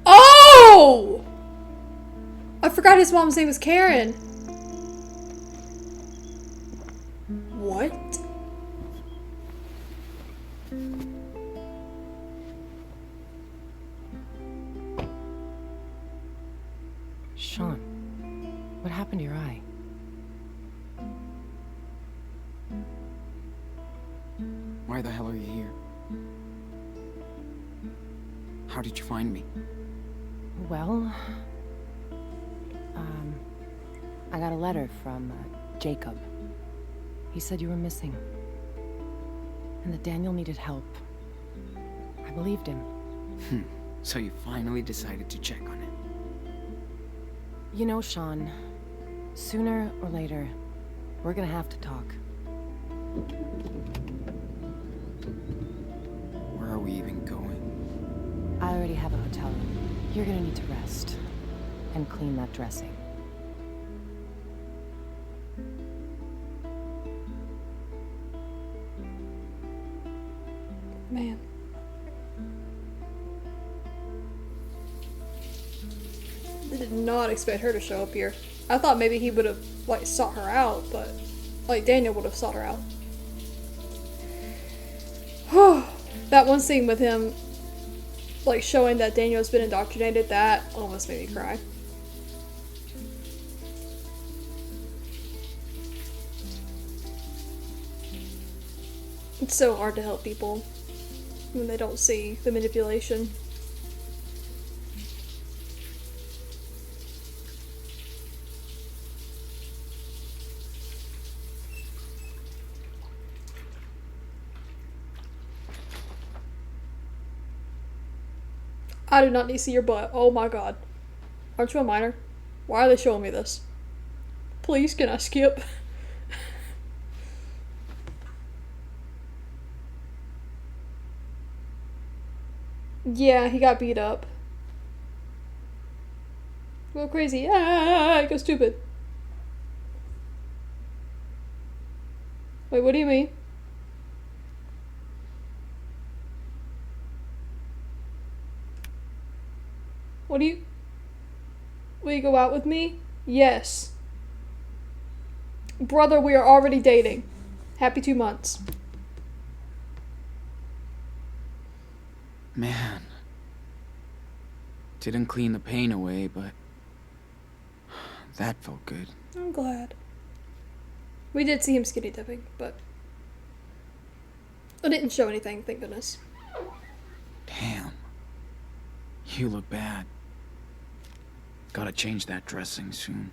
Oh! I forgot his mom's name was Karen. What? Sean, what happened to your eye? Why the hell are you here? How did you find me? Well, I got a letter from Jacob. He said you were missing. And that Daniel needed help. I believed him. So you finally decided to check on him. You know, Sean, sooner or later, we're gonna have to talk. Where are we even going? I already have a hotel room. You're gonna need to rest. And clean that dressing. Man. I did not expect her to show up here. I thought maybe he would have, like, sought her out, but, like, Daniel would have sought her out. That one scene with him, like, showing that Daniel has been indoctrinated, that almost made me cry. It's so hard to help people when they don't see the manipulation. I do not need to see your butt. Oh my god. Aren't you a minor? Why are they showing me this? Please, can I skip? Yeah, he got beat up. Go crazy. Ah, go stupid. Wait, what do you mean? What do you... Will you go out with me? Yes. Brother, we are already dating. Happy 2 months. Man. Didn't clean the pain away, but that felt good. I'm glad. We did see him skinny dipping, but it didn't show anything, thank goodness. Damn. You look bad. Gotta change that dressing soon.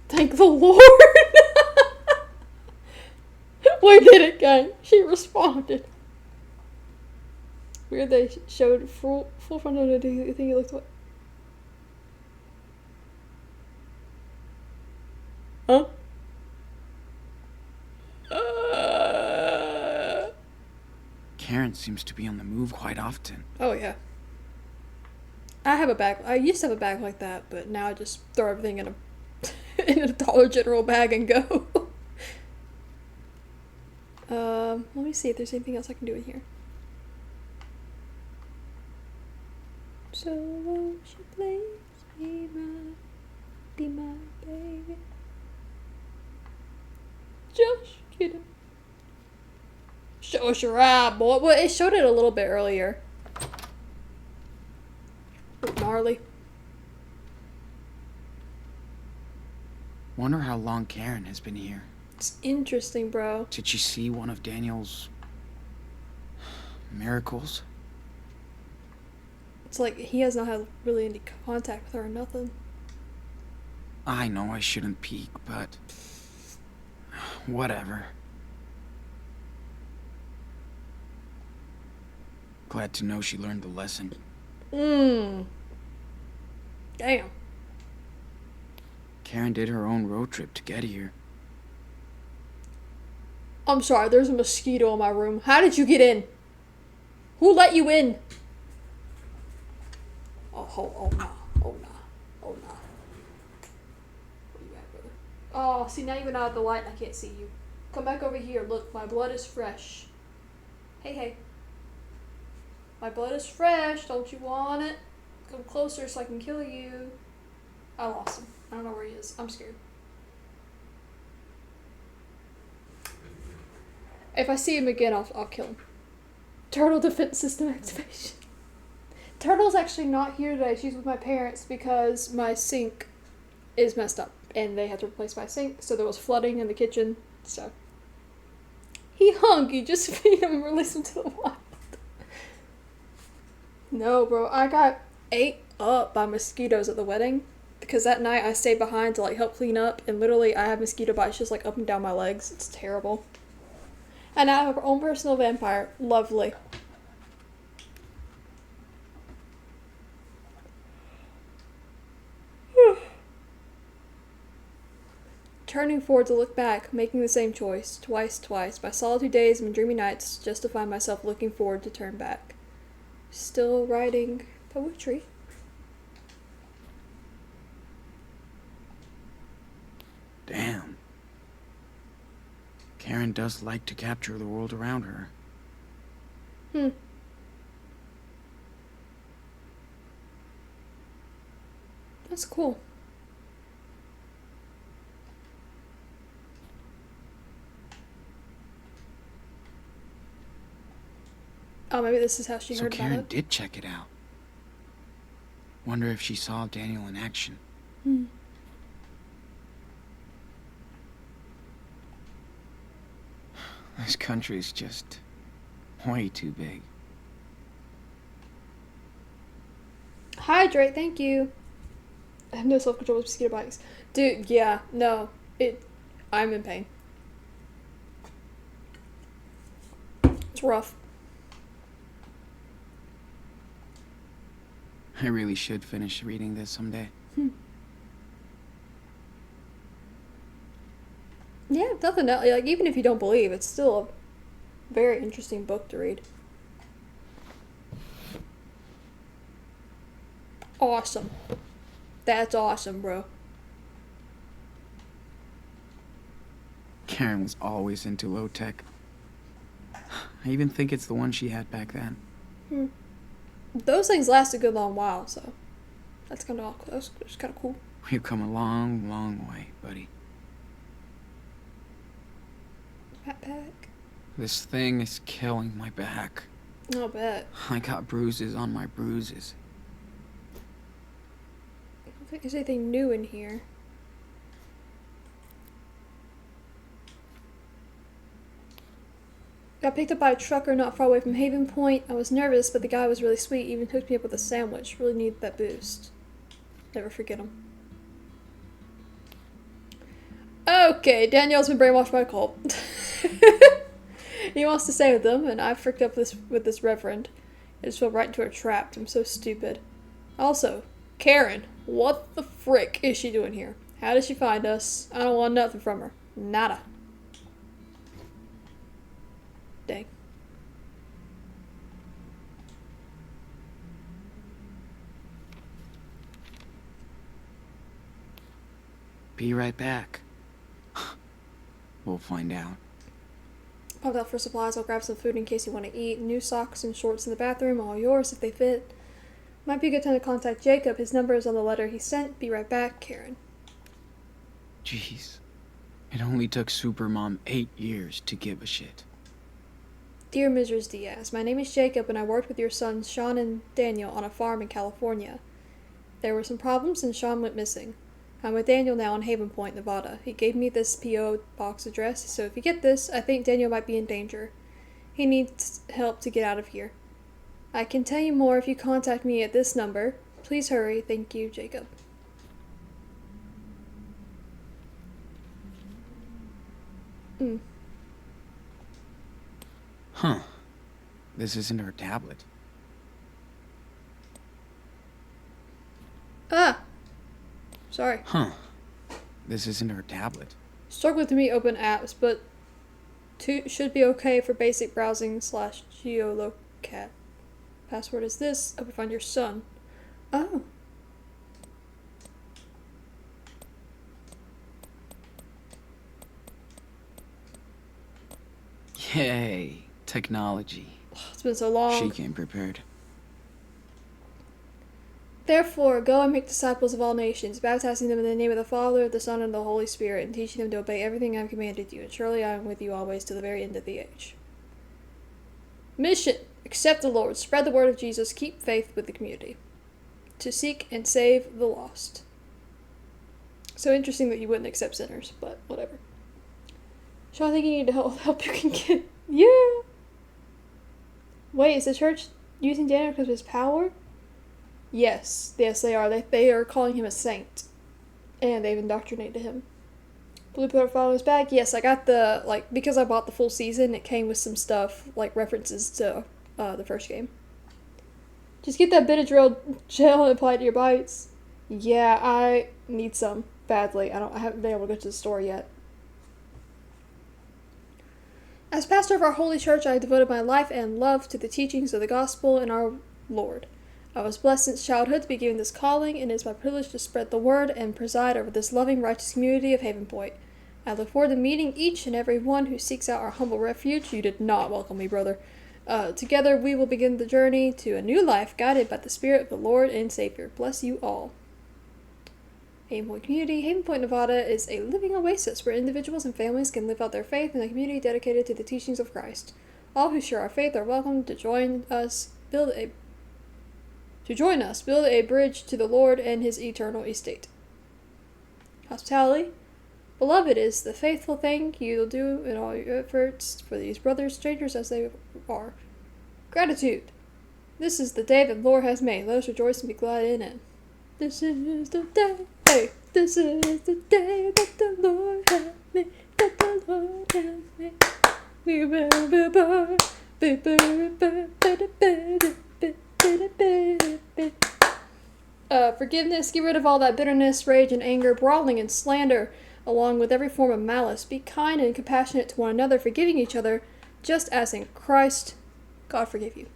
Thank the Lord! We did it, gang. She responded. Weird they showed full front of the you think he looked what? Huh? Karen seems to be on the move quite often. Oh yeah. I have a bag. I used to have a bag like that, but now I just throw everything in a in a Dollar General bag and go. Let me see if there's anything else I can do in here. So won't you please be my baby? Just kidding. Show us your eye, boy. Well, it showed it a little bit earlier. Gnarly. Wonder how long Karen has been here. It's interesting, bro. Did she see one of Daniel's miracles? It's like he has not had really any contact with her or nothing. I know I shouldn't peek, but whatever. Glad to know she learned the lesson. Damn. Karen did her own road trip to get here. I'm sorry, there's a mosquito in my room. How did you get in? Who let you in? Oh, oh no. Oh no. Oh no. Where you at, brother? Oh, see, now even out of the light, I can't see you. Come back over here. Look, my blood is fresh. Hey, hey. My blood is fresh. Don't you want it? Come closer so I can kill you. I lost him. I don't know where he is. I'm scared. If I see him again, I'll kill him. Turtle defense system activation. Turtle's actually not here today. She's with my parents because my sink is messed up and they had to replace my sink, so there was flooding in the kitchen. So he hung. You just feed him and release him to the wild. No, bro. I got ate up by mosquitoes at the wedding because that night I stayed behind to like help clean up, and literally I have mosquito bites just like up and down my legs. It's terrible. And I have our own personal vampire. Lovely. Turning forward to look back, making the same choice, twice, by solitude days and dreamy nights, just to find myself looking forward to turn back. Still writing poetry. Damn. Karen does like to capture the world around her. That's cool. Oh, maybe this is how she heard Karen about it. did check it out. Wonder if she saw Daniel in action. This country's just way too big. Hydrate, thank you. I have no self-control with mosquito bites. Dude, yeah, no. I'm in pain. It's rough. I really should finish reading this someday. Yeah, nothing else. Like, even if you don't believe, it's still a very interesting book to read. Awesome. That's awesome, bro. Karen was always into low tech. I even think it's the one she had back then. Those things last a good long while, so that's kind of cool. We've come a long, long way, buddy. Backpack. This thing is killing my back. I'll bet. I got bruises on my bruises. I don't think there's anything new in here. Got picked up by a trucker not far away from Haven Point. I was nervous, but the guy was really sweet. Even hooked me up with a sandwich. Really needed that boost. Never forget him. Okay, Danielle's been brainwashed by a cult. He wants to stay with them, and I freaked up with this reverend. I just fell right into her trap. I'm so stupid. Also, Karen, what the frick is she doing here? How did she find us? I don't want nothing from her. Nada. Dang. Be right back. We'll find out. Popped out for supplies. I'll grab some food in case you want to eat. New socks and shorts in the bathroom. All yours if they fit. Might be a good time to contact Jacob. His number is on the letter he sent. Be right back, Karen. Jeez. It only took Supermom 8 years to give a shit. Dear Mrs. Diaz, my name is Jacob and I worked with your sons Sean and Daniel on a farm in California. There were some problems and Sean went missing. I'm with Daniel now in Haven Point, Nevada. He gave me this P.O. box address, so if you get this, I think Daniel might be in danger. He needs help to get out of here. I can tell you more if you contact me at this number. Please hurry. Thank you, Jacob. Huh. This isn't her tablet. Ah! Sorry. Huh. This isn't her tablet. Struggling to meet open apps, but should be okay for basic browsing / geolocation. Password is this. Hope you find your son. Oh. Yay, technology. It's been so long. She came prepared. Therefore, go and make disciples of all nations, baptizing them in the name of the Father, the Son, and the Holy Spirit, and teaching them to obey everything I have commanded you. And surely I am with you always to the very end of the age. Mission: accept the Lord, spread the word of Jesus, keep faith with the community, to seek and save the lost. So interesting that you wouldn't accept sinners, but whatever. So I think you need to help you can get. Yeah. Wait, is the church using Daniel because of his power? Yes, they are. They are calling him a saint, and they've indoctrinated him. Blue Pill follows back. Yes, I got because I bought the full season. It came with some stuff like references to the first game. Just get that Benadryl gel and apply it to your bites. Yeah, I need some badly. I haven't been able to go to the store yet. As pastor of our holy church, I have devoted my life and love to the teachings of the gospel and our Lord. I was blessed since childhood to be given this calling, and it is my privilege to spread the word and preside over this loving, righteous community of Haven Point. I look forward to meeting each and every one who seeks out our humble refuge. You did not welcome me, brother. Together we will begin the journey to a new life, guided by the Spirit of the Lord and Savior. Bless you all. Haven Point Community. Haven Point, Nevada is a living oasis where individuals and families can live out their faith in a community dedicated to the teachings of Christ. All who share our faith are welcome to join us, build a bridge to the Lord and his eternal estate. Hospitality. Beloved is the faithful thing you'll do in all your efforts for these brothers, strangers as they are. Gratitude. This is the day that the Lord has made. Let us rejoice and be glad in it. This is the day. Hey, this is the day that the Lord has made. That the Lord has made. Forgiveness. Get rid of all that bitterness, rage, and anger, brawling and slander, along with every form of malice. Be kind and compassionate to one another, forgiving each other, just as in Christ God forgave you.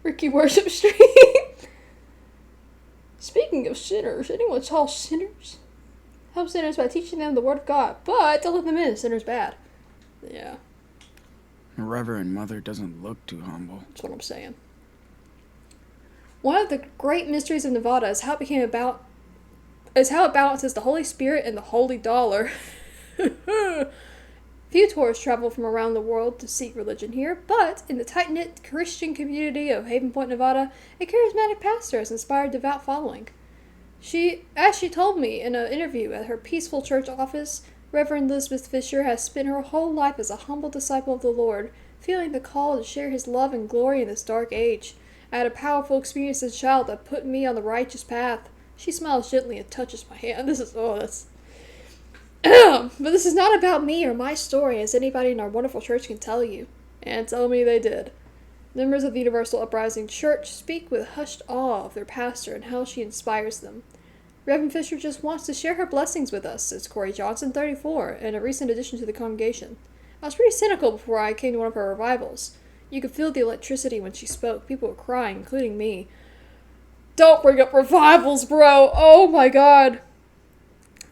Ricky Worship Stream. Speaking of sinners, anyone tell sinners? Help sinners by teaching them the word of God, but don't let them in. Sinner's bad. Yeah. The Reverend Mother doesn't look too humble. That's what I'm saying. One of the great mysteries of Nevada is how it balances the Holy Spirit and the Holy Dollar. Few tourists travel from around the world to seek religion here, but in the tight-knit Christian community of Haven Point, Nevada, a charismatic pastor has inspired devout following. As she told me in an interview at her peaceful church office, Reverend Elizabeth Fisher has spent her whole life as a humble disciple of the Lord, feeling the call to share his love and glory in this dark age. I had a powerful experience as a child that put me on the righteous path. She smiles gently and touches my hand. But this is not about me or my story, as anybody in our wonderful church can tell you. And tell me they did. Members of the Universal Uprising Church speak with hushed awe of their pastor and how she inspires them. Reverend Fisher just wants to share her blessings with us, says Corey Johnson, 34, and a recent addition to the congregation. I was pretty cynical before I came to one of her revivals. You could feel the electricity when she spoke. People were crying, including me. Don't bring up revivals, bro! Oh my god!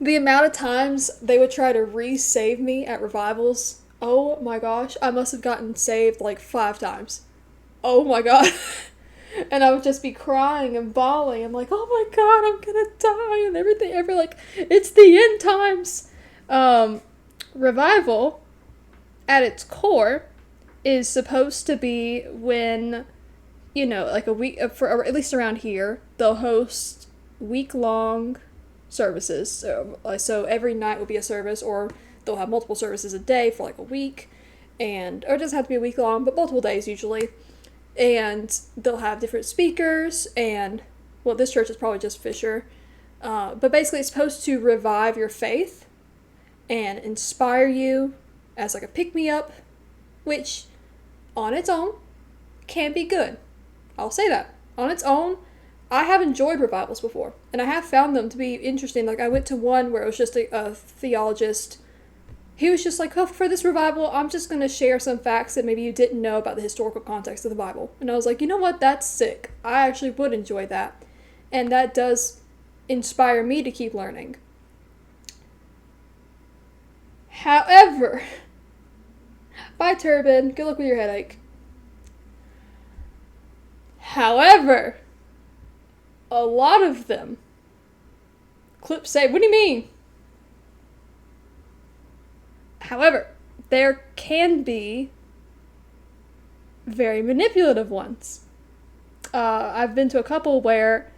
The amount of times they would try to re-save me at revivals, oh my gosh, I must have gotten saved like 5 times. Oh my god. And I would just be crying and bawling. I'm like, oh my god, I'm gonna die and everything. It's the end times. Revival, at its core, is supposed to be when, like a week, for at least around here, they'll host week-long services. So every night will be a service, or they'll have multiple services a day for like a week, or it doesn't have to be a week long, but multiple days usually. And they'll have different speakers, and this church is probably just Fisher, but basically it's supposed to revive your faith and inspire you as like a pick-me-up, which on its own can be good. I'll say that. On its own, I have enjoyed revivals before, and I have found them to be interesting. Like, I went to one where it was just a theologist. he was just like, oh, for this revival, I'm just going to share some facts that maybe you didn't know about the historical context of the Bible. And I was like, you know what? That's sick. I actually would enjoy that. And that does inspire me to keep learning. However, bye, Turban. Good luck with your headache. However, a lot of them, clips say, what do you mean? However, there can be very manipulative ones. I've been to a couple where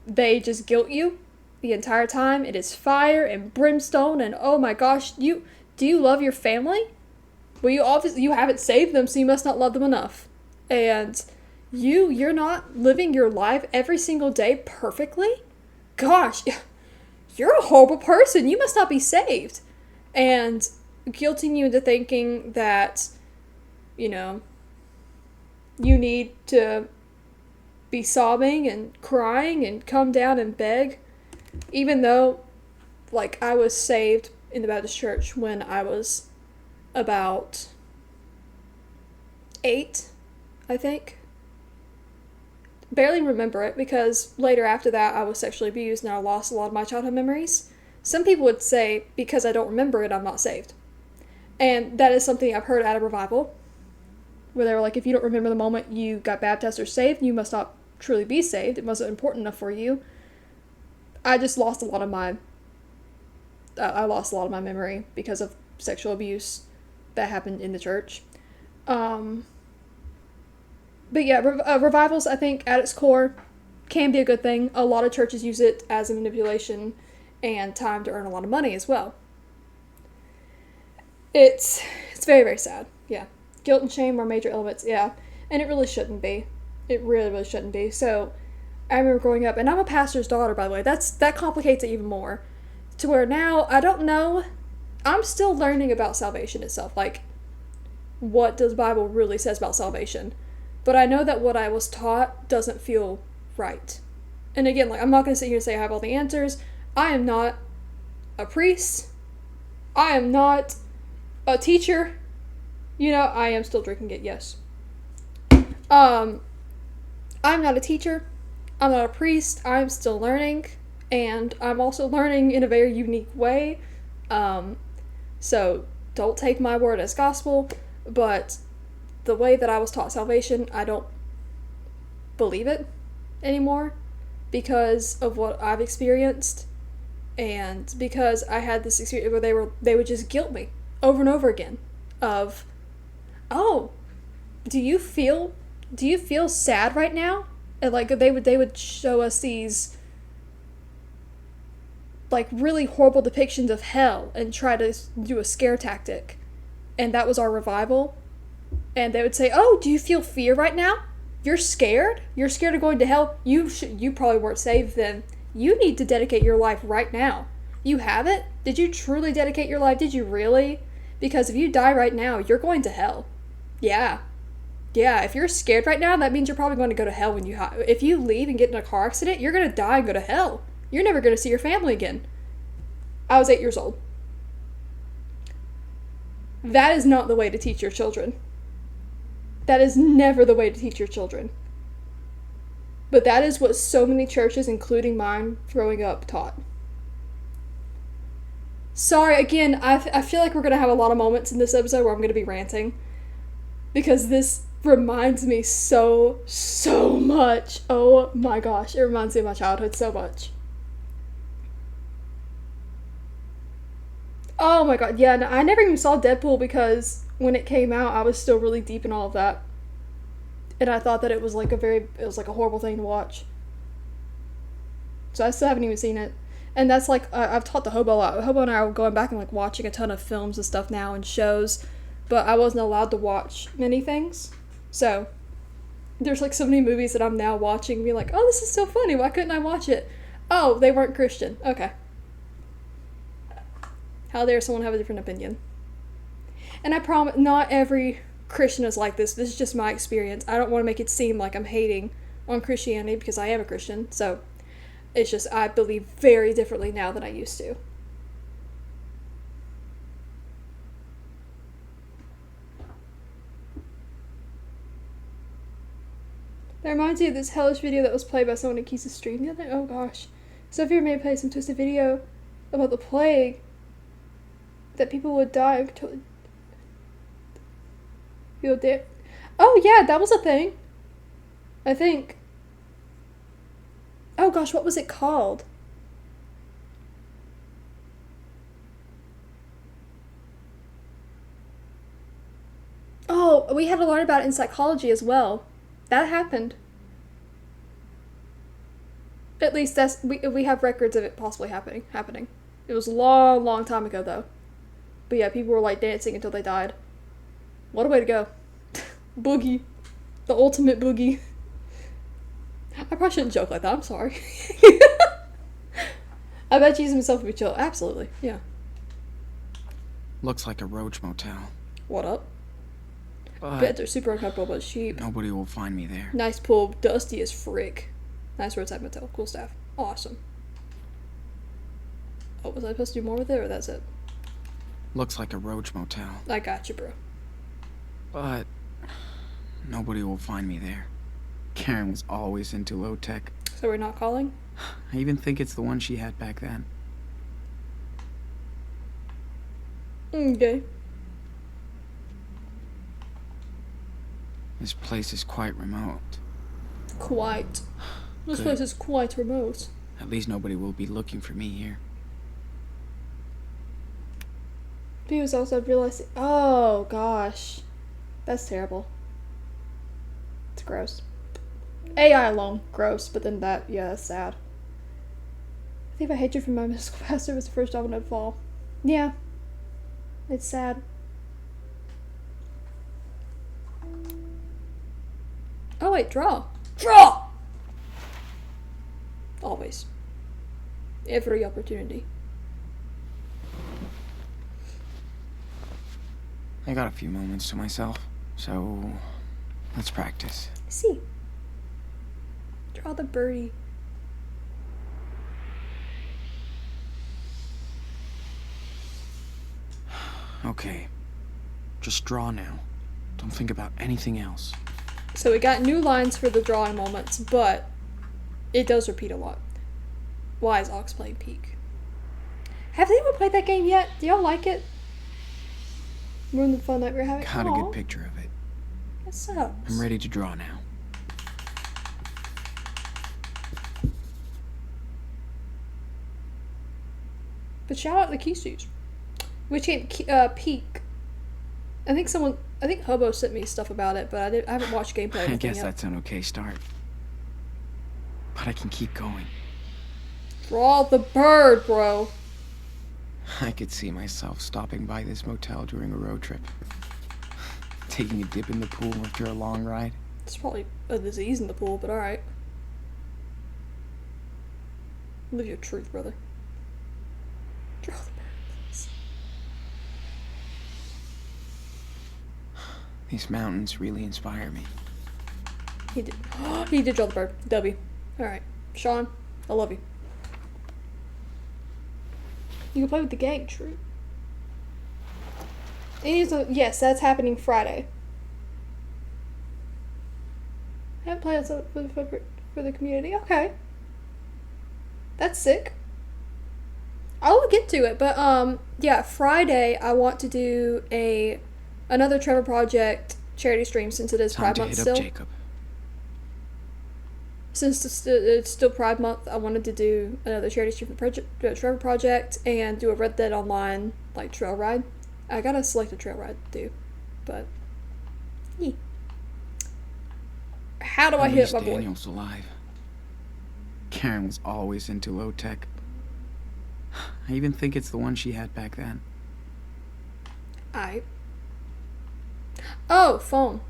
they just guilt you the entire time. It is fire and brimstone and oh my gosh, do you love your family? Well, you haven't saved them, so you must not love them enough. And you're not living your life every single day perfectly? Gosh, you're a horrible person. You must not be saved. And guilting you into thinking that, you need to be sobbing and crying and come down and beg. Even though, I was saved in the Baptist church when I was about 8, I think. Barely remember it because later after that I was sexually abused and I lost a lot of my childhood memories. Some people would say because I don't remember it, I'm not saved. And that is something I've heard at a revival where they were like, if you don't remember the moment you got baptized or saved, you must not truly be saved. It wasn't important enough for you. I just lost a lot of my memory because of sexual abuse that happened in the church. But yeah, revivals, I think, at its core, can be a good thing. A lot of churches use it as a manipulation and time to earn a lot of money as well. It's very, very sad. Yeah. Guilt and shame are major elements, yeah. And it really shouldn't be. It really, really shouldn't be. So, I remember growing up, and I'm a pastor's daughter, by the way. That complicates it even more. To where now, I don't know, I'm still learning about salvation itself. What does the Bible really says about salvation? But I know that what I was taught doesn't feel right. And again, I'm not going to sit here and say I have all the answers. I am not a priest. I am not a teacher. I am still drinking it, yes. I'm not a teacher. I'm not a priest. I'm still learning. And I'm also learning in a very unique way. So don't take my word as gospel. But the way that I was taught salvation, I don't believe it anymore because of what I've experienced and because I had this experience where they would just guilt me over and over again of, oh, do you feel sad right now? And they would show us these really horrible depictions of hell and try to do a scare tactic. And that was our revival. And they would say, oh, do you feel fear right now? You're scared? You're scared of going to hell? You probably weren't saved then. You need to dedicate your life right now. You haven't? Did you truly dedicate your life? Did you really? Because if you die right now, you're going to hell. Yeah. Yeah, if you're scared right now, that means you're probably going to go to hell if you leave and get in a car accident, you're going to die and go to hell. You're never going to see your family again. I was 8 years old. That is not the way to teach your children. That is never the way to teach your children. But that is what so many churches, including mine, growing up, taught. Sorry, again, I feel like we're going to have a lot of moments in this episode where I'm going to be ranting. Because this reminds me so much. Oh my gosh, it reminds me of my childhood so much. Oh my god, yeah, no, I never even saw Deadpool because when it came out, I was still really deep in all of that. And I thought that it was a horrible thing to watch. So I still haven't even seen it. And that's I've taught the Hobo a lot. Hobo and I are going back and watching a ton of films and stuff now and shows, but I wasn't allowed to watch many things. So there's so many movies that I'm now watching and being like, oh, this is so funny, why couldn't I watch it? Oh, they weren't Christian. Okay. How dare someone have a different opinion? And I promise, not every Christian is like this. This is just my experience. I don't want to make it seem like I'm hating on Christianity because I am a Christian. So it's just I believe very differently now than I used to. That reminds me of this hellish video that was played by someone at Keith's stream the other day. Oh gosh. Sophia may play some twisted video about the plague. That people would die until... People did. Oh yeah, that was a thing. I think. Oh gosh, what was it called? Oh, we had to learn about it in psychology as well. That happened. At least that's we have records of it possibly happening. It was a long time ago though. But yeah, people were like dancing until they died. What a way to go. Boogie. The ultimate boogie. I probably shouldn't joke like that, I'm sorry. I bet Jesus himself would be chill. Absolutely, yeah. Looks like a roach motel. What up? But Bet they're super uncomfortable but sheep. nobody will find me there. Nice pool, dusty as frick. Nice roadside motel, cool staff. Awesome. Oh, was I supposed to do more with it or that's it? Looks like a roach motel. I got you, bro. But nobody will find me there. Karen was always into low tech. So we're not calling? I even think it's the one she had back then. Okay. This place is quite remote. Quite. This Good. place is quite remote. At least nobody will be looking for me here. He was also realizing. Oh gosh. That's terrible. It's gross. AI alone, gross, but then that, yeah, that's sad. I think my hatred for my middle school pastor was the first domino to fall. Yeah. It's sad. Oh wait, draw. Draw! Always. Every opportunity. I got a few moments to myself, so let's practice. See. Draw the birdie. Okay. Just draw now. Don't think about anything else. So we got new lines for the drawing moments, but it does repeat a lot. Why is Ox playing Peak? Have anyone played that game yet? Do y'all like it? Ruin the fun that we're having. Got a Aw, good picture of it. that sucks. I'm ready to draw now. But shout out the Keysters. Which game? Peak. I think Hobo sent me stuff about it, but I haven't watched gameplay. or I anything guess yet. that's an okay start. But I can keep going. Draw the bird, bro. I could see myself stopping by this motel during a road trip. Taking a dip in the pool after a long ride. It's probably a disease in the pool, but alright. Live your truth, brother. Draw the bird, please. These mountains really inspire me. He did. He did draw the bird. W. Alright. Sean, I love you. You can play with the gang, true. Yes, that's happening Friday. I haven't played outside for the community. Okay. That's sick. I'll look into it, but yeah, Friday I want to do another Trevor Project charity stream since it is Time Pride to Month hit still. up Jacob. Since it's still Pride Month, I wanted to do another charity stream for the Trevor Project and do a Red Dead Online like trail ride. I gotta select a trail ride to do, but yeah. How do I At hit least my boy? Daniel's alive. Karen was always into low tech. I even think it's the one she had back then. Oh, phone.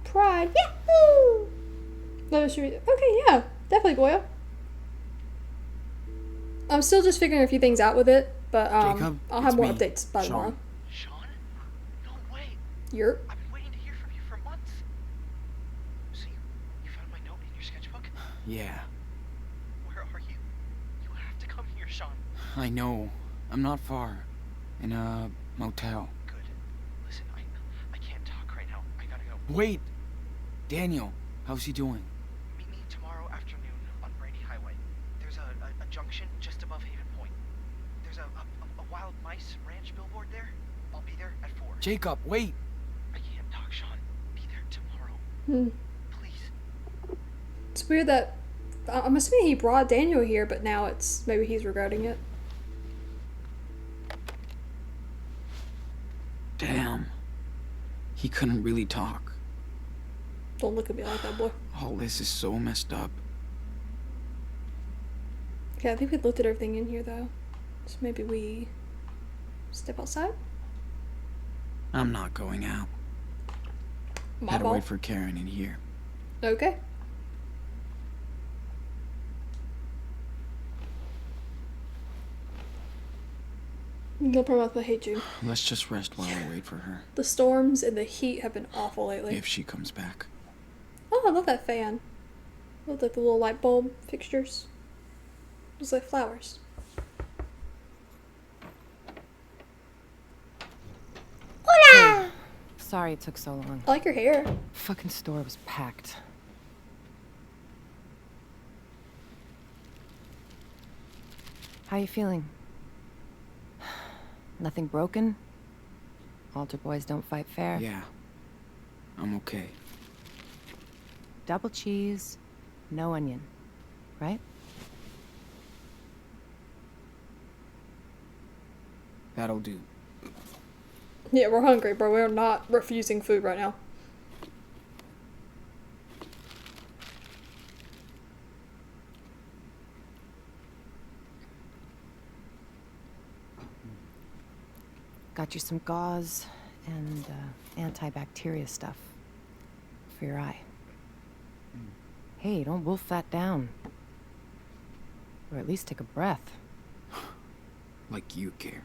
Pride. Yahoo! Okay, yeah. Definitely, Goya. I'm still just figuring a few things out with it, but Jacob, I'll have it's more me, updates by Sean. tomorrow. Sean? No way. You're... I've been waiting to hear from you for months. So you found my note in your sketchbook? Yeah, Where are you? You have to come here, Sean. I know. I'm not far. In a Motel. Good. Listen, I can't talk right now. I gotta go. Wait! Daniel, how's he doing? Meet me tomorrow afternoon on Brady Highway. There's a junction just above Haven Point. There's a wild mice ranch billboard there. I'll be there at 4. Jacob, wait! I can't talk, Sean. Be there tomorrow. Please. It's weird that I'm assuming he brought Daniel here, but now it's maybe he's regretting it. Damn. He couldn't really talk. Don't look at me like that, boy. All this is so messed up. Okay, I think we looked at everything in here though. So maybe we step outside? I'm not going out. My Gotta fault. wait for Karen in here. Okay. You'll probably hate you. Let's just rest while I wait for her. The storms and the heat have been awful lately. If she comes back. Oh, I love that fan. I love like the little light bulb fixtures. Looks like flowers. Hola! Sorry it took so long. I like your hair. Fucking store was packed. How you feeling? Nothing broken? Altar boys don't fight fair? Yeah. I'm okay. Double cheese, no onion, right? That'll do. Yeah, we're hungry, bro. We're not refusing food right now. Got you some gauze and antibacteria stuff for your eye. Hey, don't wolf that down. Or at least take a breath. Like you care.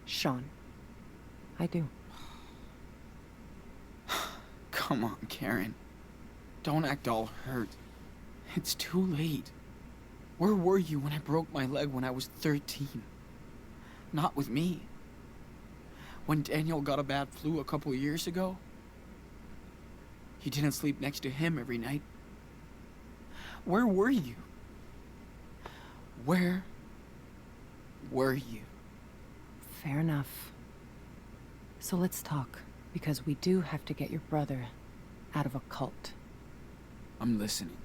Sean, I do. Come on, Karen. Don't act all hurt. It's too late. Where were you when I broke my leg when I was 13? Not with me. When Daniel got a bad flu a couple of years ago, you didn't sleep next to him every night. Where were you? Where were you? Fair enough. So let's talk, because we do have to get your brother out of a cult. I'm listening.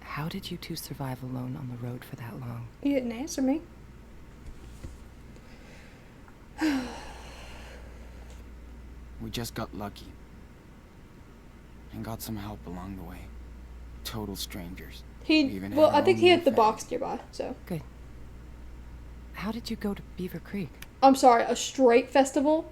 How did you two survive alone on the road for that long? You didn't answer me. We just got lucky. And got some help along the way. Total strangers. Well, I think he had the box nearby, so. Good. How did you go to Beaver Creek? I'm sorry, a straight festival?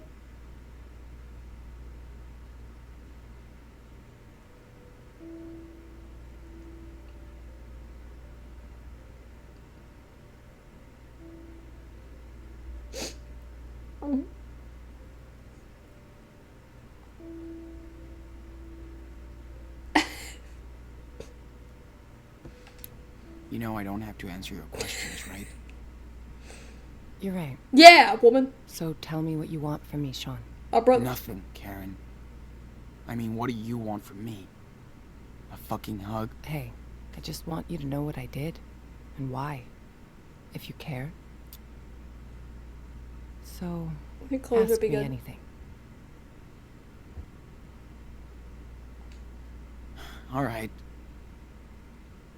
You know I don't have to answer your questions, right? You're right. Yeah, woman. So tell me what you want from me, Sean. Nothing, Karen. I mean, what do you want from me? A fucking hug? Hey, I just want you to know what I did and why, if you care. So, ask me anything. All right.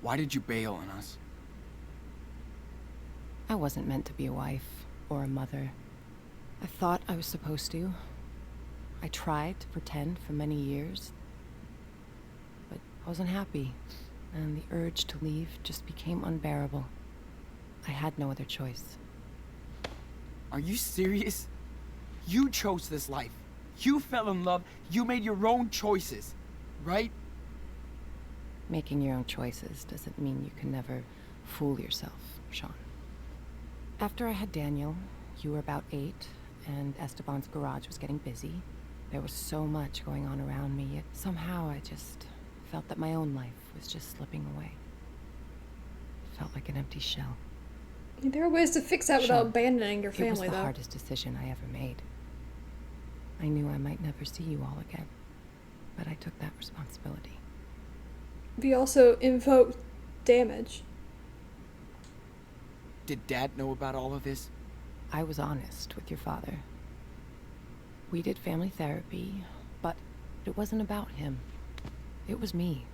Why did you bail on us? I wasn't meant to be a wife or a mother. I thought I was supposed to. I tried to pretend for many years. But I wasn't happy, and the urge to leave just became unbearable. I had no other choice. Are you serious? You chose this life. You fell in love. You made your own choices, right? Making your own choices doesn't mean you can never fool yourself, Sean. After I had Daniel, you were about 8, and Esteban's garage was getting busy. There was so much going on around me, yet somehow I just felt that my own life was just slipping away. It felt like an empty shell. There are ways to fix that without abandoning your It was family, the though. hardest decision I ever made. I knew I might never see you all again, but I took that responsibility. We also invoked damage. Did Dad know about all of this? I was honest with your father. We did family therapy, but it wasn't about him. It was me.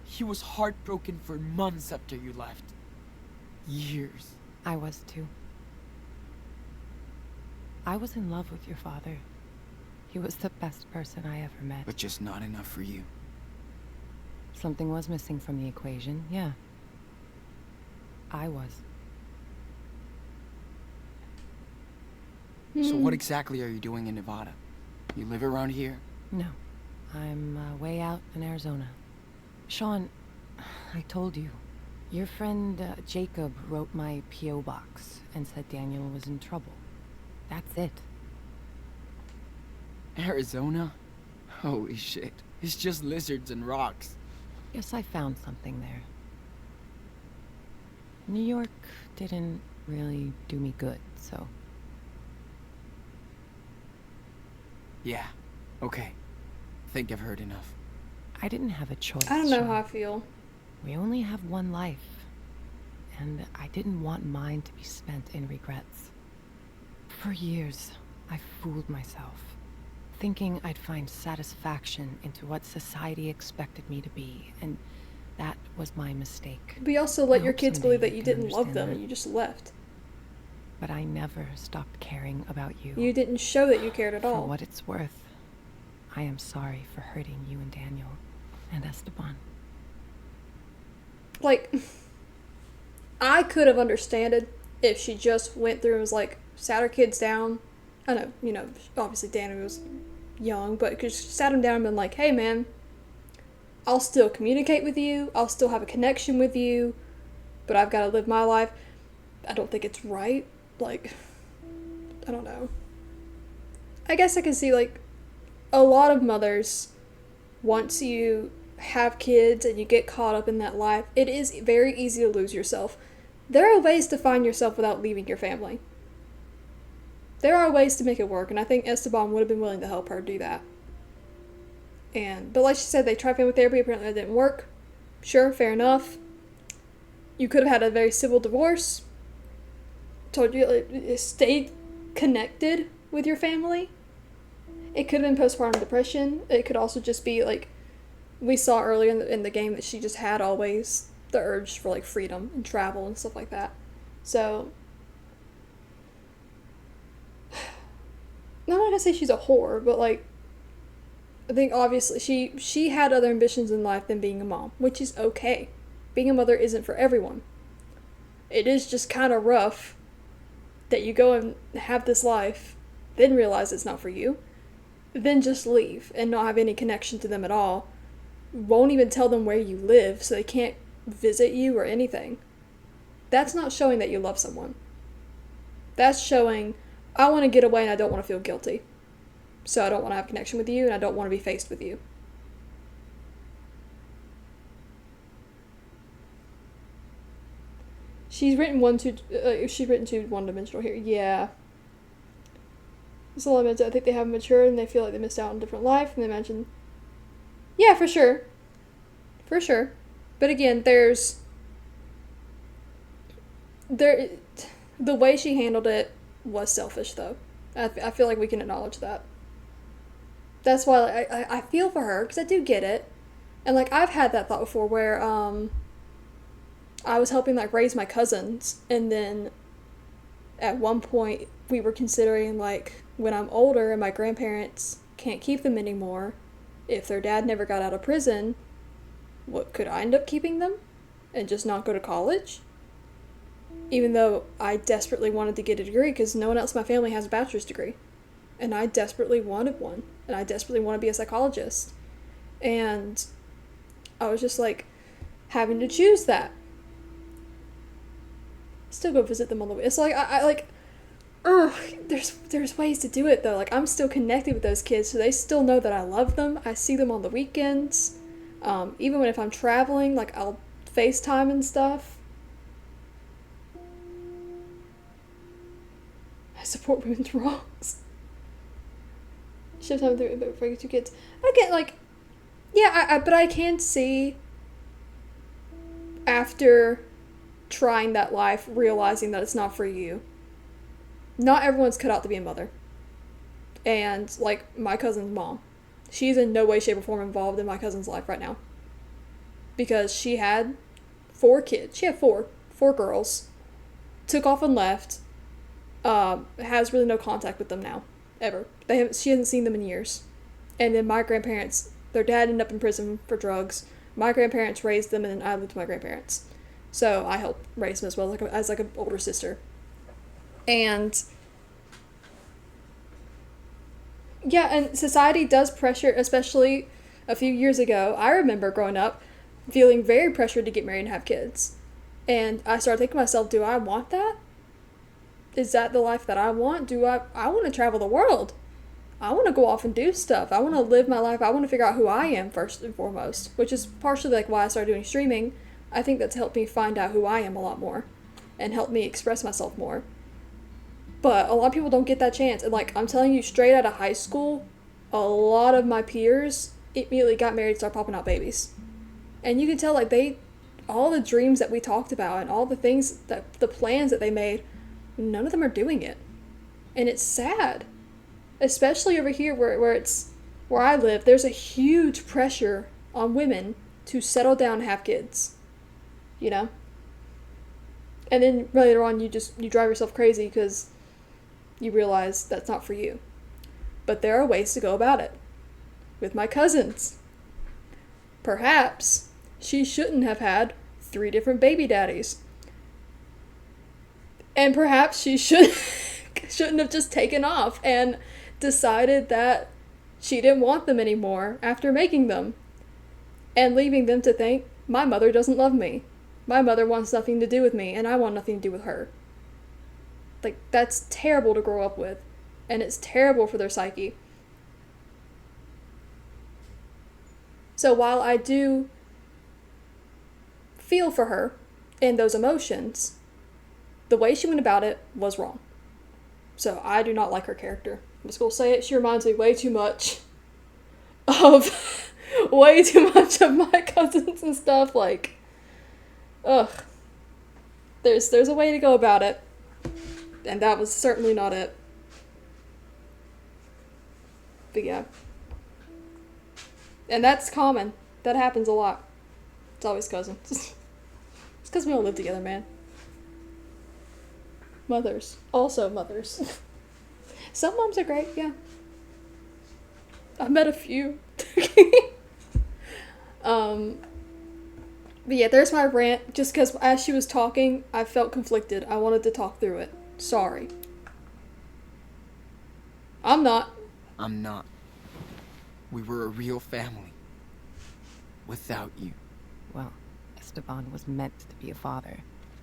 He was heartbroken for months after you left. Years. I was too. I was in love with your father. He was the best person I ever met. But just not enough for you. Something was missing from the equation, yeah. I was. So what exactly are you doing in Nevada? You live around here? No. I'm way out in Arizona. Sean, I told you. Your friend Jacob wrote my P.O. box and said Daniel was in trouble. That's it. Arizona? Holy shit. It's just lizards and rocks. Guess I found something there. New York didn't really do me good, so... Yeah. Okay. Think I've heard enough. I didn't have a choice. I don't know Sean. how I feel. We only have one life, and I didn't want mine to be spent in regrets. For years, I fooled myself, thinking I'd find satisfaction into what society expected me to be, and that was my mistake. But you also let I your hope kids someday believe that you you can didn't love understand them that. and you just left. But I never stopped caring about you. You didn't show that you cared at For all. what it's worth, I am sorry for hurting you and Daniel and Esteban. Like, I could have understood it if she just went through and was like, sat her kids down. I know, you know, obviously Daniel was young, but just sat him down and been like, hey man, I'll still communicate with you, I'll still have a connection with you, but I've got to live my life. I don't think it's right. Like, I don't know. I guess I can see, like, a lot of mothers, once you have kids and you get caught up in that life, it is very easy to lose yourself. There are ways to find yourself without leaving your family. There are ways to make it work, and I think Esteban would have been willing to help her do that. But like she said, they tried family therapy, apparently that didn't work. Sure, fair enough. You could have had a very civil divorce. Told you, like, stay connected with your family. It could have been postpartum depression. It could also just be, like, we saw earlier in the game that she just had always the urge for, like, freedom and travel and stuff like that. So, I'm not gonna say she's a whore, but, like, I think obviously she had other ambitions in life than being a mom, which is okay. Being a mother isn't for everyone. It is just kind of rough that you go and have this life, then realize it's not for you, then just leave and not have any connection to them at all. Won't even tell them where you live, so they can't visit you or anything. That's not showing that you love someone. That's showing, I want to get away and I don't want to feel guilty. So I don't want to have a connection with you and I don't want to be faced with you. She's written to one-dimensional here. Yeah. There's a lot of men I think they haven't matured and they feel like they missed out on a different life, and they mention, yeah, for sure. For sure. But again, the way she handled it was selfish, though. I feel like we can acknowledge that. That's why, like, I feel for her, because I do get it. And, like, I've had that thought before where, I was helping, like, raise my cousins, and then at one point we were considering, like, when I'm older and my grandparents can't keep them anymore, if their dad never got out of prison, what, could I end up keeping them and just not go to college? Even though I desperately wanted to get a degree, because no one else in my family has a bachelor's degree. And I desperately wanted one. And I desperately want to be a psychologist. And I was just, like, having to choose that. Still go visit them on the way. It's like, I like, there's ways to do it, though. Like, I'm still connected with those kids, so they still know that I love them. I see them on the weekends. Even if I'm traveling, like, I'll FaceTime and stuff. I support women's wrongs. Shift time for your 2 kids. I get like, yeah, but I can see after trying that life, realizing that it's not for you. Not everyone's cut out to be a mother. And like my cousin's mom, she's in no way, shape, or form involved in my cousin's life right now. Because she had 4 kids. She had four girls. Took off and left. Has really no contact with them now, ever. She hasn't seen them in years. And then my grandparents, their dad ended up in prison for drugs. My grandparents raised them, and then I lived with my grandparents. So I helped raise them as well, as an older sister. And yeah, and society does pressure, especially a few years ago. I remember growing up feeling very pressured to get married and have kids. And I started thinking to myself, do I want that? Is that the life that I want? I want to travel the world. I want to go off and do stuff. I want to live my life. I want to figure out who I am first and foremost, which is partially like why I started doing streaming. I think that's helped me find out who I am a lot more and helped me express myself more. But a lot of people don't get that chance. And like, I'm telling you, straight out of high school, a lot of my peers immediately got married and started popping out babies. And you can tell like all the dreams that we talked about and all the things the plans that they made, none of them are doing it. And it's sad. Especially over here where I live, there's a huge pressure on women to settle down and have kids. You know? And then later on you drive yourself crazy because you realize that's not for you. But there are ways to go about it. With my cousins. Perhaps she shouldn't have had 3 different baby daddies. And perhaps she shouldn't have just taken off and decided that she didn't want them anymore after making them. And leaving them to think, my mother doesn't love me. My mother wants nothing to do with me, and I want nothing to do with her. Like, that's terrible to grow up with. And it's terrible for their psyche. So while I do feel for her and those emotions, the way she went about it was wrong. So I do not like her character. I'm just gonna say it. She reminds me way too much of my cousins and stuff. Like, ugh. There's a way to go about it, and that was certainly not it. But yeah. And that's common. That happens a lot. It's always cousins. It's because we all live together, man. Mothers. Also mothers. Some moms are great, yeah. I've met a few. But yeah, there's my rant. Just because as she was talking, I felt conflicted. I wanted to talk through it. Sorry. I'm not. I'm not. We were a real family. Without you. Well, Esteban was meant to be a father.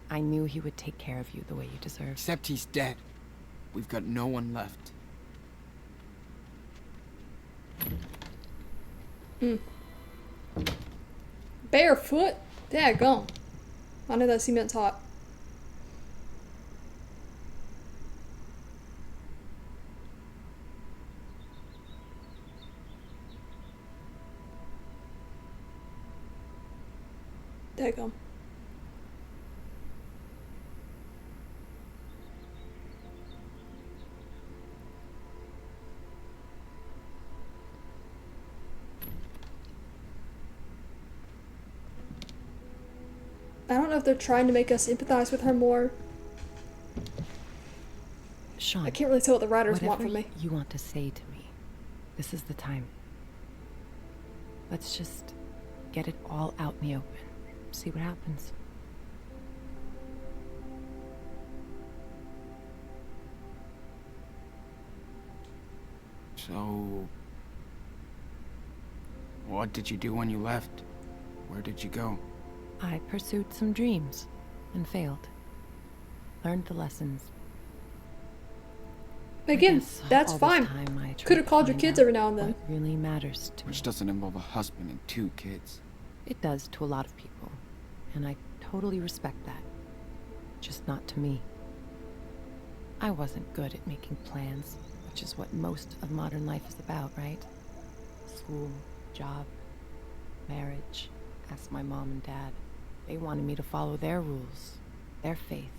I knew he would take care of you the way you deserve. Except he's dead. We've got no one left. Barefoot? Daggone. I know that cement's hot. Daggone. I don't know if they're trying to make us empathize with her more. Sean, I can't really tell what the writers want from me. Whatever you want to say to me, this is the time. Let's just get it all out in the open. See what happens. So... what did you do when you left? Where did you go? I pursued some dreams and failed. Learned the lessons. Again, that's fine. Could have called your kids every now and then. What really matters to me. Which doesn't involve a husband and 2 kids. It does to a lot of people. and I totally respect that. Just not to me. I wasn't good at making plans, which is what most of modern life is about, right? School, job, marriage. Ask my mom and dad. They wanted me to follow their rules, their faith.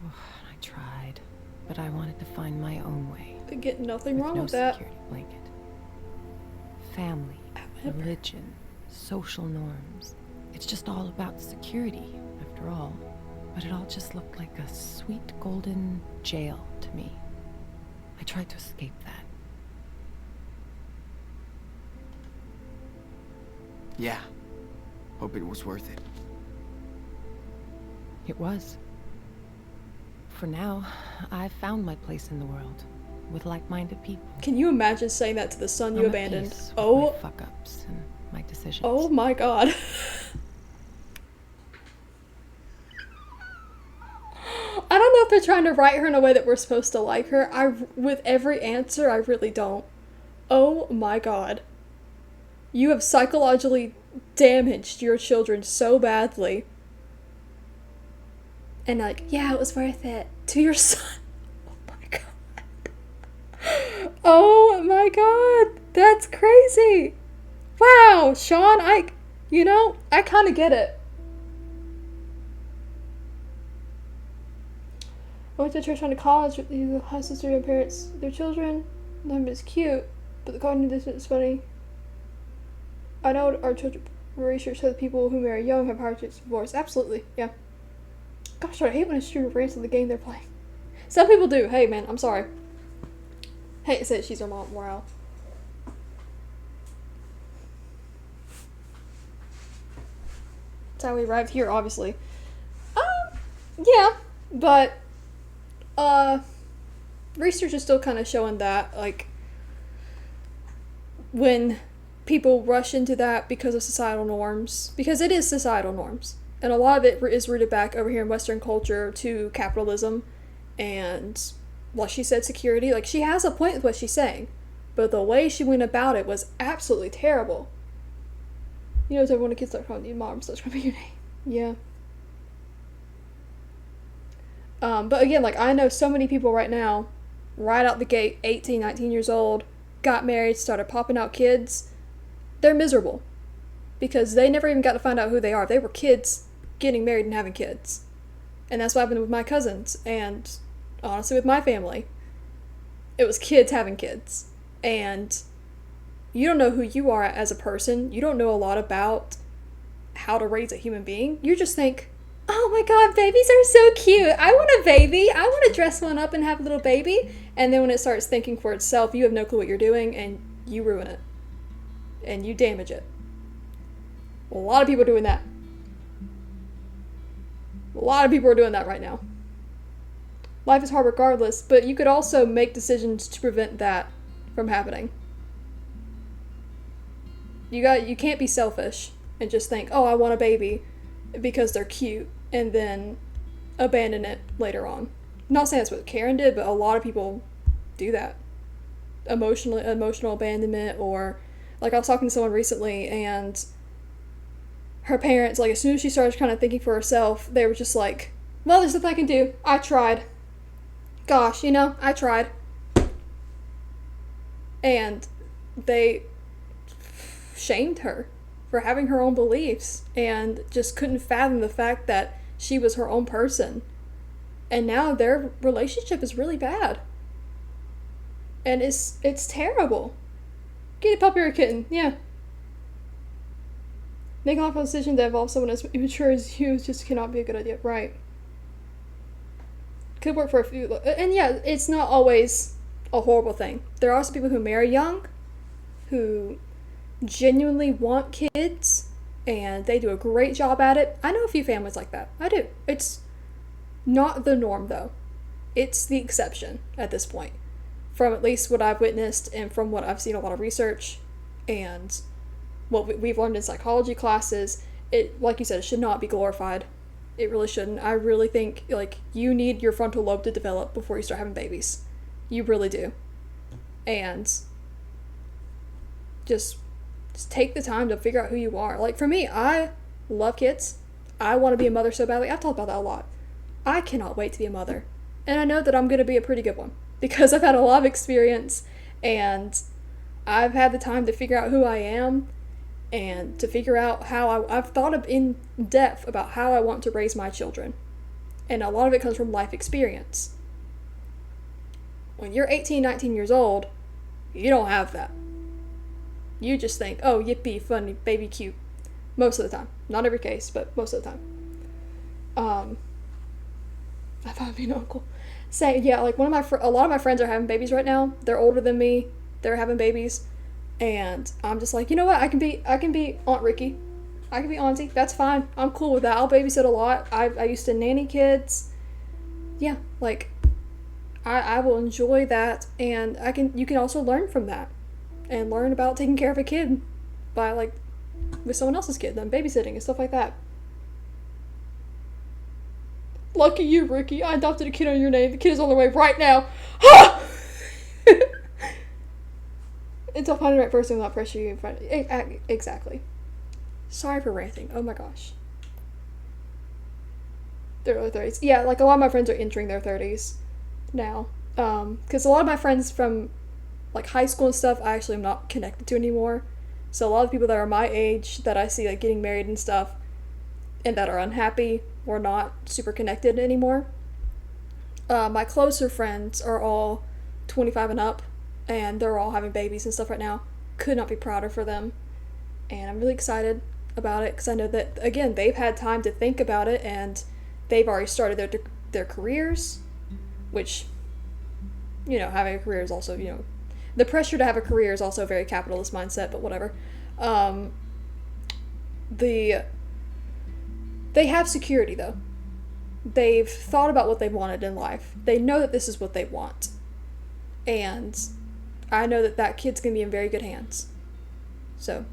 Oh, I tried, but I wanted to find my own way. Get nothing wrong no with that. Security blanket. Family, religion, social norms. It's just all about security, after all. But it all just looked like a sweet golden jail to me. I tried to escape that. Yeah. Hope it was worth it. It was. For now, I've found my place in the world, with like-minded people. Can you imagine saying that to the son you I'm at abandoned? peace with Oh, my fuck-ups and my decisions. oh my god. I don't know if they're trying to write her in a way that we're supposed to like her. With every answer, I really don't. Oh my god. You have psychologically damaged your children so badly. And like, yeah, it was worth it. To your son. Oh my god. Oh my god. That's crazy. Wow, Sean, I kind of get it. I went to church on to college with the sister and parents, their children. Them is cute, but the cognitive dissonance is funny. I know our children research says people who marry young have higher chances of divorce. Absolutely, yeah. Gosh, I hate when a student rants on the game they're playing. Some people do. Hey, man, I'm sorry. Hey, it says she's our mom. Morale. That's how we arrived here, obviously. Yeah, but research is still kind of showing that, like, when people rush into that because of societal norms, because it is societal norms, and a lot of it is rooted back over here in Western culture to capitalism and, like she said, security. Like, she has a point with what she's saying, but the way she went about it was absolutely terrible. You know, as everyone kids start calling you mom, starts calling your name. Yeah. But again, like, I know so many people right now, right out the gate, 18, 19 years old, got married, started popping out kids. They're miserable because they never even got to find out who they are. They were kids getting married and having kids. And that's what happened with my cousins and honestly with my family. It was kids having kids. And you don't know who you are as a person. You don't know a lot about how to raise a human being. You just think, oh my god, babies are so cute. I want a baby. I want to dress one up and have a little baby. And then when it starts thinking for itself, you have no clue what you're doing and you ruin it. And you damage it. A lot of people are doing that. A lot of people are doing that right now. Life is hard regardless, but you could also make decisions to prevent that from happening. You can't be selfish and just think, oh, I want a baby because they're cute, and then abandon it later on. I'm not saying that's what Karen did, but a lot of people do that. Emotional abandonment, or like I was talking to someone recently and her parents, like, as soon as she started kind of thinking for herself, they were just like, well, there's nothing I can do. I tried. Gosh, I tried. And they shamed her for having her own beliefs and just couldn't fathom the fact that she was her own person. And now their relationship is really bad. And it's terrible. Get a puppy or a kitten, yeah. Making a lawful decision that involves someone as immature as you just cannot be a good idea. Right. Could work for a few. And yeah, it's not always a horrible thing. There are some people who marry young, who genuinely want kids, and they do a great job at it. I know a few families like that. I do. It's not the norm, though. It's the exception at this point. From at least what I've witnessed and from what I've seen a lot of research and what we've learned in psychology classes, it, like you said, it should not be glorified. It really shouldn't. I really think, like, you need your frontal lobe to develop before you start having babies. You really do. And just take the time to figure out who you are. Like, for me, I love kids. I want to be a mother so badly. I've talked about that a lot. I cannot wait to be a mother. And I know that I'm going to be a pretty good one because I've had a lot of experience and I've had the time to figure out who I am and to figure out how I've thought of in depth about how I want to raise my children. And a lot of it comes from life experience. When you're 18, 19 years old, you don't have that. You just think, oh, yippee, funny, baby cute. Most of the time. Not every case, but most of the time. I thought I'd be an uncle. Yeah, like a lot of my friends are having babies right now. They're older than me. They're having babies. And I'm just like, you know what? I can be Aunt Ricky. I can be auntie. That's fine. I'm cool with that. I'll babysit a lot. I used to nanny kids. Yeah, like I will enjoy that, and you can also learn from that and learn about taking care of a kid by like with someone else's kid, then babysitting and stuff like that. Lucky you, Ricky. I adopted a kid on your name. The kid is on the way right now. Until finding the right person without pressure you in front. Exactly. Sorry for ranting. Oh my gosh. Their early 30s. Yeah, like a lot of my friends are entering their 30s now. Because a lot of my friends from like high school and stuff, I actually am not connected to anymore. So a lot of people that are my age that I see like getting married and stuff and that are unhappy or not super connected anymore. My closer friends are all 25 and up and they're all having babies and stuff right now. Could not be prouder for them. And I'm really excited about it because I know that, again, they've had time to think about it and they've already started their careers, which, you know, having a career is also, you know, the pressure to have a career is also a very capitalist mindset, but whatever. They have security, though. They've thought about what they wanted in life. They know that this is what they want. And I know that kid's going to be in very good hands. So,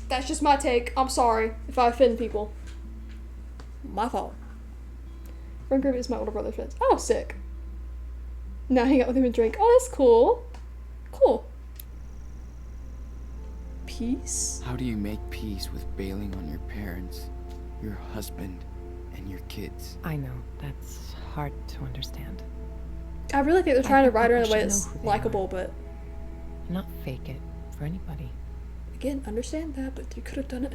that's just my take. I'm sorry if I offend people. My fault. Friend group is my older brother's friends. Oh, sick. Now hang out with him and drink. Oh, that's cool. Cool. Peace? How do you make peace with bailing on your parents, your husband, and your kids? I know, that's hard to understand. I really think they're trying to write her in a way that's likable, but... Not fake it for anybody. Again, understand that, but you could have done it.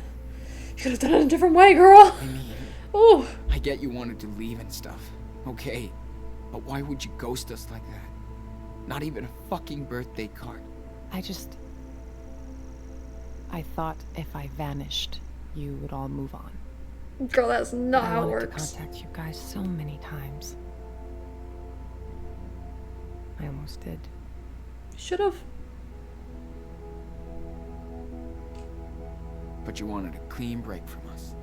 You could have done it a different way, girl! I mean... Ooh. I get you wanted to leave and stuff. Okay. But why would you ghost us like that? Not even a fucking birthday card. I thought if I vanished, you would all move on. Girl, that's not how it I works. wanted to contact you guys so many times. I almost did. Should've. But you wanted a clean break from us.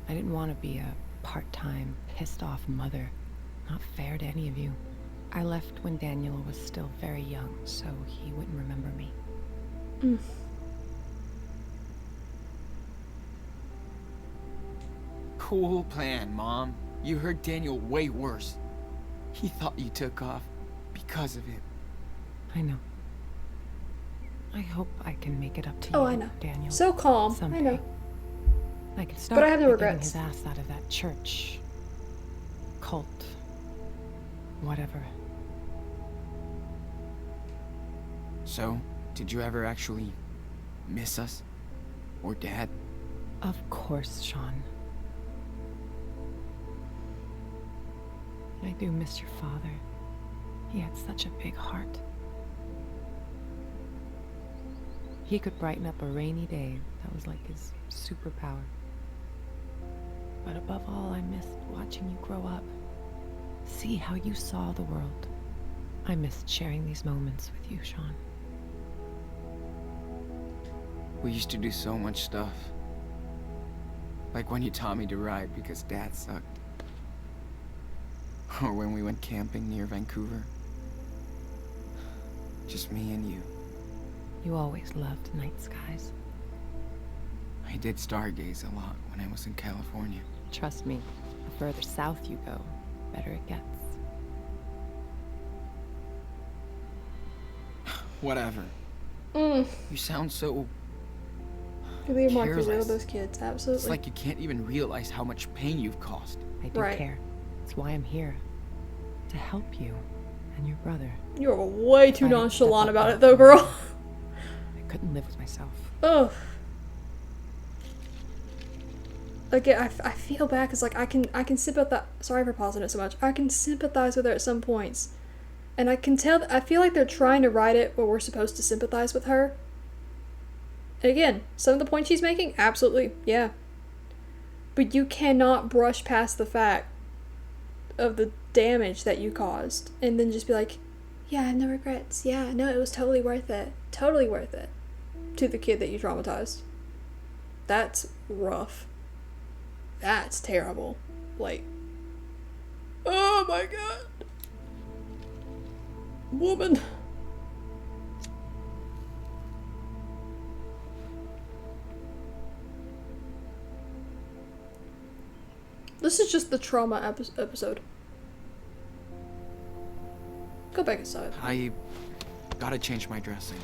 I didn't want to be a part-time, pissed-off mother. Not fair to any of you. I left when Daniel was still very young, so he wouldn't remember me. Cool plan, Mom. You hurt Daniel way worse. He thought you took off because of it. I know. I hope I can make it up to you, Oh, I know. Daniel. So calm. Someday. I know. I can start But I have no by getting regrets. his ass out of that church. Cult. Whatever. So, did you ever actually miss us? Or Dad? Of course, Sean. I do miss your father. He had such a big heart. He could brighten up a rainy day. That was like his superpower. But above all, I missed watching you grow up. See how you saw the world. I missed sharing these moments with you, Sean. We used to do so much stuff. Like when you taught me to ride because Dad sucked. Or when we went camping near Vancouver. Just me and you. You always loved night skies. I did stargaze a lot when I was in California. Trust me, the further south you go, better it gets. Whatever. You sound so You leave a mark for real, careless. those kids, It's absolutely. like you can't even realize how much pain you've caused. I do Right. care. That's why I'm here. To help you and your brother. You're way too If I didn't nonchalant step up about back it, though, then, girl. I couldn't live with myself. Ugh. Like, I feel bad because, like, I can sympathize. Sorry for pausing it so much. I can sympathize with her at some points. And I can tell, I feel like they're trying to write it where we're supposed to sympathize with her. And again, some of the points she's making, absolutely, yeah. But you cannot brush past the fact of the damage that you caused and then just be like, yeah, I have no regrets. Yeah, no, it was totally worth it. Totally worth it. To the kid that you traumatized. That's rough. That's terrible. Like, oh my god. Woman. This is just the trauma episode. Go back inside. I gotta change my dressing.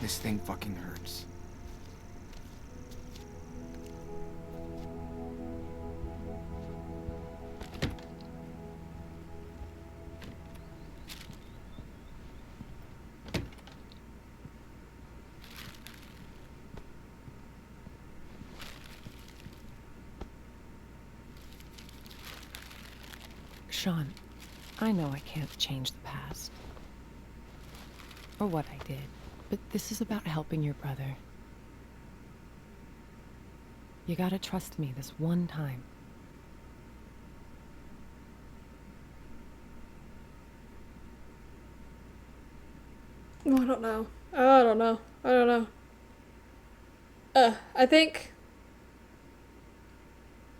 This thing fucking hurts. Sean, I know I can't change the past. Or what I did. But this is about helping your brother. You gotta trust me this one time. Oh, I don't know. I don't know. I don't know. I think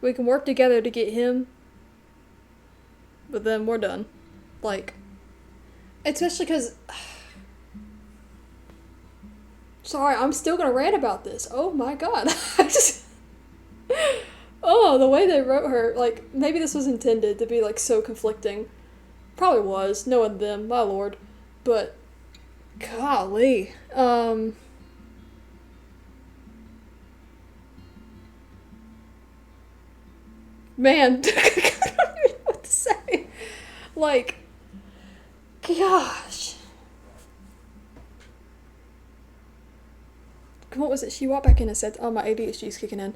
we can work together to get him, but then we're done. Like, especially because, sorry, I'm still gonna rant about this. Oh my god. I just, oh, the way they wrote her, like, maybe this was intended to be, like, so conflicting. Probably was, knowing them, my lord. But, golly. Man, I don't even know what to say. Like, gosh. What was it? She walked back in and said, oh, my ADHD's kicking in.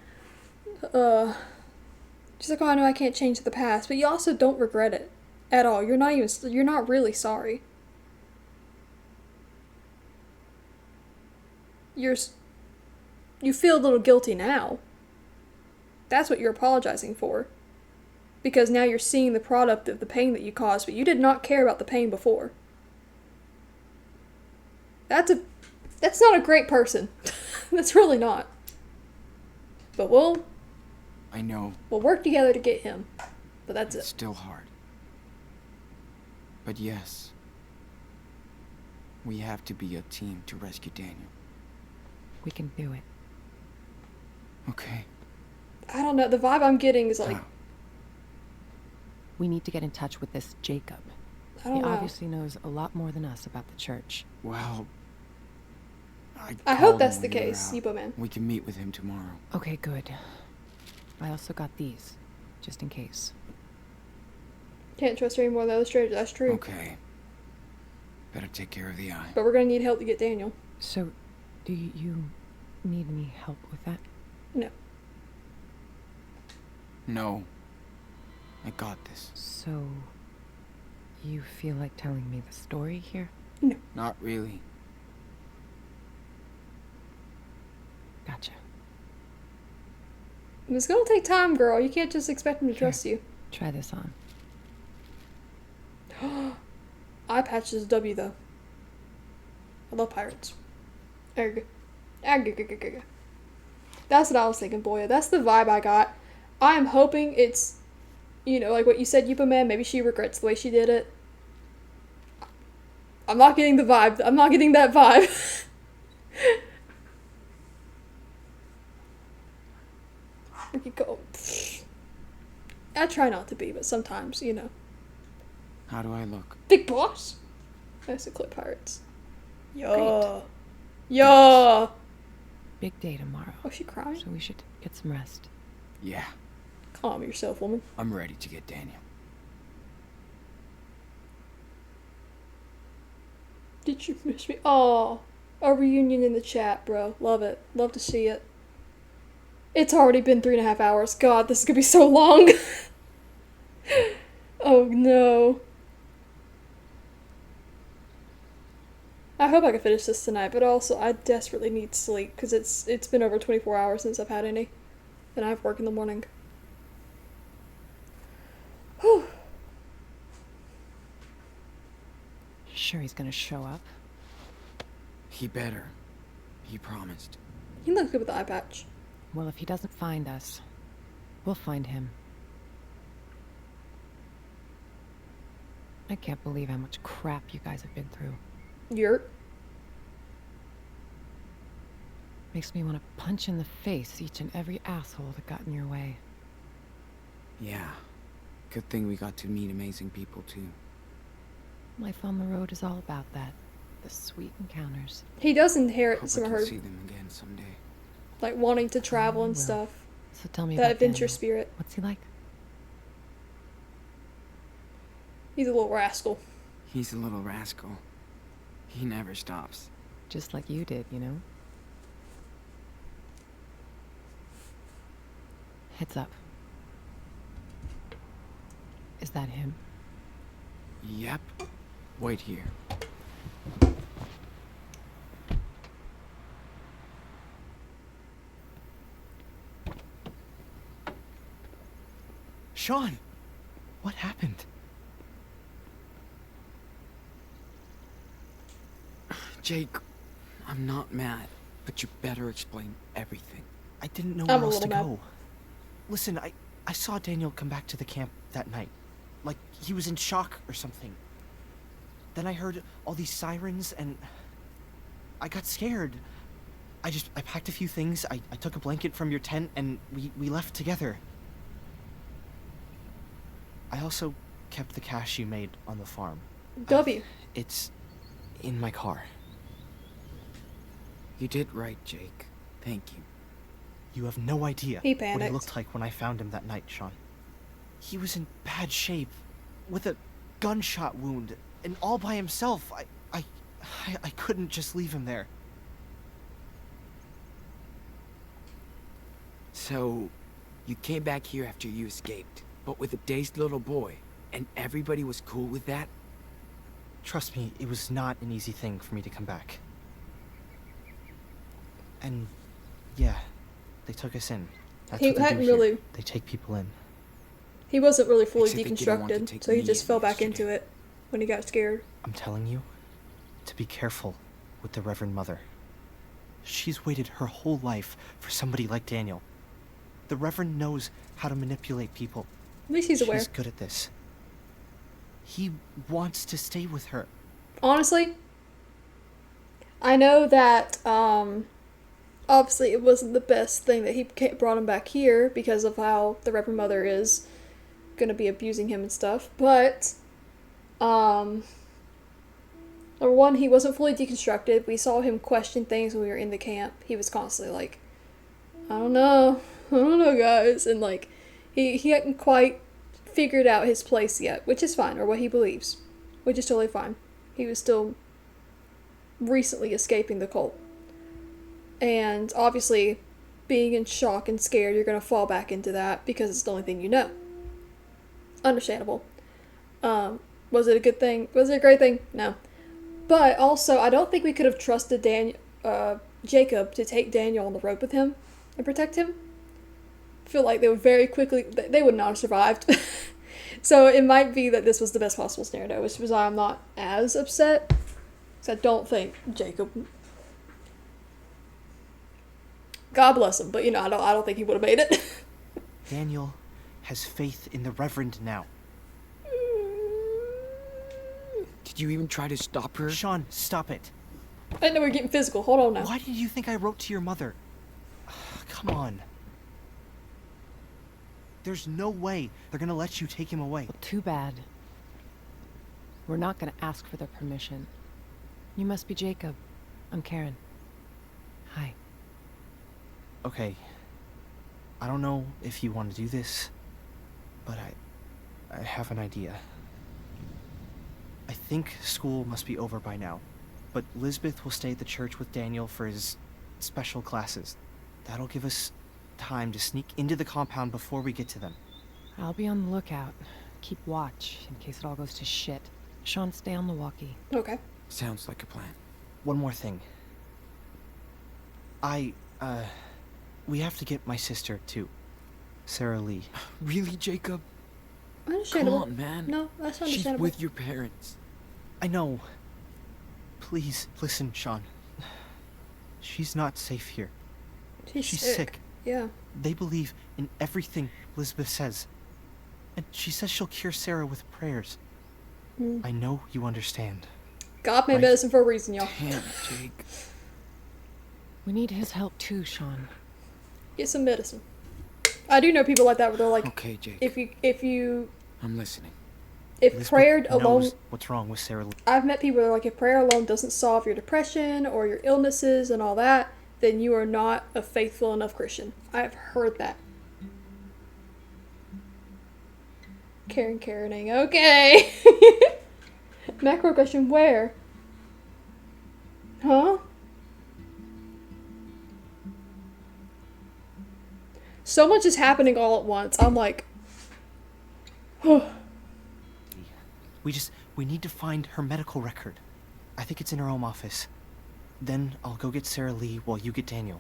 She's like, oh, I know I can't change the past, but you also don't regret it at all. You're not really sorry. You feel a little guilty now. That's what you're apologizing for. Because now you're seeing the product of the pain that you caused, but you did not care about the pain before. That's not a great person. That's really not. But I know. We'll work together to get him. But that's It's it. still hard. But yes, we have to be a team to rescue Daniel. We can do it. Okay. I don't know. The vibe I'm getting is like, We need to get in touch with this Jacob. I don't He know. obviously knows a lot more than us about the church. Well, I hope that's the case, Sibo man. We can meet with him tomorrow. Okay, good. I also got these, just in case. Can't trust her anymore than the other strangers. That's true. Okay. Better take care of the eye. But we're gonna need help to get Daniel. So, do you need any help with that? No. No. I got this. So, you feel like telling me the story here? No. Not really. Gotcha. It's gonna take time, girl. You can't just expect him to trust you. Try this on. Eye patch is a W though. I love pirates. Erg. Erg. That's what I was thinking, boy. That's the vibe I got. I am hoping it's, you know, like what you said, Yupa Man. Maybe she regrets the way she did it. I'm not getting the vibe. I'm not getting that vibe. We could go. I try not to be, but sometimes, you know. How do I look? Big boss. That's the clip pirates. Yeah. Yeah. big day tomorrow. Oh, she crying? So we should get some rest. Yeah, Calm yourself, woman. I'm ready to get Daniel. Did you miss me? Oh, a reunion in the chat, bro. Love it. Love to see it. It's already been 3.5 hours. God, this is gonna be so long. Oh no. I hope I can finish this tonight, but also I desperately need sleep because it's been over 24 hours since I've had any, and I have work in the morning. Whew. Sure he's gonna show up? He better. He promised. He looks good with the eye patch. Well, if he doesn't find us, we'll find him. I can't believe how much crap you guys have been through. Yurt. Makes me want to punch in the face each and every asshole that got in your way. Yeah. Good thing we got to meet amazing people, too. Life on the road is all about that. The sweet encounters. He does inherit Hope some I of can her, see them again someday. like, wanting to travel and Well, stuff. So tell me That about adventure Daniel. spirit. What's he like? He's a little rascal. He's a little rascal. He never stops. Just like you did, you know? Heads up. Is that him? Yep. Wait here. Sean! What happened? Jake, I'm not mad, but you better explain everything. I didn't know I'm where a else to little go. Listen, I saw Daniel come back to the camp that night. Like he was in shock or something. Then I heard all these sirens and I got scared. I packed a few things, I took a blanket from your tent and we left together. I also kept the cash you made on the farm. W. It's in my car. You did right, Jake. Thank you. You have no idea He what he panicked. looked like when I found him that night, Sean. He was in bad shape, with a gunshot wound, and all by himself. I couldn't just leave him there. So, you came back here after you escaped, but with a dazed little boy, and everybody was cool with that? Trust me, it was not an easy thing for me to come back. And, yeah, they took us in. That's He what they hadn't do here. really- They take people in. He wasn't really fully Except they didn't want to deconstructed, take so he me just in fell back yesterday. into it when he got scared. I'm telling you, to be careful with the Reverend Mother. She's waited her whole life for somebody like Daniel. The Reverend knows how to manipulate people. At least he's aware. She's good at this. He wants to stay with her. Honestly, I know that obviously it wasn't the best thing that he brought him back here because of how the Reverend Mother is gonna be abusing him and stuff, but number one, he wasn't fully deconstructed. We saw him question things when we were in the camp. He was constantly like, I don't know, guys, and like he hadn't quite figured out his place yet, which is fine, or what he believes, which is totally fine. He was still recently escaping the cult. And obviously, being in shock and scared, you're going to fall back into that because it's the only thing you know. Understandable. Was it a good thing? Was it a great thing? No. But also, I don't think we could have trusted Jacob to take Daniel on the road with him and protect him. I feel like they would very quickly, they would not have survived. So it might be that this was the best possible scenario, which is why I'm not as upset. Because I don't think Jacob, God bless him, but you know, I don't think he would have made it. Daniel has faith in the Reverend now. Did you even try to stop her? Sean, stop it. I didn't know we were getting physical. Hold on now. Why did you think I wrote to your mother? Come on. There's no way they're gonna let you take him away. Well, too bad. We're not gonna ask for their permission. You must be Jacob. I'm Karen. Hi. Okay. I don't know if you want to do this, but I have an idea. I think school must be over by now, but Lisbeth will stay at the church with Daniel for his special classes. That'll give us time to sneak into the compound before we get to them. I'll be on the lookout. Keep watch in case it all goes to shit. Sean, stay on the walkie. Okay. Sounds like a plan. One more thing. We have to get my sister, too. Sarah Lee. Really, Jacob? Understandable. Come on, man. No, that's She's understandable. with your parents. I know. Please, listen, Sean. She's not safe here. She's sick. Yeah. They believe in everything Elizabeth says. And she says she'll cure Sarah with prayers. I know you understand. God made medicine for a reason, y'all. Damn, Jake. We need his help too, Sean. Get some medicine. I do know people like that where they're like, okay, Jake. If you I'm listening. If Elizabeth prayer alone, knows what's wrong with Sarah Lee. I've met people that are like, if prayer alone doesn't solve your depression or your illnesses and all that, then you are not a faithful enough Christian. I've heard that. Karening. Okay. Macro question, where? Huh? So much is happening all at once. I'm like, We need to find her medical record. I think it's in her home office. Then I'll go get Sarah Lee while you get Daniel.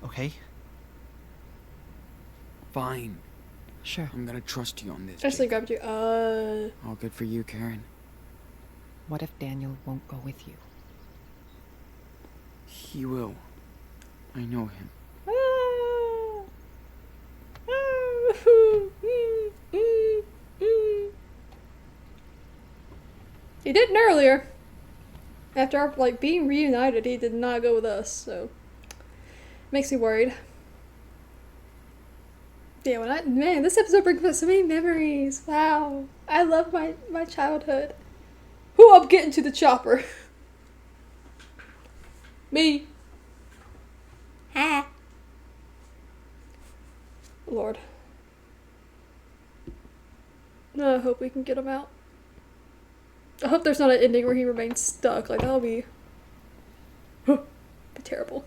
Okay? Fine. Sure. I'm gonna trust you on this. actually grabbed you. All good for you, Karen. What if Daniel won't go with you? He will. I know him. He didn't earlier. After our, like, being reunited, he did not go with us, so makes me worried. Yeah, man, this episode brings back so many memories. Wow. I love my childhood. Who up getting to the chopper? Me. Ha. Lord. No, I hope we can get him out. I hope there's not an ending where he remains stuck. Like, that'll be terrible.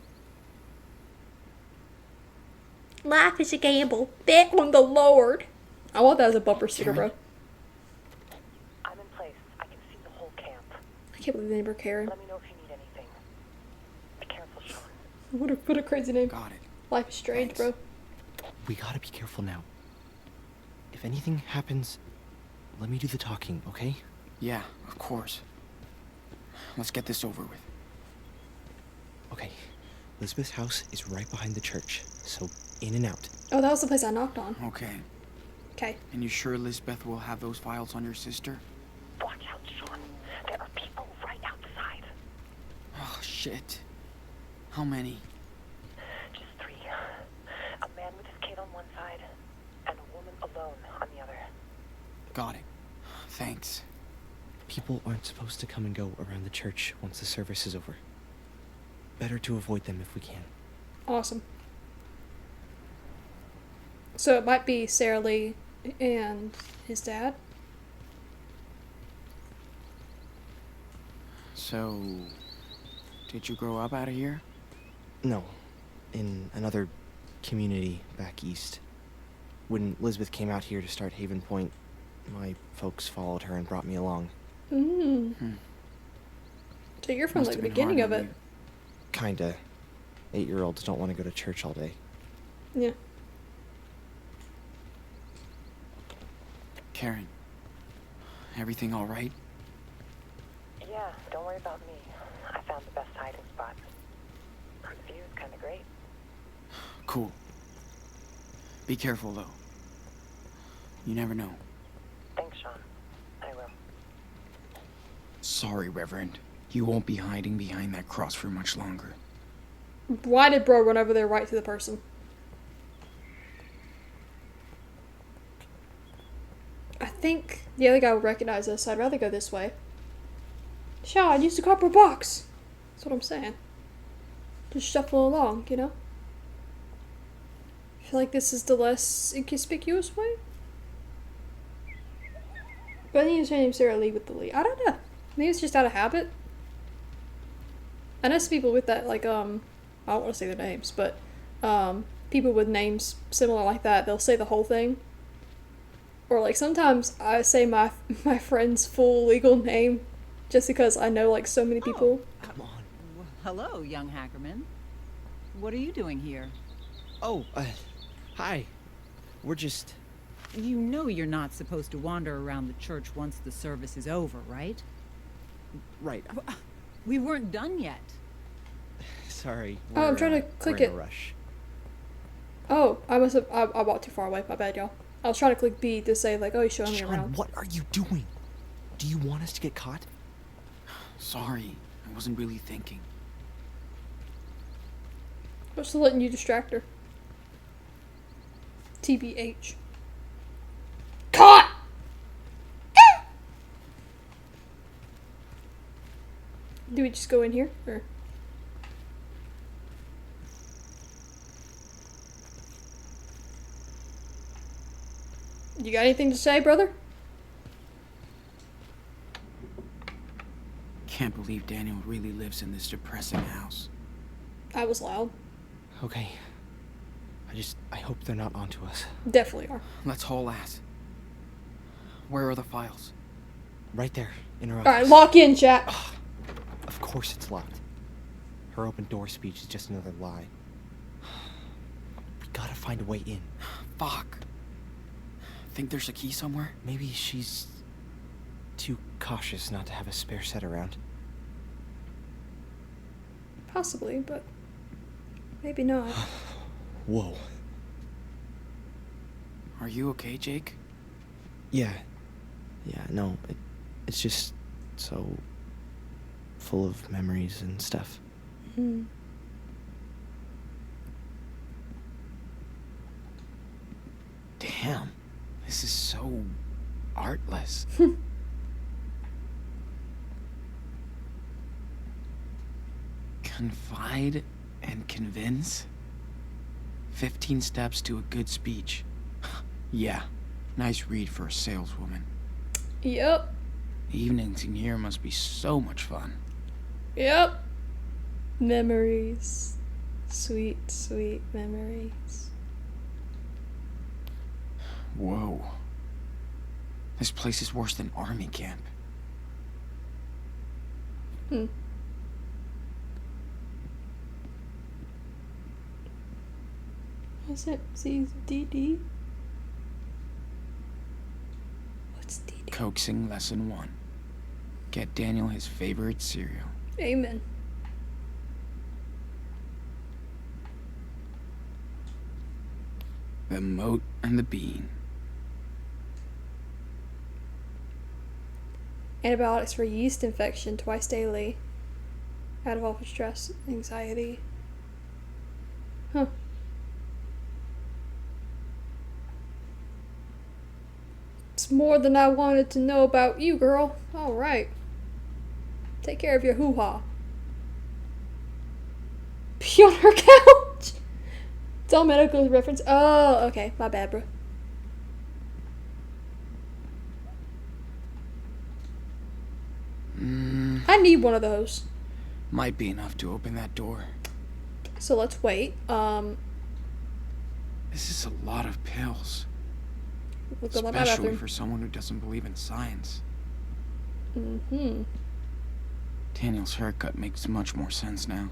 Life is a gamble. Bet on the Lord. I want that as a bumper sticker, bro. I'm in place. I can see the whole camp. I can't believe the name of Karen. Let me know if you need anything. Be careful, Sean. What a crazy name. Got it. Life is strange, bro. We gotta be careful now. If anything happens, let me do the talking, okay? Yeah, of course. Let's get this over with. Okay. Elizabeth's house is right behind the church, so in and out. Oh, that was the place I knocked on. Okay. Okay. And you sure Lisbeth will have those files on your sister? Watch out, Sean. There are people right outside. Oh, shit. How many? Just 3. A man with his kid on one side, and a woman alone on the other. Got it. Thanks. People aren't supposed to come and go around the church once the service is over. Better to avoid them if we can. Awesome. So it might be Sarah Lee and his dad. So, did you grow up out of here? No. In another community back east. When Elizabeth came out here to start Haven Point, my folks followed her and brought me along. So you're from like the beginning of it. Kinda. 8-year-olds don't want to go to church all day. Yeah. Karen, everything all right? Yeah, don't worry about me. I found the best hiding spot. The view is kind of great. Cool. Be careful, though. You never know. Thanks, Sean. I will. Sorry, Reverend. You won't be hiding behind that cross for much longer. Why did bro run over there right to the person? I think the other guy will recognize us, so I'd rather go this way. Sean, use the cardboard box. That's what I'm saying. Just shuffle along, you know? feel like this is the less inconspicuous way. But I think his name Sarah Lee with the Lee. I don't know. Maybe it's just out of habit. I know some people with that, like, I don't want to say their names, but, people with names similar like that, they'll say the whole thing. Or, like, sometimes I say my friend's full legal name just because I know, like, so many people. Come on. Well, hello, young Hackerman. What are you doing here? Oh, hi. We're just... You know you're not supposed to wander around the church once the service is over, right? Right. We weren't done yet. Sorry. Oh, I'm trying to click we're in it. a rush. Oh, I must have. I walked too far away. My bad, y'all. I was trying to click B to say, like, oh, he's showing me Sean, around. what are you doing? Do you want us to get caught? Sorry, I wasn't really thinking. I'm just letting you distract her. TBH. Caught! Do we just go in here? Or? You got anything to say, brother? Can't believe Daniel really lives in this depressing house. I was loud. Okay. I hope they're not onto us. Definitely are. Let's haul ass. Where are the files? Right there, in her office. Alright, lock in, chat. Ugh, of course it's locked. Her open door speech is just another lie. We gotta find a way in. Fuck. Think there's a key somewhere? Maybe she's too cautious not to have a spare set around. Possibly, but maybe not. Whoa. Are you okay, Jake? Yeah. Yeah, no, it's just so full of memories and stuff. Hmm. Damn, this is so artless. Confide and convince? 15 steps to a good speech. Yeah, nice read for a saleswoman. Yep. Evenings in here must be so much fun. Yep. Memories. Sweet, sweet memories. Whoa. This place is worse than army camp. Hmm. What's it? CDD? What's DD? Coaxing lesson 1. Get Daniel his favorite cereal. Amen. The moat and the bean. Antibiotics for yeast infection twice daily. Out of office stress, anxiety. Huh. It's more than I wanted to know about you, girl. Alright. Take care of your hoo-ha. Pee on her couch! It's all medical reference. Oh, okay. My bad, bro. I need one of those. Might be enough to open that door. So let's wait. This is a lot of pills. Look at my Especially bathroom. for someone who doesn't believe in science. Mm-hmm. Daniel's haircut makes much more sense now.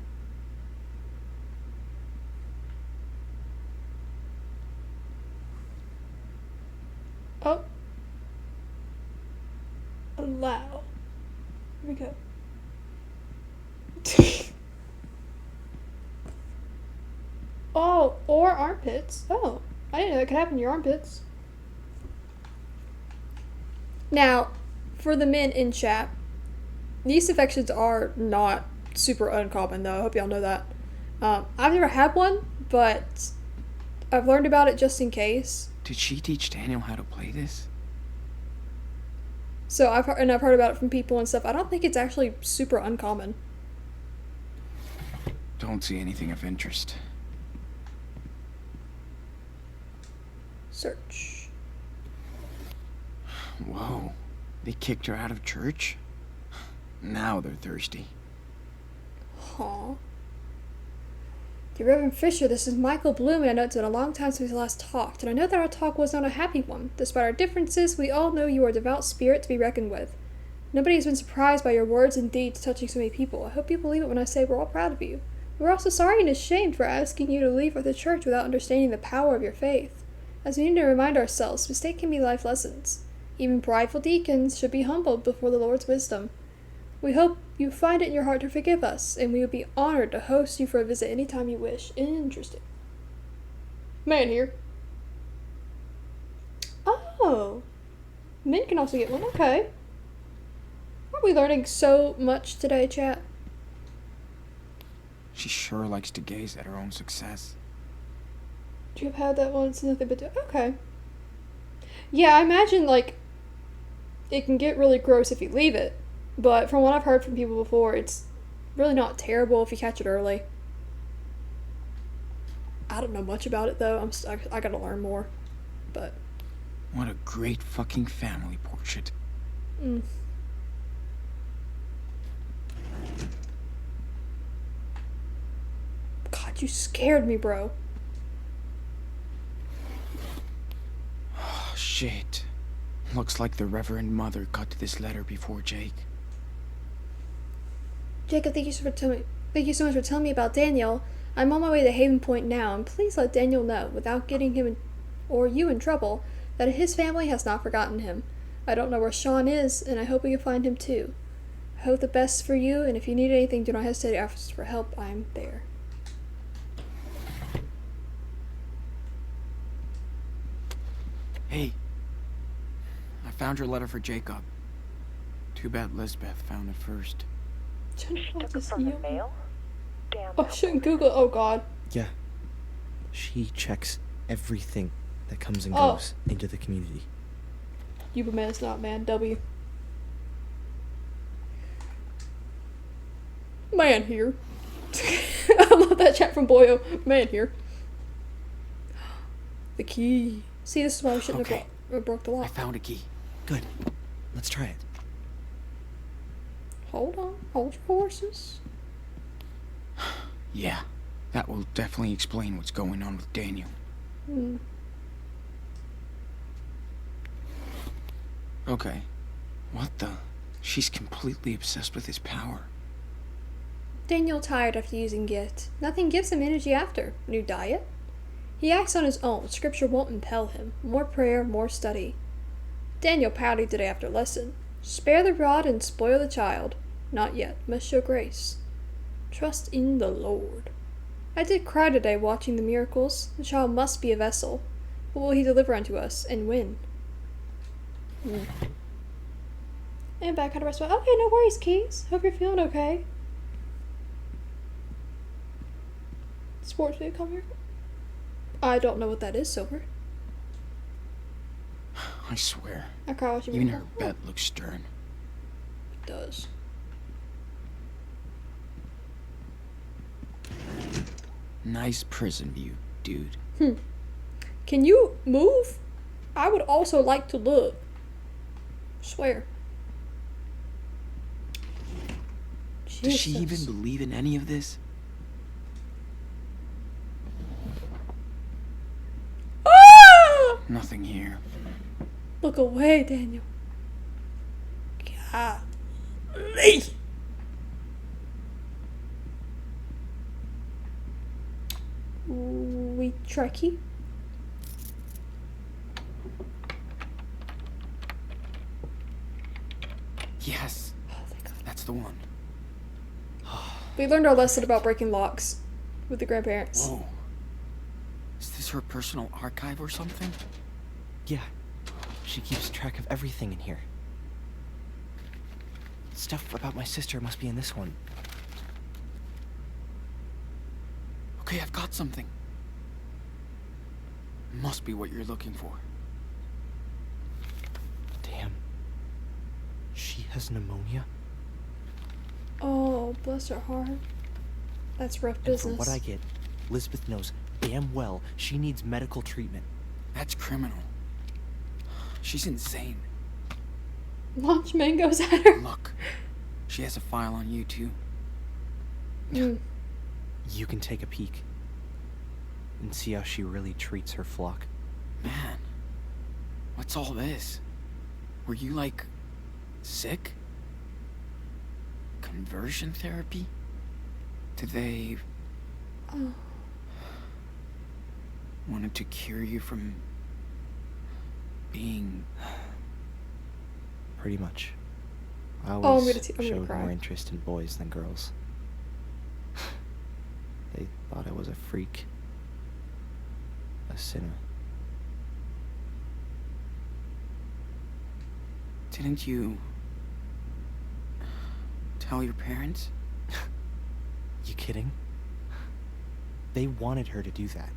Oh. Allow. Here we go. Oh, or armpits. Oh, I didn't know that could happen in your armpits. Now, for the men in chat, yeast infections are not super uncommon, though. I hope y'all know that. I've never had one, but I've learned about it just in case. Did she teach Daniel how to play this? So I've heard about it from people and stuff. I don't think it's actually super uncommon. Don't see anything of interest. Search. Whoa. They kicked her out of church? Now they're thirsty. Aw. Dear Reverend Fisher, this is Michael Bloom, and I know it's been a long time since we last talked, and I know that our talk was not a happy one. Despite our differences, we all know you are a devout spirit to be reckoned with. Nobody has been surprised by your words and deeds touching so many people. I hope you believe it when I say we're all proud of you. We're also sorry and ashamed for asking you to leave the church without understanding the power of your faith. As we need to remind ourselves, mistakes can be life lessons. Even prideful deacons should be humbled before the Lord's wisdom. We hope you find it in your heart to forgive us, and we would be honored to host you for a visit anytime you wish. Interesting. Man here. Oh. Men can also get one. Okay. Are we learning so much today, chat? She sure likes to gaze at her own success. You've had that once, nothing but okay. Yeah, I imagine, like, it can get really gross if you leave it. But from what I've heard from people before, it's really not terrible if you catch it early. I don't know much about it, though. I gotta learn more. But... What a great fucking family portrait. Mm. God, you scared me, bro. Oh, shit. Looks like the Reverend Mother got to this letter before Jake. Jacob, thank you so much for telling me about Daniel. I'm on my way to Haven Point now, and please let Daniel know, without getting him or you in trouble, that his family has not forgotten him. I don't know where Sean is, and I hope we can find him too. I hope the best for you, and if you need anything, do not hesitate to ask for help. I'm there. Hey. I found your letter for Jacob. Too bad Lisbeth found it first. She took it from the mail? Damn. Oh, I shouldn't Google. Oh, God. Yeah. She checks everything that comes and goes into the community. Uberman is not man. W. Man here. I love that chat from Boyo. Man here. The key. See, this is why we shouldn't have broke the lock. I found a key. Good. Let's try it. Hold on. Hold your horses. Yeah, that will definitely explain what's going on with Daniel. Hmm. Okay. What the? She's completely obsessed with his power. Daniel tired after using Git. Nothing gives him energy after. New diet? He acts on his own. Scripture won't impel him. More prayer, more study. Daniel pouted today after lesson. Spare the rod and spoil the child. Not yet. Must show grace. Trust in the Lord. I did cry today watching the miracles. The child must be a vessel. What will he deliver unto us, and when? And back how to rest. Okay, no worries, Keys. Hope you're feeling okay. Sports video come here. I don't know what that is, Silver. I swear. I cry watching even her bed looks stern. It does. Nice prison view, dude. Can you move? I would also like to look. Swear. Does she even believe in any of this? Nothing here. Look away, Daniel. Golly. We try key. Yes. That's the one. We learned our lesson about breaking locks with the grandparents. Whoa. Is this her personal archive or something? Yeah. She keeps track of everything in here. Stuff about my sister must be in this one. Okay, I've got something. Must be what you're looking for. Damn. She has pneumonia? Oh, bless her heart. That's rough business. And from what I get, Lisbeth knows damn well she needs medical treatment. That's criminal. She's insane. Launch mangoes at her. Look, she has a file on you too. You can take a peek and see how she really treats her flock. Man, what's all this? Were you, like, sick? Conversion therapy? Did they... wanted to cure you from... being... Pretty much. I I'm always gonna showed cry. more interest in boys than girls. They thought I was a freak. A sinner. Didn't you... tell your parents? You kidding? They wanted her to do that.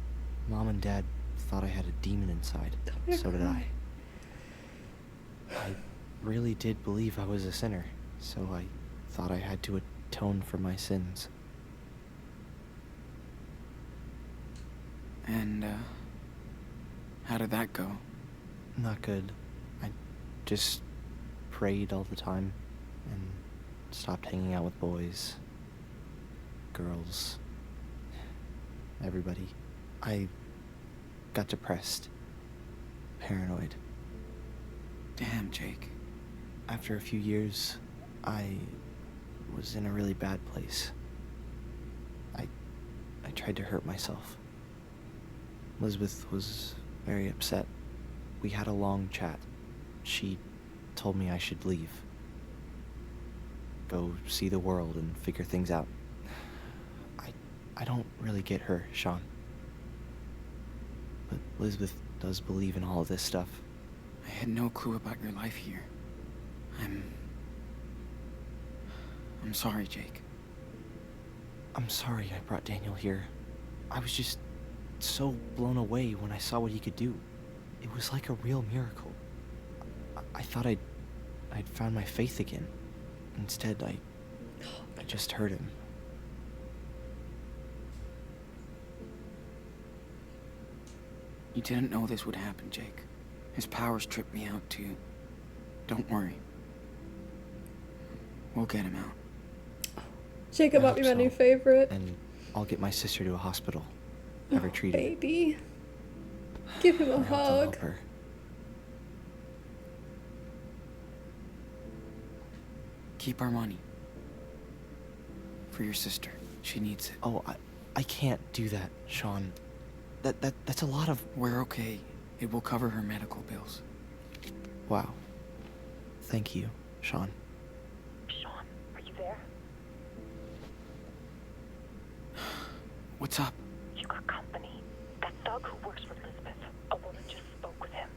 Mom and Dad thought I had a demon inside. So did I. I really did believe I was a sinner, so I thought I had to atone for my sins. And, how did that go? Not good. I just prayed all the time and stopped hanging out with boys, girls, everybody. I got depressed, paranoid. Damn, Jake. After a few years, I was in a really bad place. I tried to hurt myself. Elizabeth was very upset. We had a long chat. She told me I should leave. Go see the world and figure things out. I don't really get her, Sean. But Elizabeth does believe in all of this stuff. I had no clue about your life here. I'm sorry, Jake. I'm sorry I brought Daniel here. I was just so blown away when I saw what he could do. It was like a real miracle. I thought I'd found my faith again. Instead, I just hurt him. You didn't know this would happen, Jake. His powers tripped me out, too. Don't worry. We'll get him out. Jacob might be my new favorite. And I'll get my sister to a hospital. Have her treated. Baby. Give him a I hope they'll hug. help her. Keep our money. For your sister. She needs it. Oh, I can't do that, Sean. That's a lot of... We're okay. It will cover her medical bills. Wow. Thank you, Sean. Sean, are you there? What's up? You got company. That thug who works for Elizabeth. A woman just spoke with him.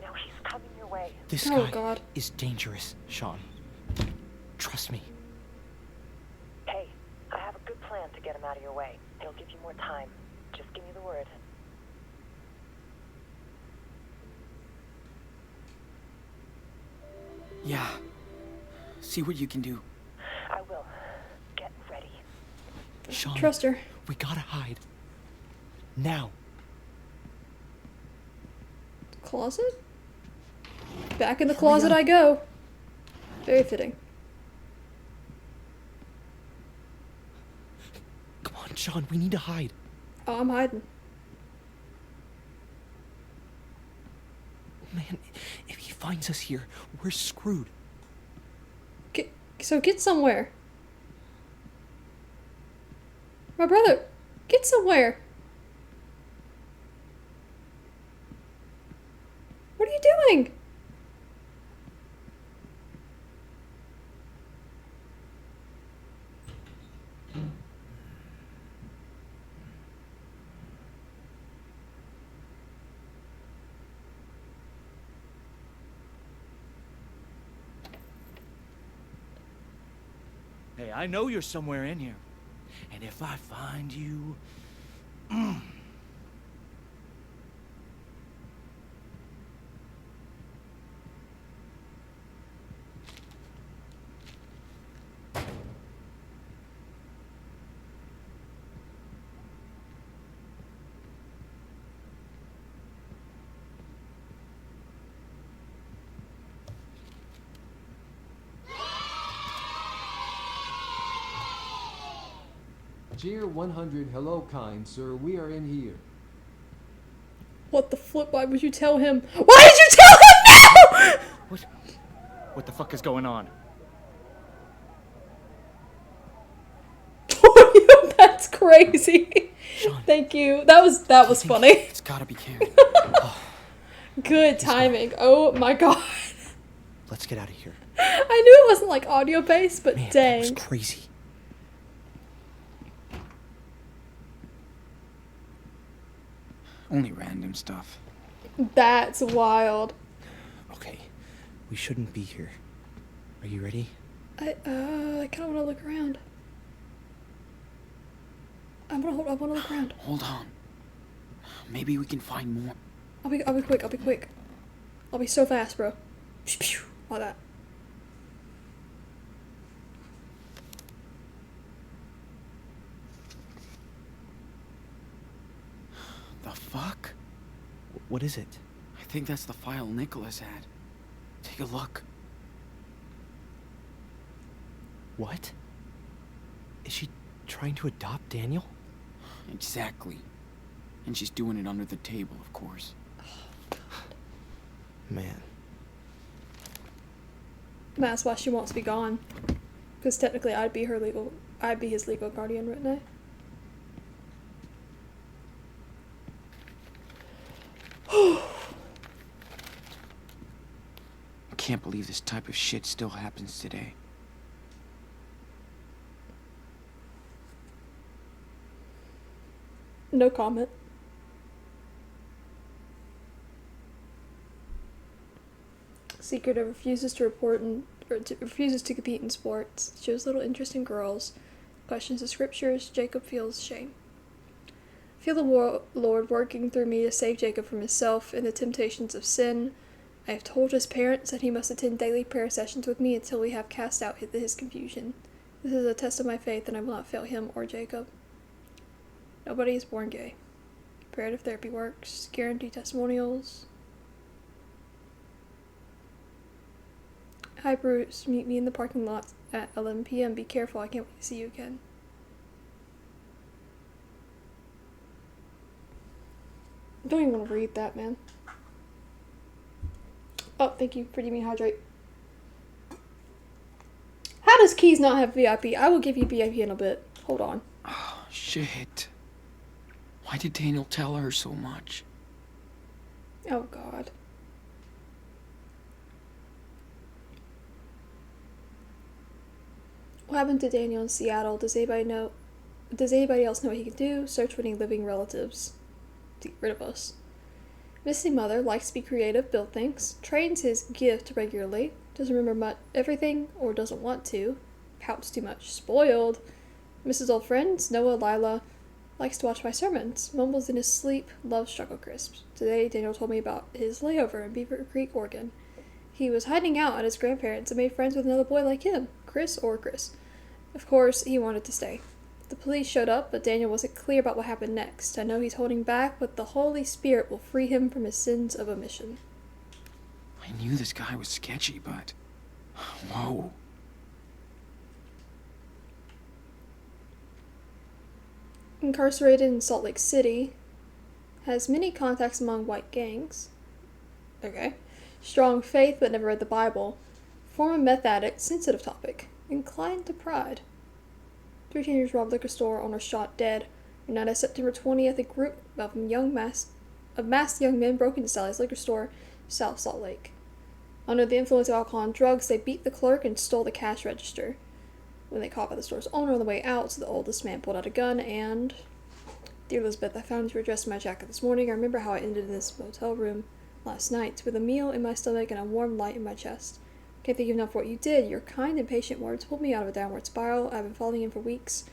Now he's coming your way. This guy is dangerous, Sean. Trust me. Hey, I have a good plan to get him out of your way. He'll give you more time. Just give me the word. Yeah. See what you can do. I will. Get ready. Sean, Trust her. We gotta hide. Now. Closet? Back in the closet I go. Very fitting. Come on, Sean, we need to hide. Oh, I'm hiding. Man, if he finds us here, we're screwed. So get somewhere. My brother, get somewhere. What are you doing? Hey, I know you're somewhere in here. And if I find you... Cheer 100. Hello, kind sir. We are in here. What the flip? Why would you tell him? Why did you tell him now? What the fuck is going on? That's crazy. Thank you. That was funny. It's gotta be Karen. Good timing. Oh my god. Let's get out of here. I knew it wasn't like audio based, but Man, dang. that was crazy. Only random stuff. That's wild. Okay, we shouldn't be here. Are you ready? I kind of want to look around. I want to look around. Hold on. Maybe we can find more. I'll be quick. I'll be so fast, bro. Pew, pew, all that. The fuck? What is it? I think that's the file Nicholas had. Take a look. What? Is she trying to adopt Daniel? Exactly. And she's doing it under the table, of course. Man. That's why she wants to be gone. Because technically I'd be his legal guardian right now. I can't believe this type of shit still happens today. No comment. Secretive refuses to report refuses to compete in sports. Shows little interest in girls. Questions the scriptures. Jacob feels shame. Feel the Lord working through me to save Jacob from himself and the temptations of sin. I have told his parents that he must attend daily prayer sessions with me until we have cast out his confusion. This is a test of my faith, and I will not fail him or Jacob. Nobody is born gay. Comparative therapy works. Guarantee testimonials. Hi Bruce, meet me in the parking lot at 11 p.m. Be careful, I can't wait to see you again. I don't even want to read that, man. Oh, thank you for giving me hydrate. How does Keys not have VIP? I will give you VIP in a bit. Hold on. Oh, shit. Why did Daniel tell her so much? Oh, God. What happened to Daniel in Seattle? Does anybody else know what he can do? Search for any living relatives to get rid of us. Missing mother likes to be creative, build things, trains his gift regularly, doesn't remember everything or doesn't want to, pouts too much, spoiled. Misses old friends, Noah, Lila, likes to watch my sermons, mumbles in his sleep, loves Choco Crisps. Today, Daniel told me about his layover in Beaver Creek, Oregon. He was hiding out at his grandparents' and made friends with another boy like him, Chris. Of course, he wanted to stay. The police showed up, but Daniel wasn't clear about what happened next. I know he's holding back, but the Holy Spirit will free him from his sins of omission. I knew this guy was sketchy, but... Whoa. Incarcerated in Salt Lake City. Has many contacts among white gangs. Okay. Strong faith, but never read the Bible. Former meth addict, sensitive topic. Inclined to pride. 3 teenagers robbed liquor store, owner shot dead. United September 20th, a group of masked young men broke into Sally's liquor store, South Salt Lake. Under the influence of alcohol and drugs, they beat the clerk and stole the cash register. When they caught by the store's owner on the way out, so the oldest man pulled out a gun and... Dear Elizabeth, I found your address in my jacket this morning. I remember how I ended in this motel room last night, with a meal in my stomach and a warm light in my chest. Can't thank you enough for what you did. Your kind and patient words pulled me out of a downward spiral. I've been falling in for weeks.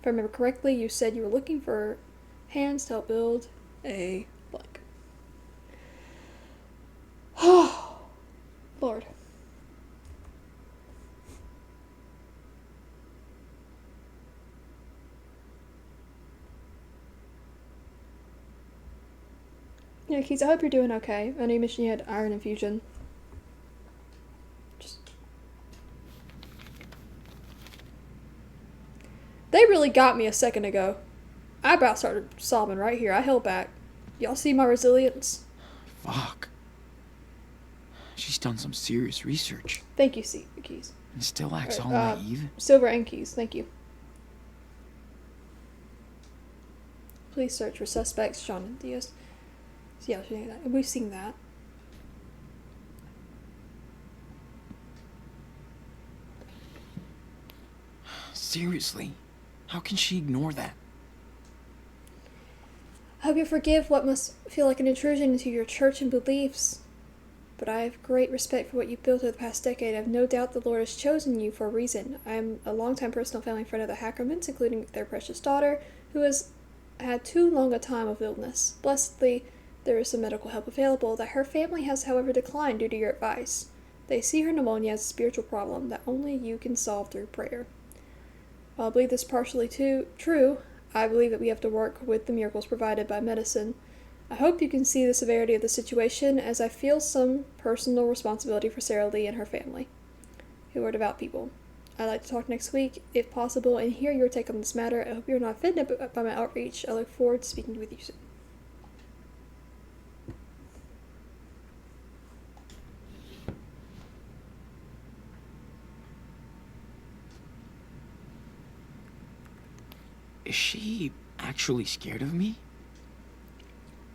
If I remember correctly, you said you were looking for hands to help build a blank. Oh, Lord. Yeah, Keys, I hope you're doing okay. I know you mentioned you had iron infusion. They really got me a second ago. I about started sobbing right here. I held back. Y'all see my resilience? Fuck. She's done some serious research. Thank you, Keys. And still acts all naive. Silver and Keys, thank you. Please search for suspects, Sean and Diaz. Yeah, we've seen that. Seriously, how can she ignore that? I hope you forgive what must feel like an intrusion into your church and beliefs. But I have great respect for what you've built over the past decade. I have no doubt the Lord has chosen you for a reason. I am a longtime personal family friend of the Hackermans, including their precious daughter, who has had too long a time of illness. Blessedly, there is some medical help available that her family has, however, declined due to your advice. They see her pneumonia as a spiritual problem that only you can solve through prayer. While I believe this partially true, I believe that we have to work with the miracles provided by medicine. I hope you can see the severity of the situation, as I feel some personal responsibility for Sarah Lee and her family, who are devout people. I'd like to talk next week, if possible, and hear your take on this matter. I hope you're not offended by my outreach. I look forward to speaking with you soon. Is she actually scared of me?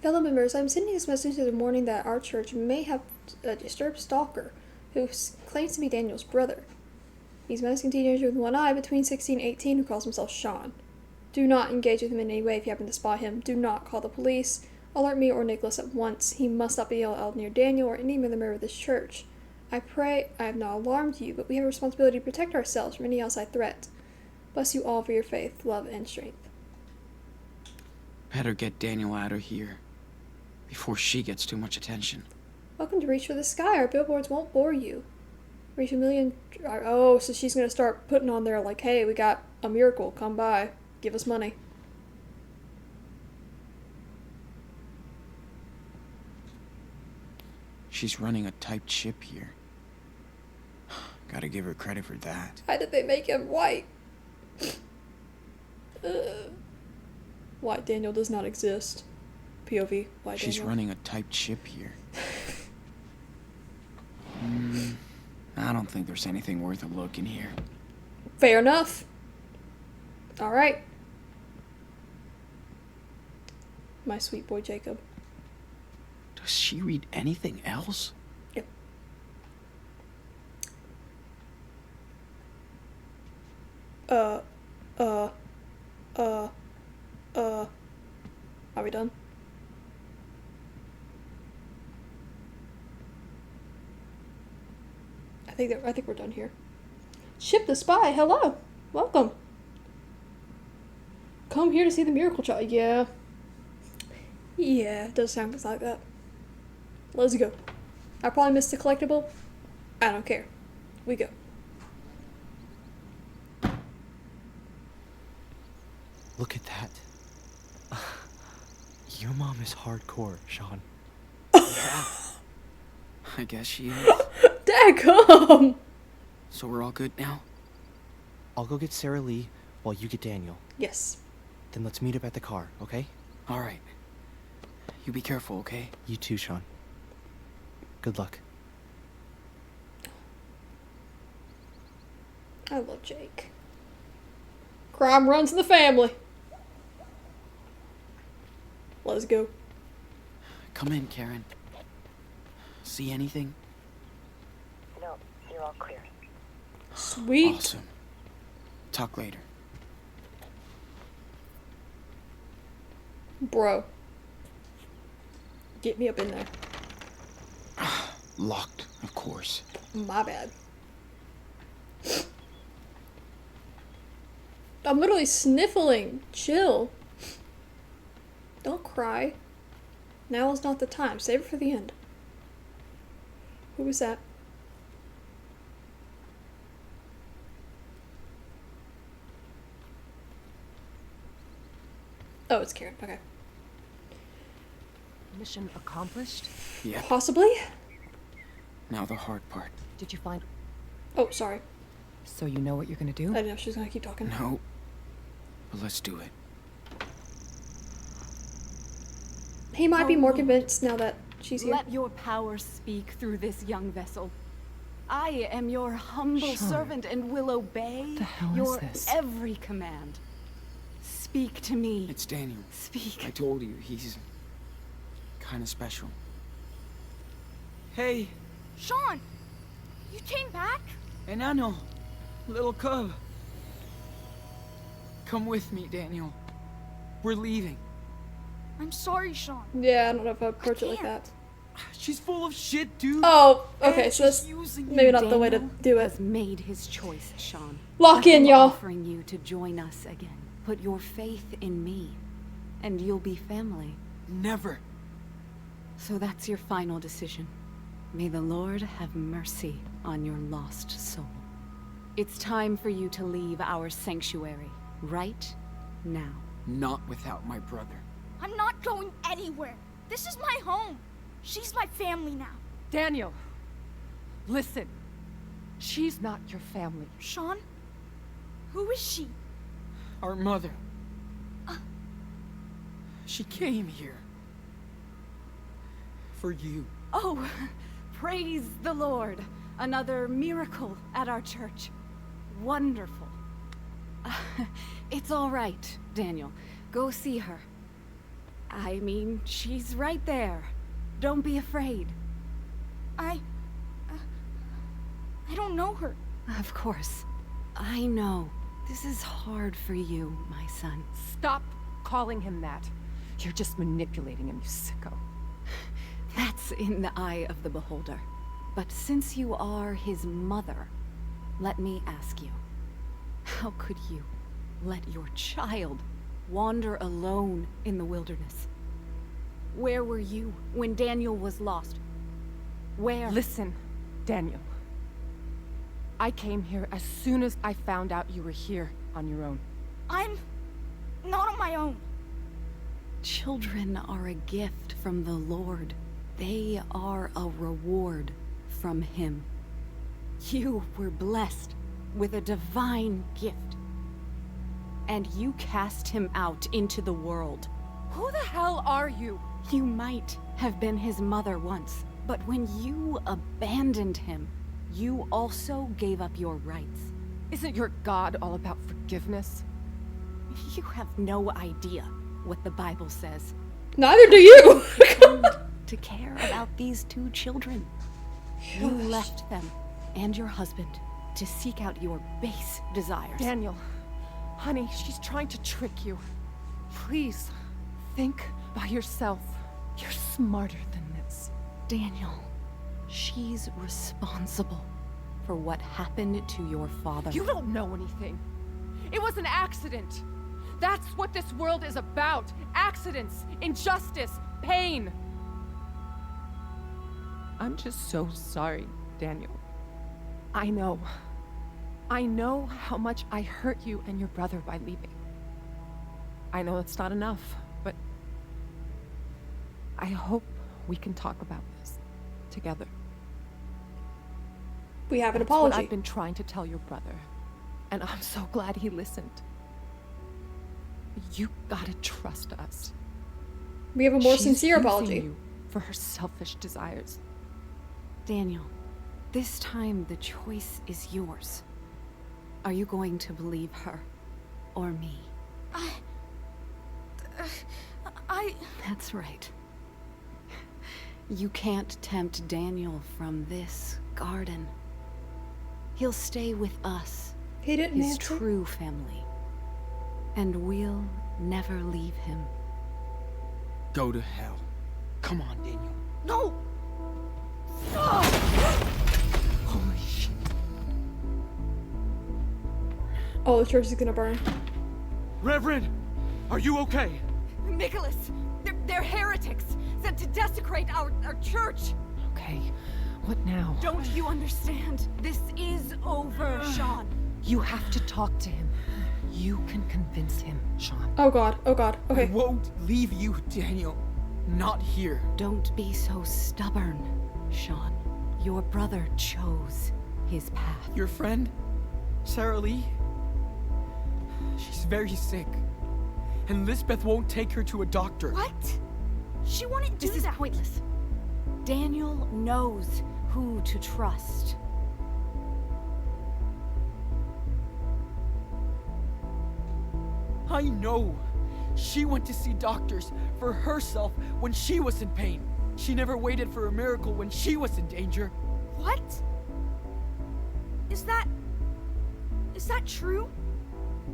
Fellow members, I'm sending this message to the morning that our church may have a disturbed stalker who claims to be Daniel's brother. He's a menacing teenager with one eye between 16 and 18 who calls himself Sean. Do not engage with him in any way if you happen to spot him. Do not call the police. Alert me or Nicholas at once. He must not be allowed near Daniel or any other member of this church. I pray I have not alarmed you, but we have a responsibility to protect ourselves from any outside threat. Bless you all for your faith, love, and strength. Better get Daniel out of here before she gets too much attention. Welcome to Reach for the Sky. Our billboards won't bore you. Reach a million... Oh, so she's going to start putting on there like, hey, we got a miracle. Come by. Give us money. She's running a typed ship here. Gotta give her credit for that. Why did they make him white? White Daniel does not exist. POV, white She's Daniel. running a typed ship here. I don't think there's anything worth a look in here. Fair enough. Alright. My sweet boy Jacob. Does she read anything else? Yep. Are we done? I think we're done here. Ship the Spy, hello. Welcome. Come here to see the miracle child. Yeah. Yeah, it does sound like that. Let's go. I probably missed the collectible. I don't care. We go. Look at that. Your mom is hardcore, Sean. I guess she is. Daggum! So we're all good now? I'll go get Sarah Lee while you get Daniel. Yes. Then let's meet up at the car, okay? Alright. You be careful, okay? You too, Sean. Good luck. I love Jake. Crime runs in the family. Let's go. Come in, Karen. See anything? No, you're all clear. Sweet. Awesome. Talk later. Bro. Get me up in there. Locked, of course. My bad. I'm literally sniffling. Chill. Don't cry. Now is not the time. Save it for the end. Who was that? Oh, it's Karen. Okay. Mission accomplished? Yeah. Possibly? Now the hard part. Did you find... Oh, sorry. So you know what you're gonna do? I didn't know she was gonna keep talking. No. But let's do it. He might be more convinced now that she's here. Let your power speak through this young vessel. I am your humble servant and will obey What the hell your is this? every command. Speak to me. It's Daniel. Speak. I told you, he's kind of special. Hey, Sean, you came back? enano, little cub. Come with me, Daniel. We're leaving. I'm sorry, Sean. Yeah, I don't know if I'd approach it like that. She's full of shit, dude. Oh, okay, And so that's she's using maybe not the way to Daniel do it. has made his choice, Sean. Lock in, I'm y'all. offering you to join us again. Put your faith in me, and you'll be family. Never. So that's your final decision. May the Lord have mercy on your lost soul. It's time for you to leave our sanctuary, right now. Not without my brother. I'm not going anywhere. This is my home. She's my family now. Daniel, listen. She's not your family. Sean? Who is she? Our mother. She came here. For you. Oh, praise the Lord. Another miracle at our church. Wonderful. It's all right, Daniel. Go see her. I mean, she's right there. Don't be afraid. I don't know her. Of course. I know. This is hard for you, my son. Stop calling him that. You're just manipulating him, you sicko. That's in the eye of the beholder. But since you are his mother, let me ask you, how could you let your child wander alone in the wilderness? Where were you when Daniel was lost? Where? Listen, Daniel. I came here as soon as I found out you were here on your own. I'm not on my own. Children are a gift from the Lord. They are a reward from Him. You were blessed with a divine gift. And you cast him out into the world. Who the hell are you? You might have been his mother once, but when you abandoned him, you also gave up your rights. Isn't your God all about forgiveness? You have no idea what the Bible says. Neither do you. To care about these two children. You left them and your husband to seek out your base desires. Daniel, honey, she's trying to trick you. Please, think by yourself. You're smarter than this. Daniel, she's responsible for what happened to your father. You don't know anything. It was an accident. That's what this world is about. Accidents, injustice, pain. I'm just so sorry, Daniel. I know how much I hurt you and your brother by leaving. I know it's not enough, but I hope we can talk about this together. We have an That's apology. what I've been trying to tell your brother, and I'm so glad he listened. You gotta trust us. We have a more She's sincere using apology. you for her selfish desires. Daniel, this time the choice is yours. Are you going to believe her or me? That's right. You can't tempt Daniel from this garden. He'll stay with us, He didn't his answer. true family. And we'll never leave him. Go to hell. Come on, Daniel. No! Holy shit. Oh, the church is gonna burn. Reverend, are you okay? Nicholas, they're heretics sent to desecrate our church. Okay, what now? Don't you understand? This is over, Sean. You have to talk to him. You can convince him, Sean. Oh god, okay. I won't leave you, Daniel. Not here. Don't be so stubborn, Sean. Your brother chose his path. Your friend, Sarah Lee? She's very sick. And Lisbeth won't take her to a doctor. What? She wouldn't do that. This is pointless. Daniel knows who to trust. I know. She went to see doctors for herself when she was in pain. She never waited for a miracle when she was in danger. What? Is that true?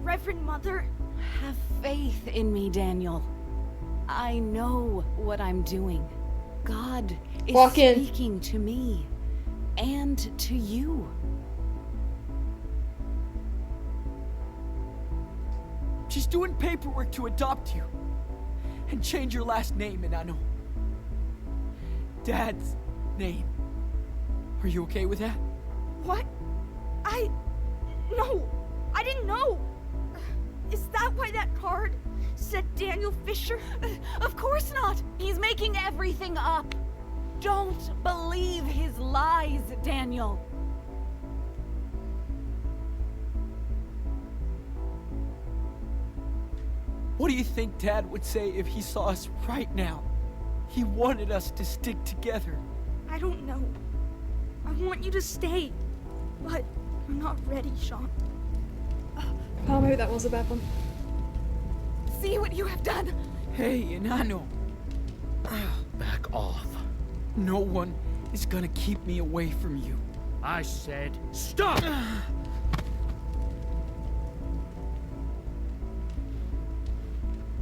Reverend Mother? Have faith in me, Daniel. I know what I'm doing. God is speaking to me and to you. She's doing paperwork to adopt you and change your last name, Enano. Dad's name. Are you okay with that? What? No, I didn't know. Is that why that card said Daniel Fisher? Of course not. He's making everything up. Don't believe his lies, Daniel. What do you think Dad would say if he saw us right now? He wanted us to stick together. I don't know. I want you to stay, but I'm not ready, Sean. Oh, maybe that was a bad one. See what you have done. Hey, Enano. Back off. No one is gonna keep me away from you. I said stop!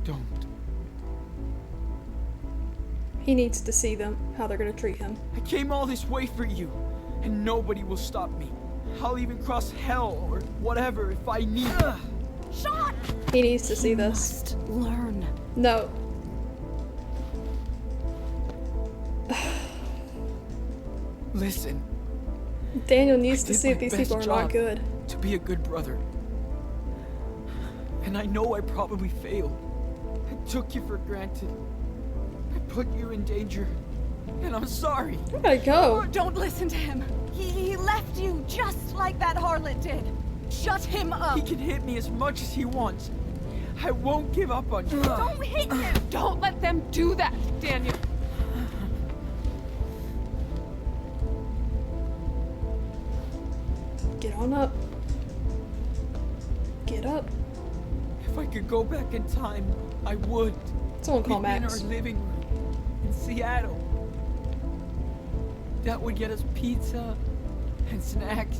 Don't. He needs to see them, how they're gonna treat him. I came all this way for you, and nobody will stop me. I'll even cross hell or whatever if I need it. Sean! He needs to see You this. must learn. No. Listen. Daniel needs to I did see if my these best people are not job good. To be a good brother. And I know I probably failed. I took you for granted. I put you in danger. And I'm sorry. I gotta go. Don't listen to him. He left you just like that harlot did. Shut him up. He can hit me as much as he wants. I won't give up on you. Don't hit him! Don't let them do that, Daniel. Get on up. Get up. If I could go back in time, I would. Someone call We'd be in Max. our living room in Seattle. That would get us pizza and snacks,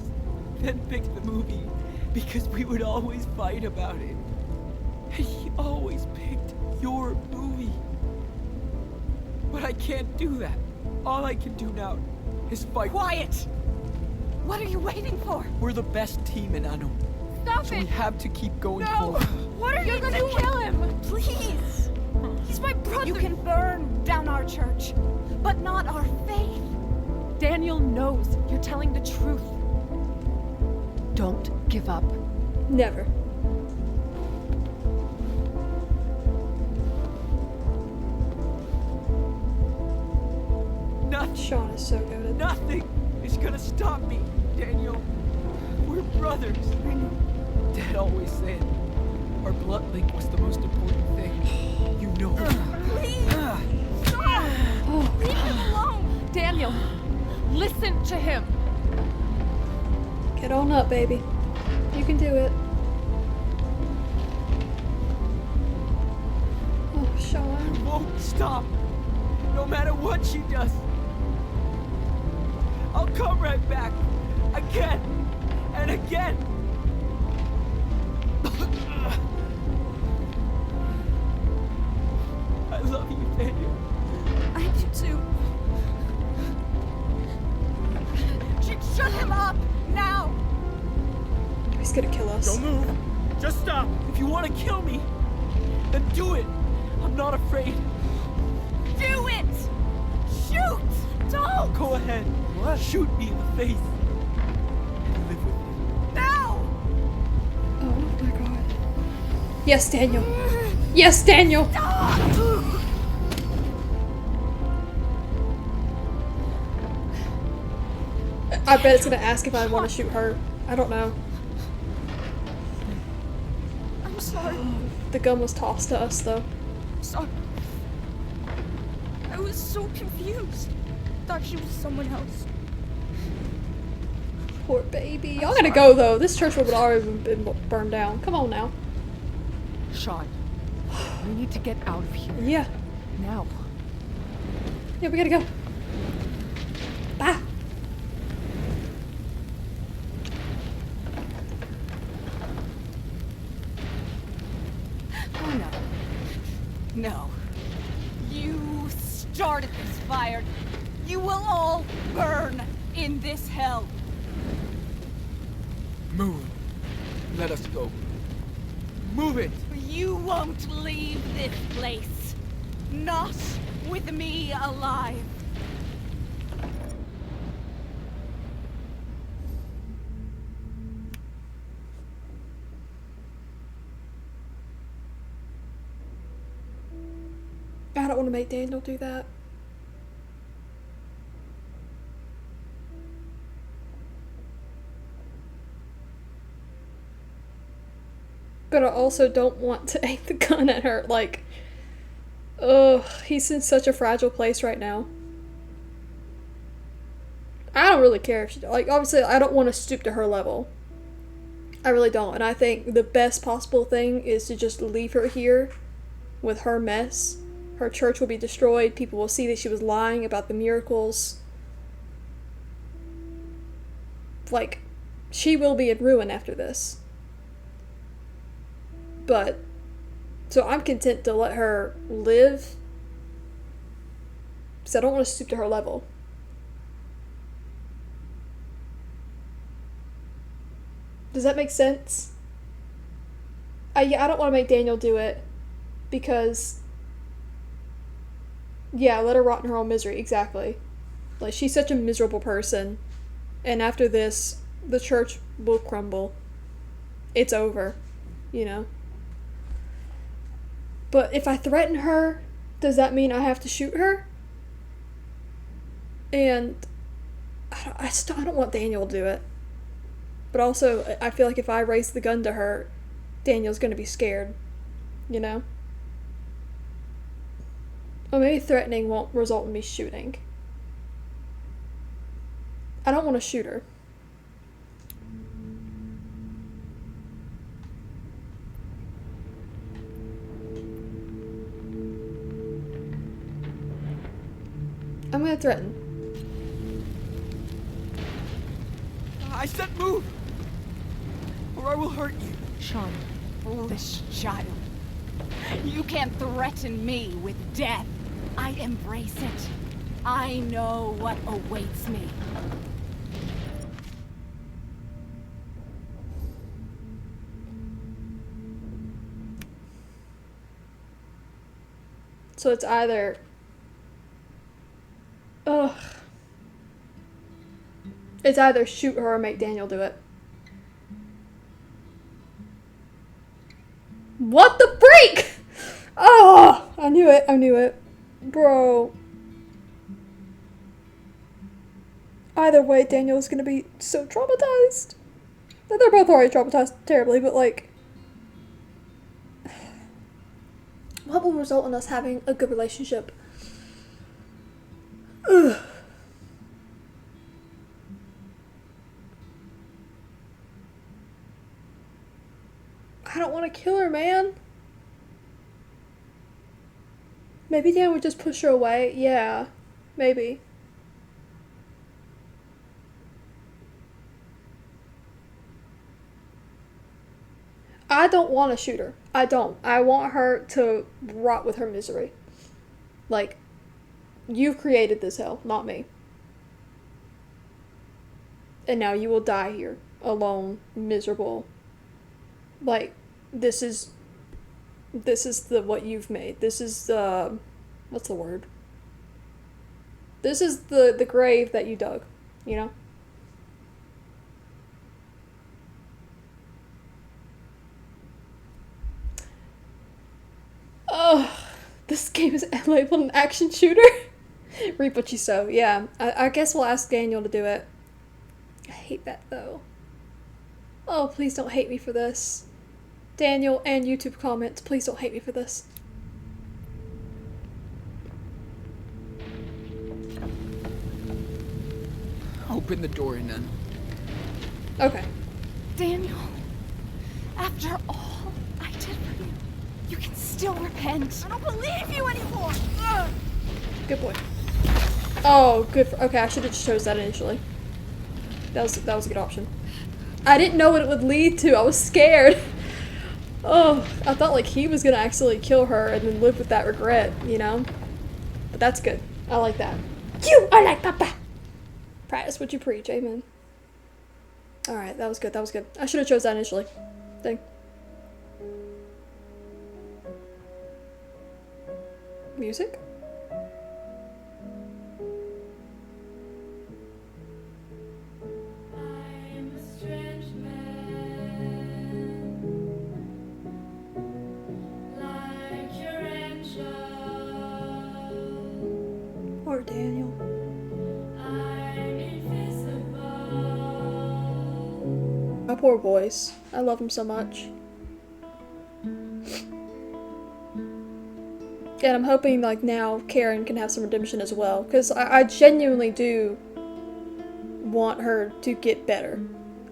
then pick the movie, because we would always fight about it. And he always picked your movie. But I can't do that. All I can do now is fight. Quiet! What are you waiting for? We're the best team in Ano. Stop So it! we have to keep going No! forward. What are you Gonna doing? kill him! Please! He's my brother! You can burn down our church, but not our faith. Daniel knows you're telling the truth. Don't give up. Never. Nothing. Sean is so goated. Nothing is gonna stop me, Daniel. We're brothers. Dad always said our blood link was the most important thing. You know. Please! Stop! Leave him alone! Daniel, listen to him. Get on up, baby. You can do it. Oh, Sean. Won't stop. No matter what she does. I'll come right back. Again. And again. I love you, Daniel. I do too. Shut him up now. He's gonna kill us. Don't move. Just stop. If you want to kill me, then do it. I'm not afraid. Do it! Shoot! Don't! Go ahead. What? Shoot me in the face. And live with it. Now! Oh my god. Yes, Daniel. Yes, Daniel. I bet it's gonna ask if I want to shoot her. I don't know. sorry. The gun was tossed to us, though. Sorry. I was so confused. Thought she was someone else. Poor baby. Y'all gotta go, though. This church would already been burned down. Come on now. Sean, we need to get out of here. Yeah. Now. Yeah, we gotta go. Bye. Oh no. No. You started this fire. You will all burn in this hell. Move. Let us go. Move it. You won't leave this place. Not with me alive. I don't want to make Daniel do that. But I also don't want to aim the gun at her. Like, ugh, he's in such a fragile place right now. I don't really care if she, like, obviously I don't want to stoop to her level. I really don't. And I think the best possible thing is to just leave her here with her mess. Her church will be destroyed. People will see that she was lying about the miracles. Like, she will be in ruin after this. But, so I'm content to let her live. Because I don't want to stoop to her level. Does that make sense? Yeah, I don't want to make Daniel do it. Because, yeah, let her rot in her own misery, exactly. Like, she's such a miserable person. And after this, the church will crumble. It's over, you know? But if I threaten her, does that mean I have to shoot her? And I don't want Daniel to do it. But also, I feel like if I raise the gun to her, Daniel's gonna be scared, you know? Or maybe threatening won't result in me shooting. I don't want to shoot her. I'm gonna threaten. I said move! Or I will hurt you. Sean, foolish child. You can't threaten me with death. I embrace it. I know what awaits me. So it's either... Ugh. It's either shoot her or make Daniel do it. What the freak?! Oh! I knew it, I knew it. Bro. Either way, Daniel's gonna be so traumatized. They're both already traumatized terribly, but like... What will result in us having a good relationship? Ugh. I don't want to kill her, man. Maybe Dan would just push her away. Yeah, maybe. I don't want to shoot her. I don't. I want her to rot with her misery. Like, you've created this hell, not me. And now you will die here, alone, miserable. Like, this is the what you've made. This is the, what's the word? This is the grave that you dug, you know? Oh, this game is labeled an action shooter. Reap what you sow. Yeah, I guess we'll ask Daniel to do it. I hate that though. Oh, please don't hate me for this. Daniel, and YouTube comments. Please don't hate me for this. Open the door, Nana. Okay. Daniel, after all I did for you, you can still repent. I don't believe you anymore. Good boy. Oh, good. Okay, I should have just chose that initially. That was a good option. I didn't know what it would lead to. I was scared. Oh, I thought like he was gonna accidentally kill her and then live with that regret, you know? But that's good. I like that. You are like Papa! Practice what you preach, amen. Alright, that was good, that was good. I should have chose that initially. Dang. Music? Poor Daniel. My poor boys. I love him so much. And I'm hoping like now Karen can have some redemption as well. Because I genuinely do want her to get better.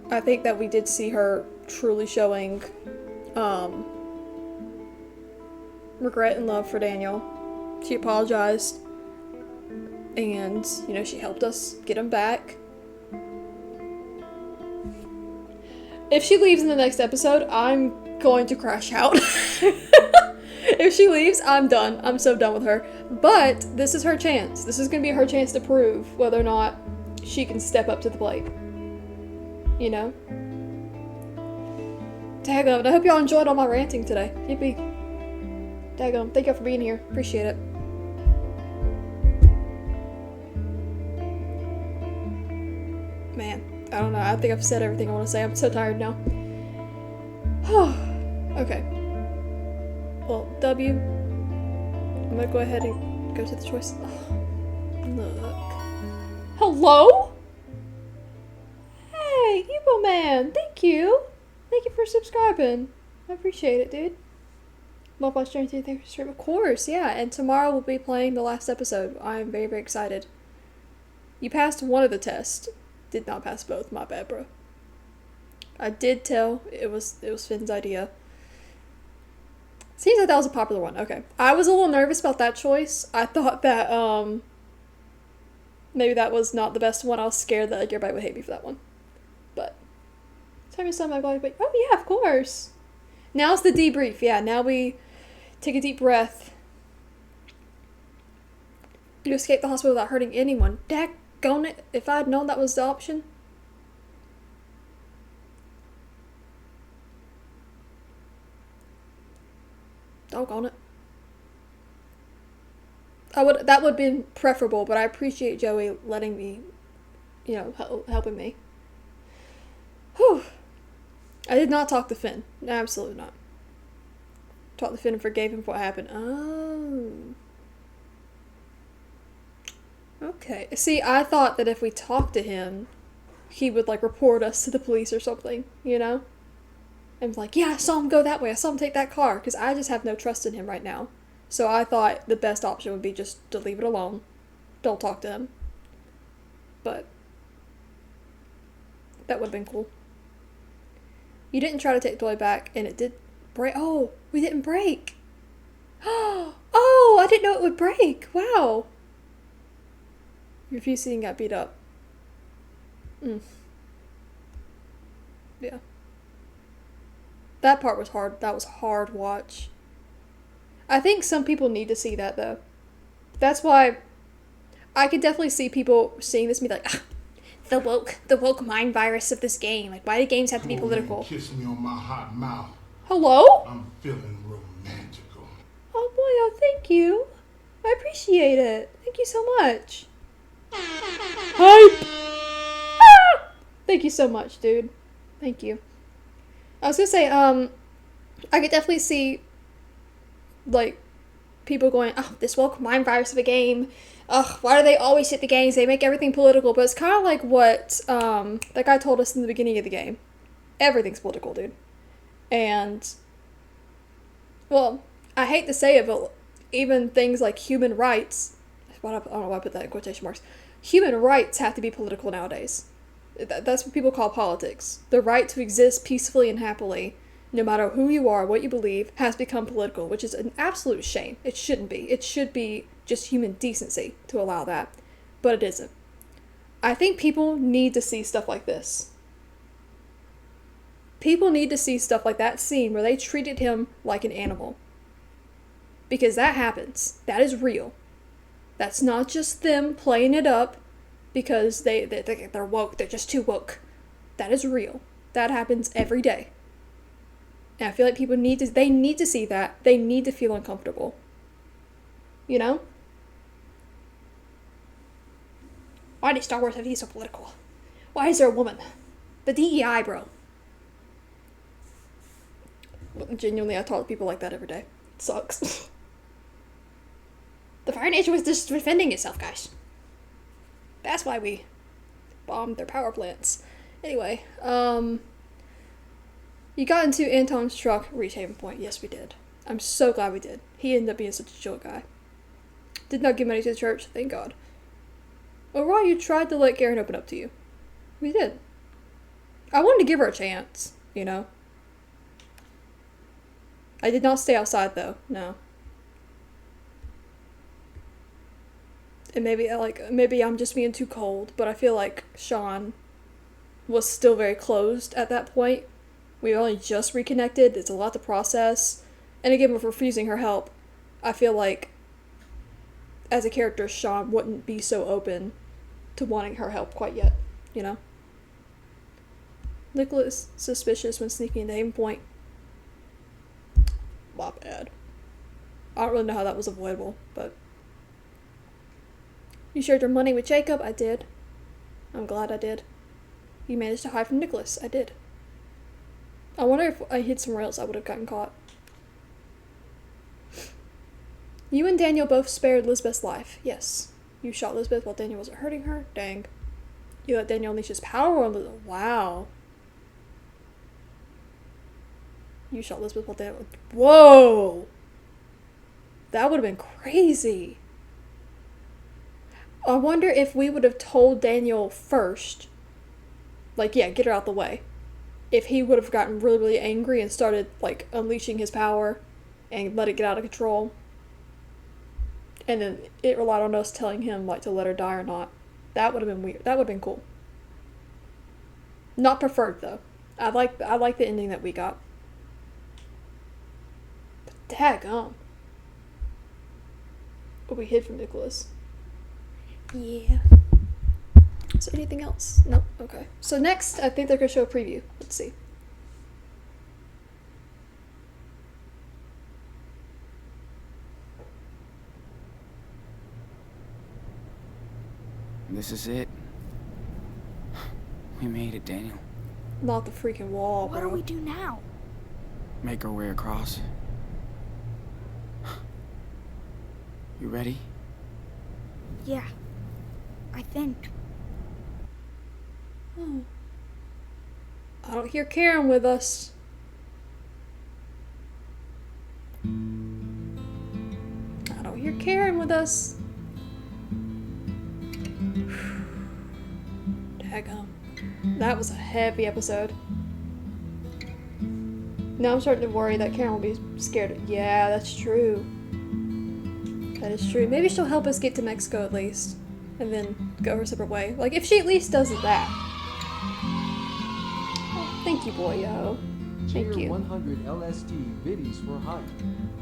I think that we did see her truly showing regret and love for Daniel. She apologized. And, you know, she helped us get him back. If she leaves in the next episode, I'm going to crash out. If she leaves, I'm done. I'm so done with her. But this is her chance. This is going to be her chance to prove whether or not she can step up to the plate. You know? Daggum, I hope y'all enjoyed all my ranting today. Yippee. Daggum, thank y'all for being here. Appreciate it. Man, I don't know. I think I've said everything I want to say. I'm so tired now. Okay. Well, W. I'm gonna go ahead and go to the choice. Oh, look. Hello? Hey, Evo Man. Thank you. Thank you for subscribing. I appreciate it, dude. Love watching anything. Thanks for stream. Of course, yeah. And tomorrow we'll be playing the last episode. I'm very, very excited. You passed one of the tests. Did not pass both. My bad, bro. I did tell it was Finn's idea. Seems like that was a popular one. Okay. I was a little nervous about that choice. I thought that maybe that was not the best one. I was scared that like everybody would hate me for that one. But tell me something about it. Oh yeah, of course. Now's the debrief. Yeah, now we take a deep breath. You escape the hospital without hurting anyone. Daggone it, if I had known that was the option. Doggone it. That would have been preferable, but I appreciate Joey letting me, you know, helping me. Whew. I did not talk to Finn. Absolutely not. Talked to Finn and forgave him for what happened. Oh. Okay. See, I thought that if we talked to him, he would, like, report us to the police or something, you know? And like, yeah, I saw him go that way. I saw him take that car. Because I just have no trust in him right now. So I thought the best option would be just to leave it alone. Don't talk to him. But that would have been cool. You didn't try to take the toy back, and it did break. Oh, we didn't break. Oh, I didn't know it would break. Wow. Your fuse seating got beat up. Yeah. That part was hard. That was hard watch. I think some people need to see that, though. That's why I could definitely see people seeing this and be like, ah, the woke mind virus of this game. Like, why do games have to be political? Kiss me on my hot mouth. Hello? I'm feeling romantical. Oh boy, oh thank you. I appreciate it. Thank you so much. Hype! Ah! Thank you so much, dude. Thank you. I was gonna say, I could definitely see, like, people going, oh, this woke mind virus of a game. Ugh, why do they always hit the games? They make everything political. But it's kind of like what that guy told us in the beginning of the game. Everything's political, dude. And well, I hate to say it, but even things like human rights, I don't know why I put that in quotation marks, human rights have to be political nowadays. That's what people call politics. The right to exist peacefully and happily, no matter who you are, what you believe, has become political, which is an absolute shame. It shouldn't be. It should be just human decency to allow that, but it isn't. I think people need to see stuff like this. People need to see stuff like that scene where they treated him like an animal. Because that happens. That is real. That's not just them playing it up because they're woke. They're just too woke. That is real. That happens every day. And I feel like people need to see that. They need to feel uncomfortable. You know? Why did Star Wars have to be so political? Why is there a woman? The DEI, bro. Genuinely, I talk to people like that every day. It sucks. The Fire Nation was just defending itself, guys. That's why we bombed their power plants. Anyway, you got into Anton's truck, reach Haven Point. Yes, we did. I'm so glad we did. He ended up being such a chill guy. Did not give money to the church, thank God. Overall, you tried to let Karen open up to you. We did. I wanted to give her a chance, you know. I did not stay outside, though. No. And maybe I'm just being too cold, but I feel like Sean was still very closed at that point. We only just reconnected. It's a lot to process. And again, with refusing her help, I feel like as a character, Sean wouldn't be so open to wanting her help quite yet, you know? Nicholas suspicious when sneaking into Haven Point. My bad. I don't really know how that was avoidable, but... You shared your money with Jacob? I did. I'm glad I did. You managed to hide from Nicholas? I did. I wonder if I hid somewhere else I would have gotten caught. You and Daniel both spared Lisbeth's life. Yes. You shot Lisbeth while Daniel wasn't hurting her? Dang. You let Daniel unleash his power on Lisbeth? Wow. You shot Lisbeth while Daniel... Whoa! That would have been crazy. I wonder if we would have told Daniel first, like, yeah, get her out the way. If he would have gotten really, really angry and started, like, unleashing his power and let it get out of control. And then it relied on us telling him, like, to let her die or not. That would have been weird. That would have been cool. Not preferred, though. I like the ending that we got. But daggum. But we hid from Nicholas. Yeah. So anything else? Nope. Okay. So next, I think they're going to show a preview. Let's see. This is it. We made it, Daniel. Not the freaking wall, What bro. do we do now? Make our way across. You ready? Yeah. I think. Oh. I don't hear Karen with us. I don't hear Karen with us. Daggum. That was a heavy episode. Now I'm starting to worry that Karen will be scared. Yeah, that's true. That is true. Maybe she'll help us get to Mexico at least. And then go her separate way. Like, if she at least does that. Oh, thank you, boyo. Thank Tier you. 100 LSD biddies for hire.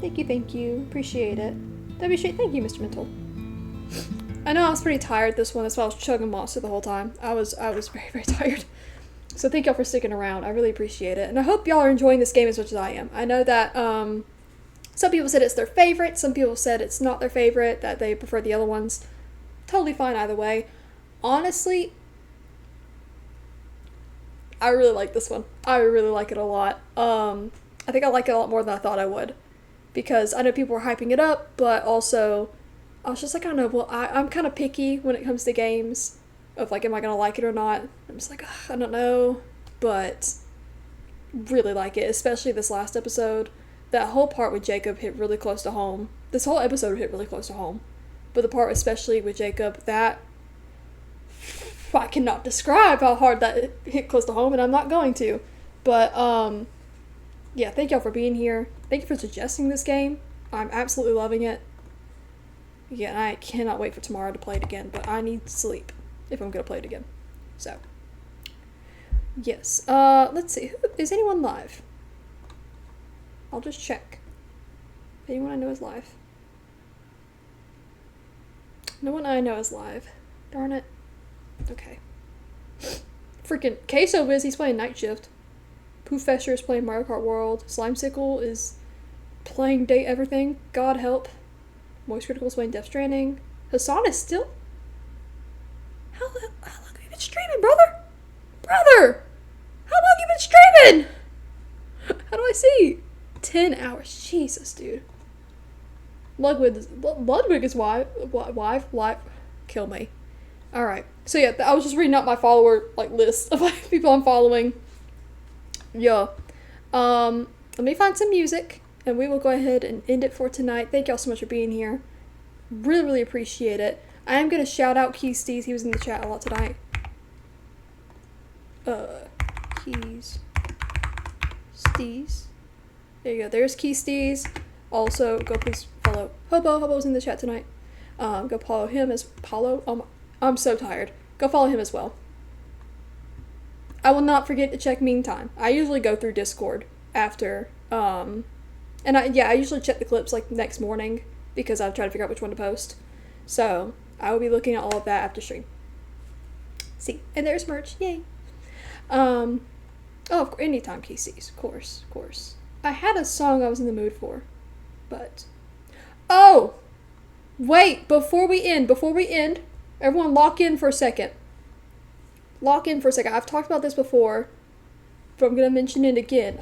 Thank you. Appreciate it. That'd be straight. Thank you, Mr. Mental. I know I was pretty tired this one. That's why I was chugging Monster the whole time. I was very, very tired. So thank y'all for sticking around. I really appreciate it. And I hope y'all are enjoying this game as much as I am. I know that some people said it's their favorite. Some people said it's not their favorite, that they prefer the other ones. Totally fine either way. Honestly, I really like this one. I really like it a lot. I think I like it a lot more than I thought I would. Because I know people were hyping it up, but also I was just like, I don't know, well, I'm kind of picky when it comes to games. Of like, am I going to like it or not? I'm just like, I don't know. But really like it, especially this last episode. that whole part with Jacob hit really close to home. This whole episode hit really close to home. But the part especially with Jacob, that I cannot describe how hard that hit close to home, and I'm not going to. But, yeah, thank y'all for being here. Thank you for suggesting this game. I'm absolutely loving it. Yeah, and I cannot wait for tomorrow to play it again, but I need sleep if I'm going to play it again. So, yes. Let's see. Is anyone live? I'll just check. If anyone I know is live. No one I know is live. Darn it. Okay. Freaking Queso Biz, he's playing Night Shift. Poofesher is playing Mario Kart World. Slimesicle is playing Date Everything. God help. Moist Critical is playing Death Stranding. Hassan is still... How long have you been streaming, brother? Brother! How long have you been streaming? How do I see? 10 hours. Jesus, dude. Ludwig is wife. Kill me. Alright. So yeah, I was just reading out my follower list of people I'm following. Yeah. Let me find some music and we will go ahead and end it for tonight. Thank y'all so much for being here. Really, really appreciate it. I am gonna shout out Keys Steez. He was in the chat a lot tonight. Keys Steez. There you go. There's Keys Steez. Also, go please follow Hobo. Hobo's in the chat tonight. Go follow him as Paulo. Oh, I'm so tired. Go follow him as well. I will not forget to check Meantime. I usually go through Discord after, and I usually check the clips next morning because I'm trying to figure out which one to post. So I will be looking at all of that after stream. See, and there's merch. Yay. Oh, of course, anytime KC's, of course. I had a song I was in the mood for, but oh, wait, before we end, everyone lock in for a second. I've talked about this before, but I'm gonna mention it again.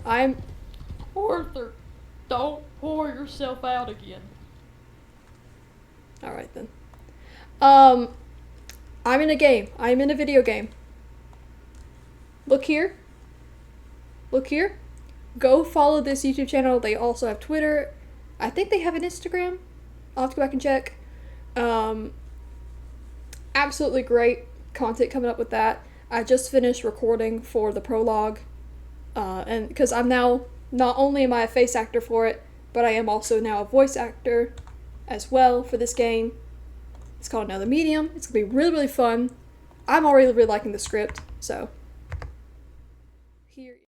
Arthur, don't pour yourself out again. Alright then. I'm in a game. I'm in a video game. Look here. Go follow this YouTube channel. They also have Twitter. I think they have an Instagram. I'll have to go back and check. Absolutely great content coming up with that. I just finished recording for the prologue. And because I'm now, not only am I a face actor for it, but I am also now a voice actor as well for this game. It's called Another Medium. It's going to be really, really fun. I'm already really liking the script, so...